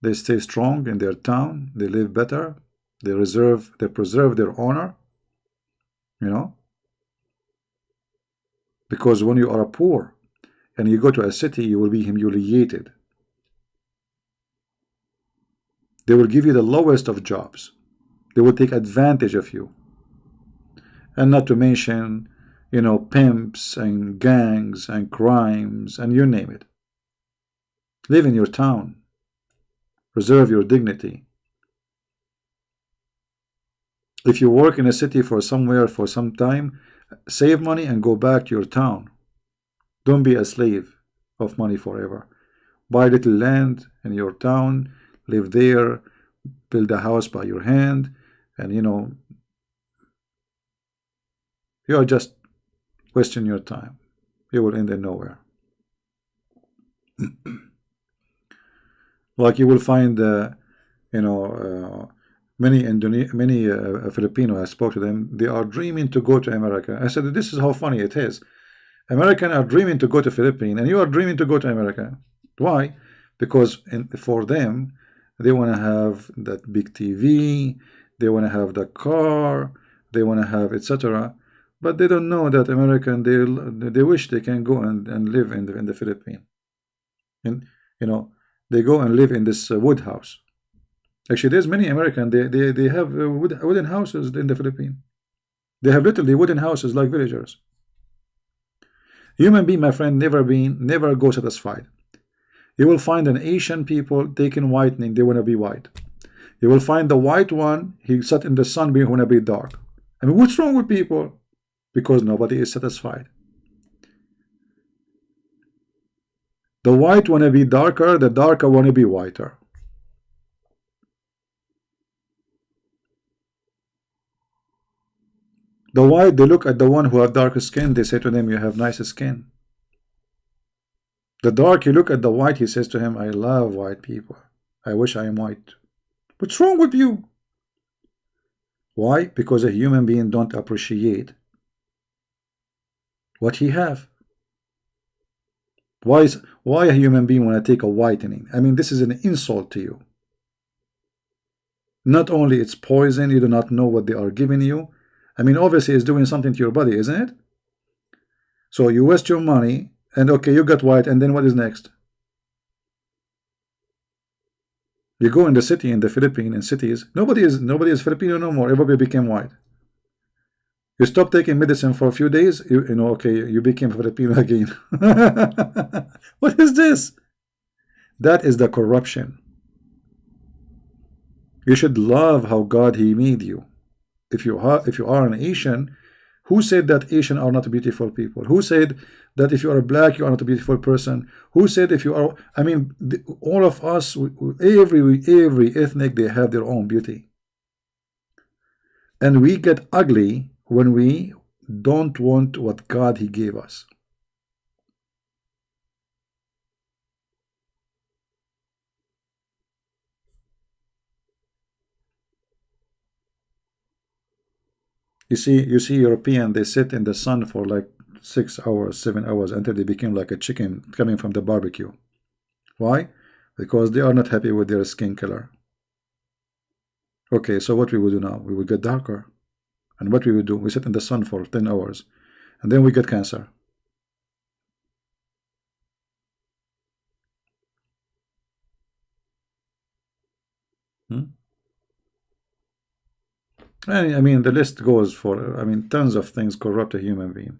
S1: They stay strong in their town, they live better, they preserve their honor, you know. Because when you are poor and you go to a city, you will be humiliated. They will give you the lowest of jobs. They will take advantage of you. And not to mention, you know, pimps and gangs and crimes and you name it. Live in your town. Preserve your dignity. If you work in a city for somewhere for some time, save money and go back to your town. Don't be a slave of money forever. Buy little land in your town, live there, build a house by your hand, and you know, you are just wasting your time. You will end in nowhere. Like you will find, you know, many Filipino, I spoke to them, they are dreaming to go to America. I said, this is how funny it is. Americans are dreaming to go to Philippines, and you are dreaming to go to America. Why? Because for them, they want to have that big TV, they want to have the car, they want to have etc. But they don't know that American, they wish they can go and live in the Philippines. And you know, they go and live in this wood house. Actually, there's many American, they have wooden houses in the Philippines. They have literally wooden houses like villagers. Human being, my friend, never go satisfied. You will find an Asian people taking whitening, they want to be white. You will find the white one, he sat in the sun, he want to be dark. I mean, what's wrong with people? Because nobody is satisfied. The white want to be darker, the darker want to be whiter. The white, they look at the one who have darker skin, they say to them, you have nicer skin. The dark, you look at the white, he says to him, I love white people. I wish I am white. What's wrong with you? Why? Because a human being don't appreciate what he have. Why a human being want to take a whitening? I mean, this is an insult to you. Not only it's poison, you do not know what they are giving you. I mean, obviously it's doing something to your body, isn't it? So you waste your money, and okay, you got white, and then what is next? You go in the city, in the Philippines, in cities, nobody is Filipino no more. Everybody became white. You stop taking medicine for a few days, you know, okay, you became Filipino again. What is this? That is the corruption. You should love how God He made you. If you are an Asian, who said that Asian are not beautiful people? Who said that if you are black, you are not a beautiful person? Who said if you are, I mean, all of us, every ethnic, they have their own beauty. And we get ugly when we don't want what God He gave us. You see European, they sit in the sun for like 6 hours, 7 hours until they become like a chicken coming from the barbecue. Why? Because they are not happy with their skin color. Okay, so what we will do now? We will get darker. And what we will do? We sit in the sun for 10 hours. And then we get cancer. I mean, the list goes for, I mean, tons of things corrupt a human being.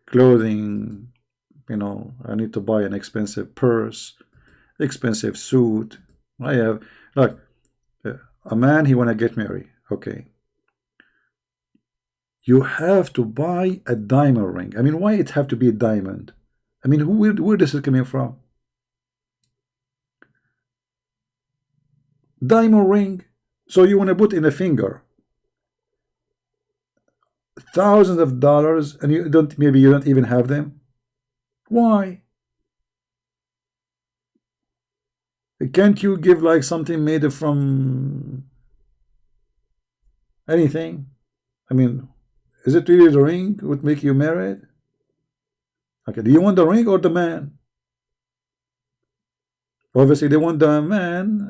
S1: Clothing, you know, I need to buy an expensive purse, expensive suit. I have, like, a man, he want to get married. Okay. You have to buy a diamond ring. I mean, why it have to be a diamond? I mean, where this is coming from? Diamond ring. So you want to put in a finger thousands of dollars, and you don't, maybe you don't even have them. Why? Can't you give like something made from anything? I mean, is it really the ring would make you married? Okay, do you want the ring or the man? Obviously, they want the man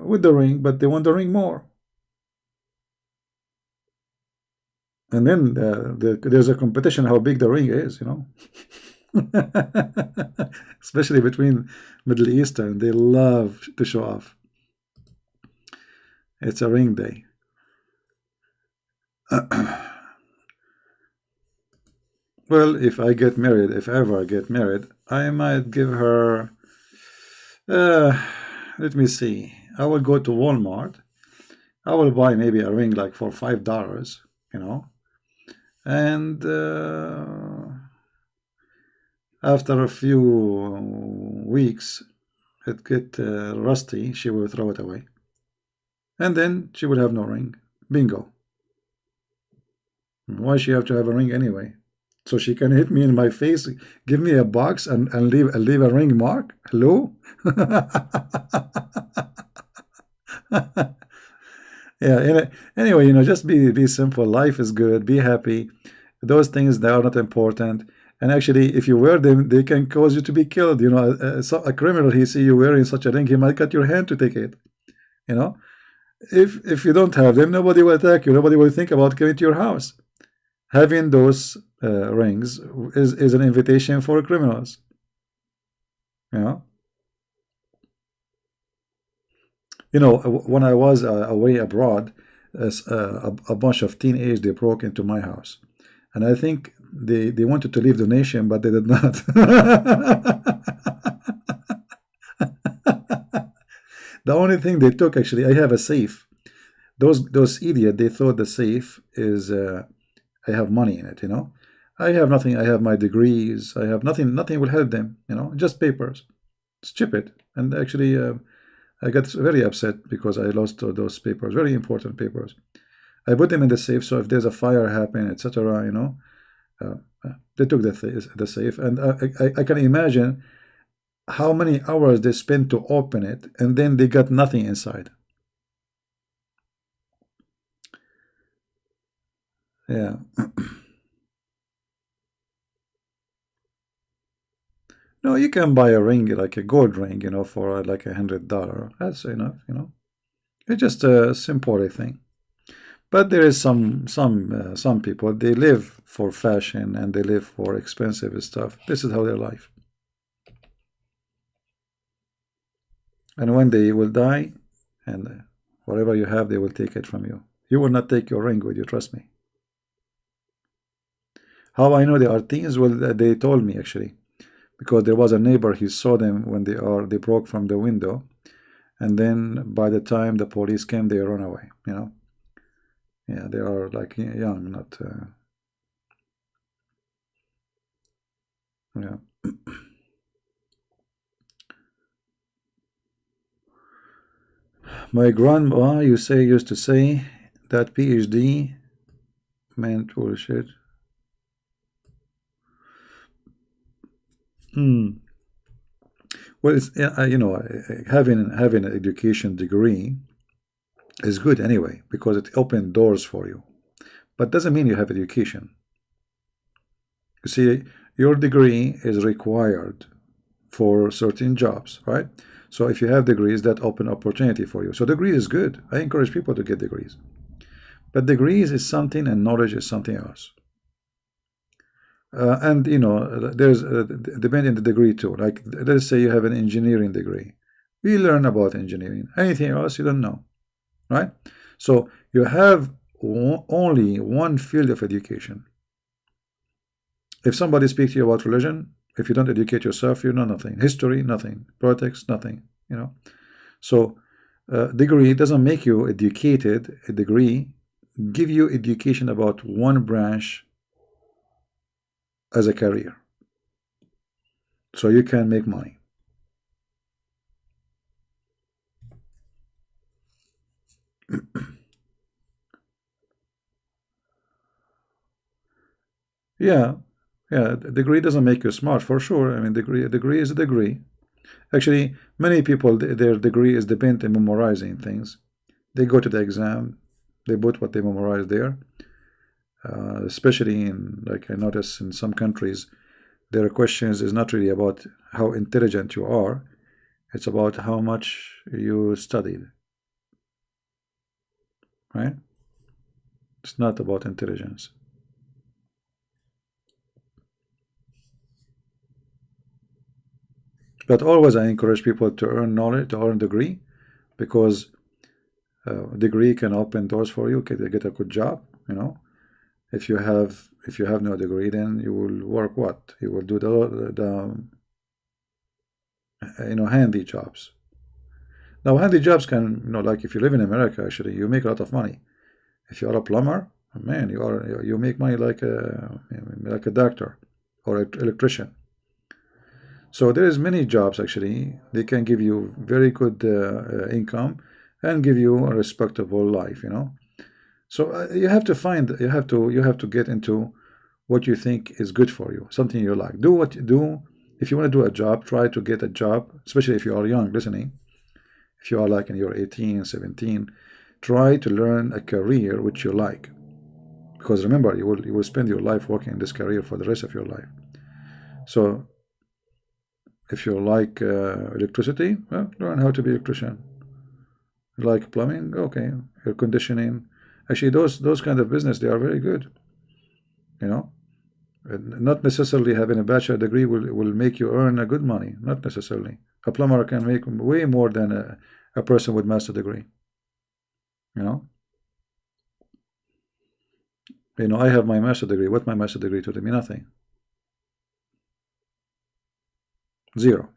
S1: with the ring, but they want the ring more. And then there's a competition how big the ring is, you know. Especially between Middle Eastern, they love to show off. It's a ring day. Well, if I get married, if ever I get married, I might give her, let me see, I will go to Walmart. I will buy maybe a ring like for $5, you know, and after a few weeks, it get rusty, she will throw it away. And then she will have no ring. Bingo. Why she have to have a ring anyway? So she can hit me in my face, give me a box, and leave a ring mark? Hello? Yeah, anyway, you know, just be simple. Life is good. Be happy. Those things, they are not important. And actually, if you wear them, they can cause you to be killed. You know, a criminal, he see you wearing such a ring, he might cut your hand to take it. You know, if you don't have them, nobody will attack you. Nobody will think about coming to your house. Having those rings is an invitation for criminals. You know, when I was away abroad, a bunch of teenagers, they broke into my house, and I think they wanted to leave the nation, but they did not. The only thing they took, actually, I have a safe. Those idiots, they thought the safe is I have money in it. You know, I have nothing. I have my degrees. I have nothing. Nothing will help them. You know, just papers. Stupid. And actually, I got very upset because I lost those papers, very important papers. I put them in the safe, so if there's a fire happening, etc., you know, they took the safe, and I can imagine how many hours they spent to open it, and then they got nothing inside. Yeah. No, you can buy a ring, like a gold ring, you know, for like $100. That's enough, you know. It's just a simple thing. But there is some people, they live for fashion and they live for expensive stuff. This is how their life. And when they will die, and whatever you have, they will take it from you. You will not take your ring with you, trust me. How I know they are teens? Well, they told me actually, because there was a neighbor, he saw them when they broke from the window, and then by the time the police came, they run away, you know. Yeah, they are like young, not yeah. My grandma, you say, used to say that PhD meant bullshit. Well, it's you know, having an education degree is good anyway because it opens doors for you, but doesn't mean you have education. You see, your degree is required for certain jobs, right? So if you have degrees, that open opportunity for you. So degree is good. I encourage people to get degrees, but degrees is something and knowledge is something else. And you know, there's depending on the degree too. Like let's say you have an engineering degree, we learn about engineering. Anything else you don't know, right? So you have only one field of education. If somebody speaks to you about religion, if you don't educate yourself, you know nothing. History, nothing. Politics, nothing. You know. So degree doesn't make you educated. A degree give you education about one branch as a career, so you can make money. Yeah, yeah. A degree doesn't make you smart for sure. I mean, degree is a degree. Actually, many people their degree is dependent on memorizing things. They go to the exam, they put what they memorize there. Especially in, like I notice in some countries, their questions is not really about how intelligent you are. It's about how much you studied, right? It's not about intelligence. But always I encourage people to earn knowledge, to earn degree, because degree can open doors for you, can get a good job, you know. If you have no degree, then you will work what? You will do the handy jobs. Now handy jobs can, like if you live in America, actually you make a lot of money. If you are a plumber, man, you make money like a doctor or an electrician. So there is many jobs actually. They can give you very good income and give you a respectable life, So you have to find, you have to get into what you think is good for you, something you like. Do what you do. If you want to do a job, try to get a job, especially if you are young listening. If you are like in your 18, 17, try to learn a career which you like. Because remember, you will spend your life working in this career for the rest of your life. So if you like electricity, well, learn how to be an electrician. Like plumbing, okay, air conditioning. Actually, those kind of business, they are very good. You know, not necessarily having a bachelor degree will make you earn a good money. Not necessarily. A plumber can make way more than a person with master degree. You know, I have my master degree. What my master degree to me? Nothing. Zero.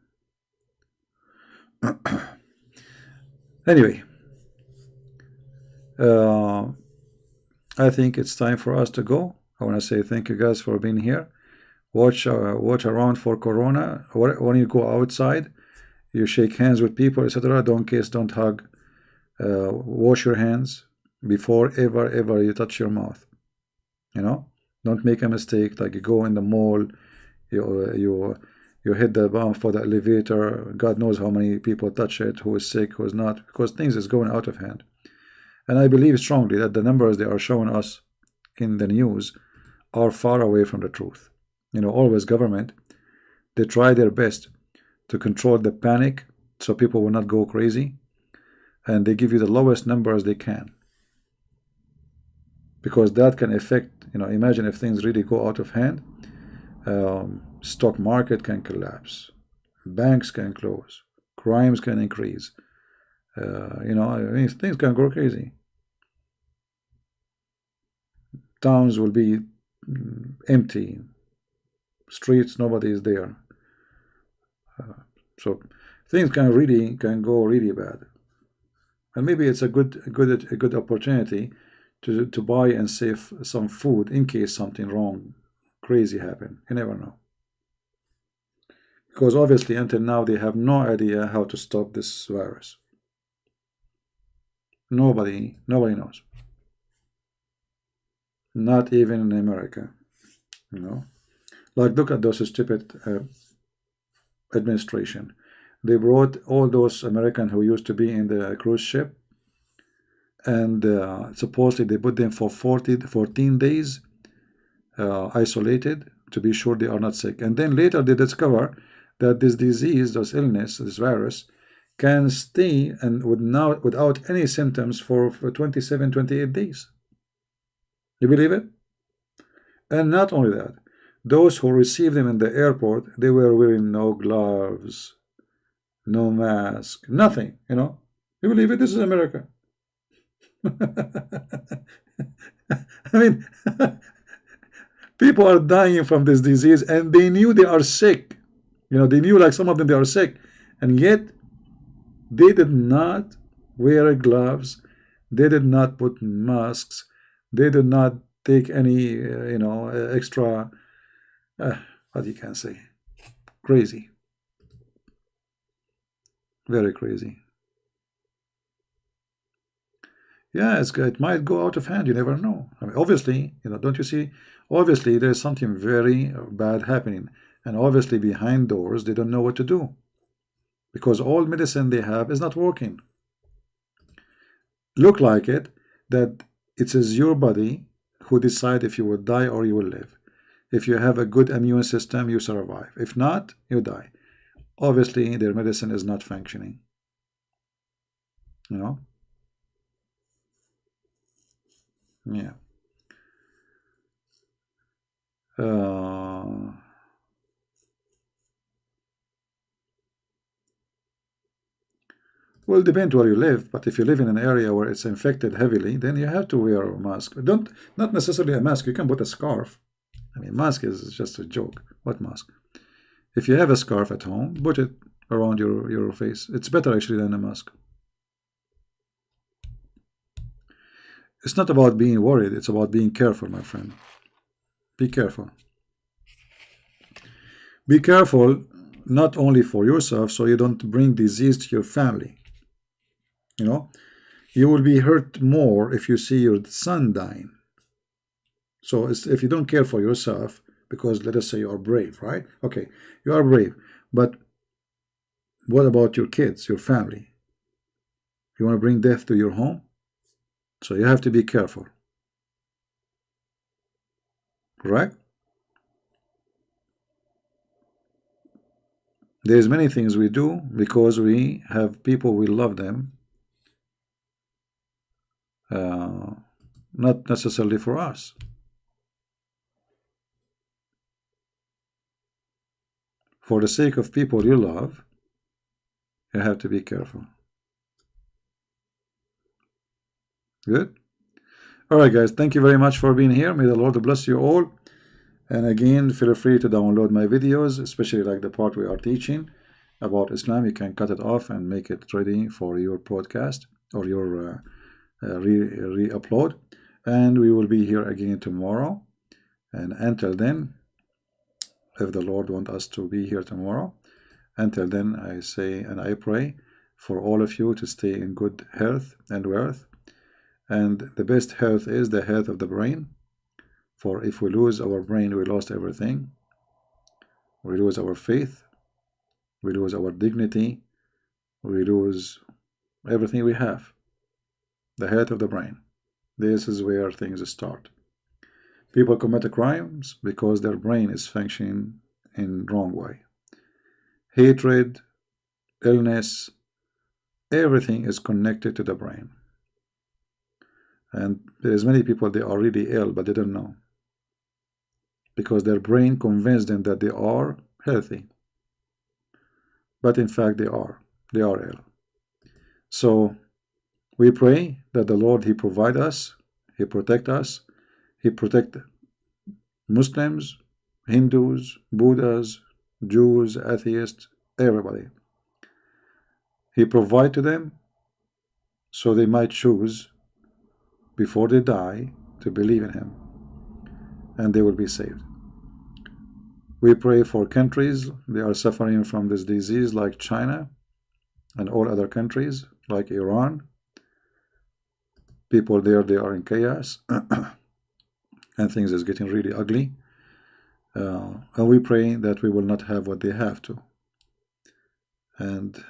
S1: Anyway, I think it's time for us to go. I want to say thank you guys for being here. Watch around for Corona. When you go outside, you shake hands with people, etc. Don't kiss, don't hug. Wash your hands before ever you touch your mouth. Don't make a mistake like you go in the mall, you hit the bump for the elevator. God knows how many people touch it, who is sick, who is not, because things is going out of hand. And I believe strongly that the numbers they are showing us in the news are far away from the truth. Always government, they try their best to control the panic so people will not go crazy, and they give you the lowest numbers they can, because that can affect, imagine if things really go out of hand. Stock market can collapse, banks can close, crimes can increase, things can go crazy. Towns will be empty, streets, nobody is there. So things can go really bad. And maybe it's a good opportunity to buy and save some food in case something wrong, crazy happen. You never know. Because obviously until now they have no idea how to stop this virus. Nobody knows. Not even in America. Like look at those stupid administration. They brought all those Americans who used to be in the cruise ship, and supposedly they put them for 14 days isolated to be sure they are not sick. And then later they discover that this disease, this illness, this virus, can stay and without any symptoms for 27, 28 days. You believe it? And not only that, those who received them in the airport, they were wearing no gloves, no mask, nothing, You believe it? This is America. I mean, people are dying from this disease and they knew they are sick. They knew, like some of them, they are sick, and yet they did not wear gloves, they did not put masks, they did not take any extra what you can say, crazy, very crazy. Yeah, it might go out of hand. You never know. I mean, obviously, don't you see Obviously, there's something very bad happening. And obviously, behind doors, they don't know what to do. Because all medicine they have is not working. Look like it, that it is your body who decide if you will die or you will live. If you have a good immune system, you survive. If not, you die. Obviously, their medicine is not functioning. You know? Yeah. Well, depend where you live, but if you live in an area where it's infected heavily, then you have to wear a mask. Not necessarily a mask. You can put a scarf. I mean, mask is just a joke. What mask? If you have a scarf at home, put it around your face. It's better actually than a mask. It's not about being worried. It's about being careful, my friend. Be careful. Be careful not only for yourself, so you don't bring disease to your family. You know, you will be hurt more if you see your son dying. So if you don't care for yourself, because let us say you are brave, right? Okay, you are brave, but what about your kids, your family? You want to bring death to your home? So you have to be careful. Correct? There's many things we do because we have people, we love them. Not necessarily for us. For the sake of people you love, you have to be careful. Good? Alright guys, thank you very much for being here. May the Lord bless you all. And again, feel free to download my videos, especially like the part we are teaching about Islam. You can cut it off and make it ready for your podcast or your re-upload. And we will be here again tomorrow. And until then, if the Lord wants us to be here tomorrow, until then, I say and I pray for all of you to stay in good health and wealth. And the best health is the health of the brain. For if we lose our brain, we lost everything. We lose our faith. We lose our dignity. We lose everything we have. The health of the brain. This is where things start. People commit crimes because their brain is functioning in wrong way. Hatred, illness, everything is connected to the brain. And there's many people, they are really ill, but they don't know. Because their brain convinced them that they are healthy. But in fact, they are ill. So we pray that the Lord, He provide us, He protect us, He protect Muslims, Hindus, Buddhas, Jews, atheists, everybody. He provide to them so they might choose before they die to believe in Him, and they will be saved. We pray for countries, they are suffering from this disease like China and all other countries like Iran. People there, they are in chaos and things is getting really ugly. And we pray that we will not have what they have to. And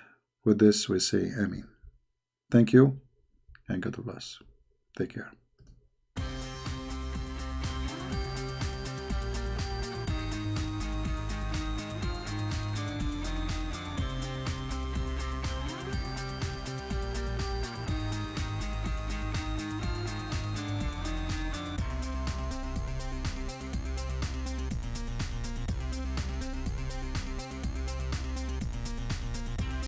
S1: with this we say Amen. Thank you and God bless. Take care.